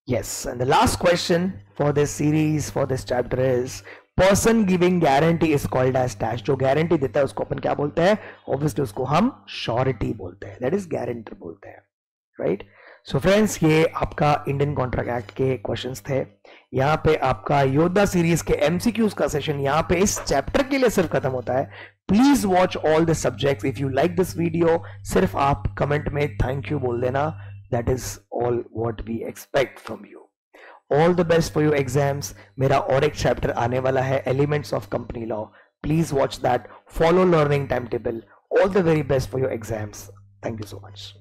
Yes, and the last question for this series, for this chapter is person giving guarantee is called as dash. जो गारंटी देता है उसको अपन क्या बोलते हैं? Obviously उसको हम श्योरिटी बोलते हैं, that is guarantor बोलते हैं, right? So friends, ये आपका इंडियन कॉन्ट्रैक्ट एक्ट के क्वेश्चंस थे. यहाँ पे आपका योद्धा सीरीज के MCQs का सेशन यहाँ पे इस चैप्टर के लिए सिर्फ खत्म होता है. Please watch all the subjects. If you like this video, सिर्फ आप कमेंट में थैंक यू बोल देना. That is all what we expect from you. All the best for your exams. मेरा और एक चैप्टर आने वाला है, elements of company law. Please watch that. Follow learning time table. All the very best for your exams. Thank you so much.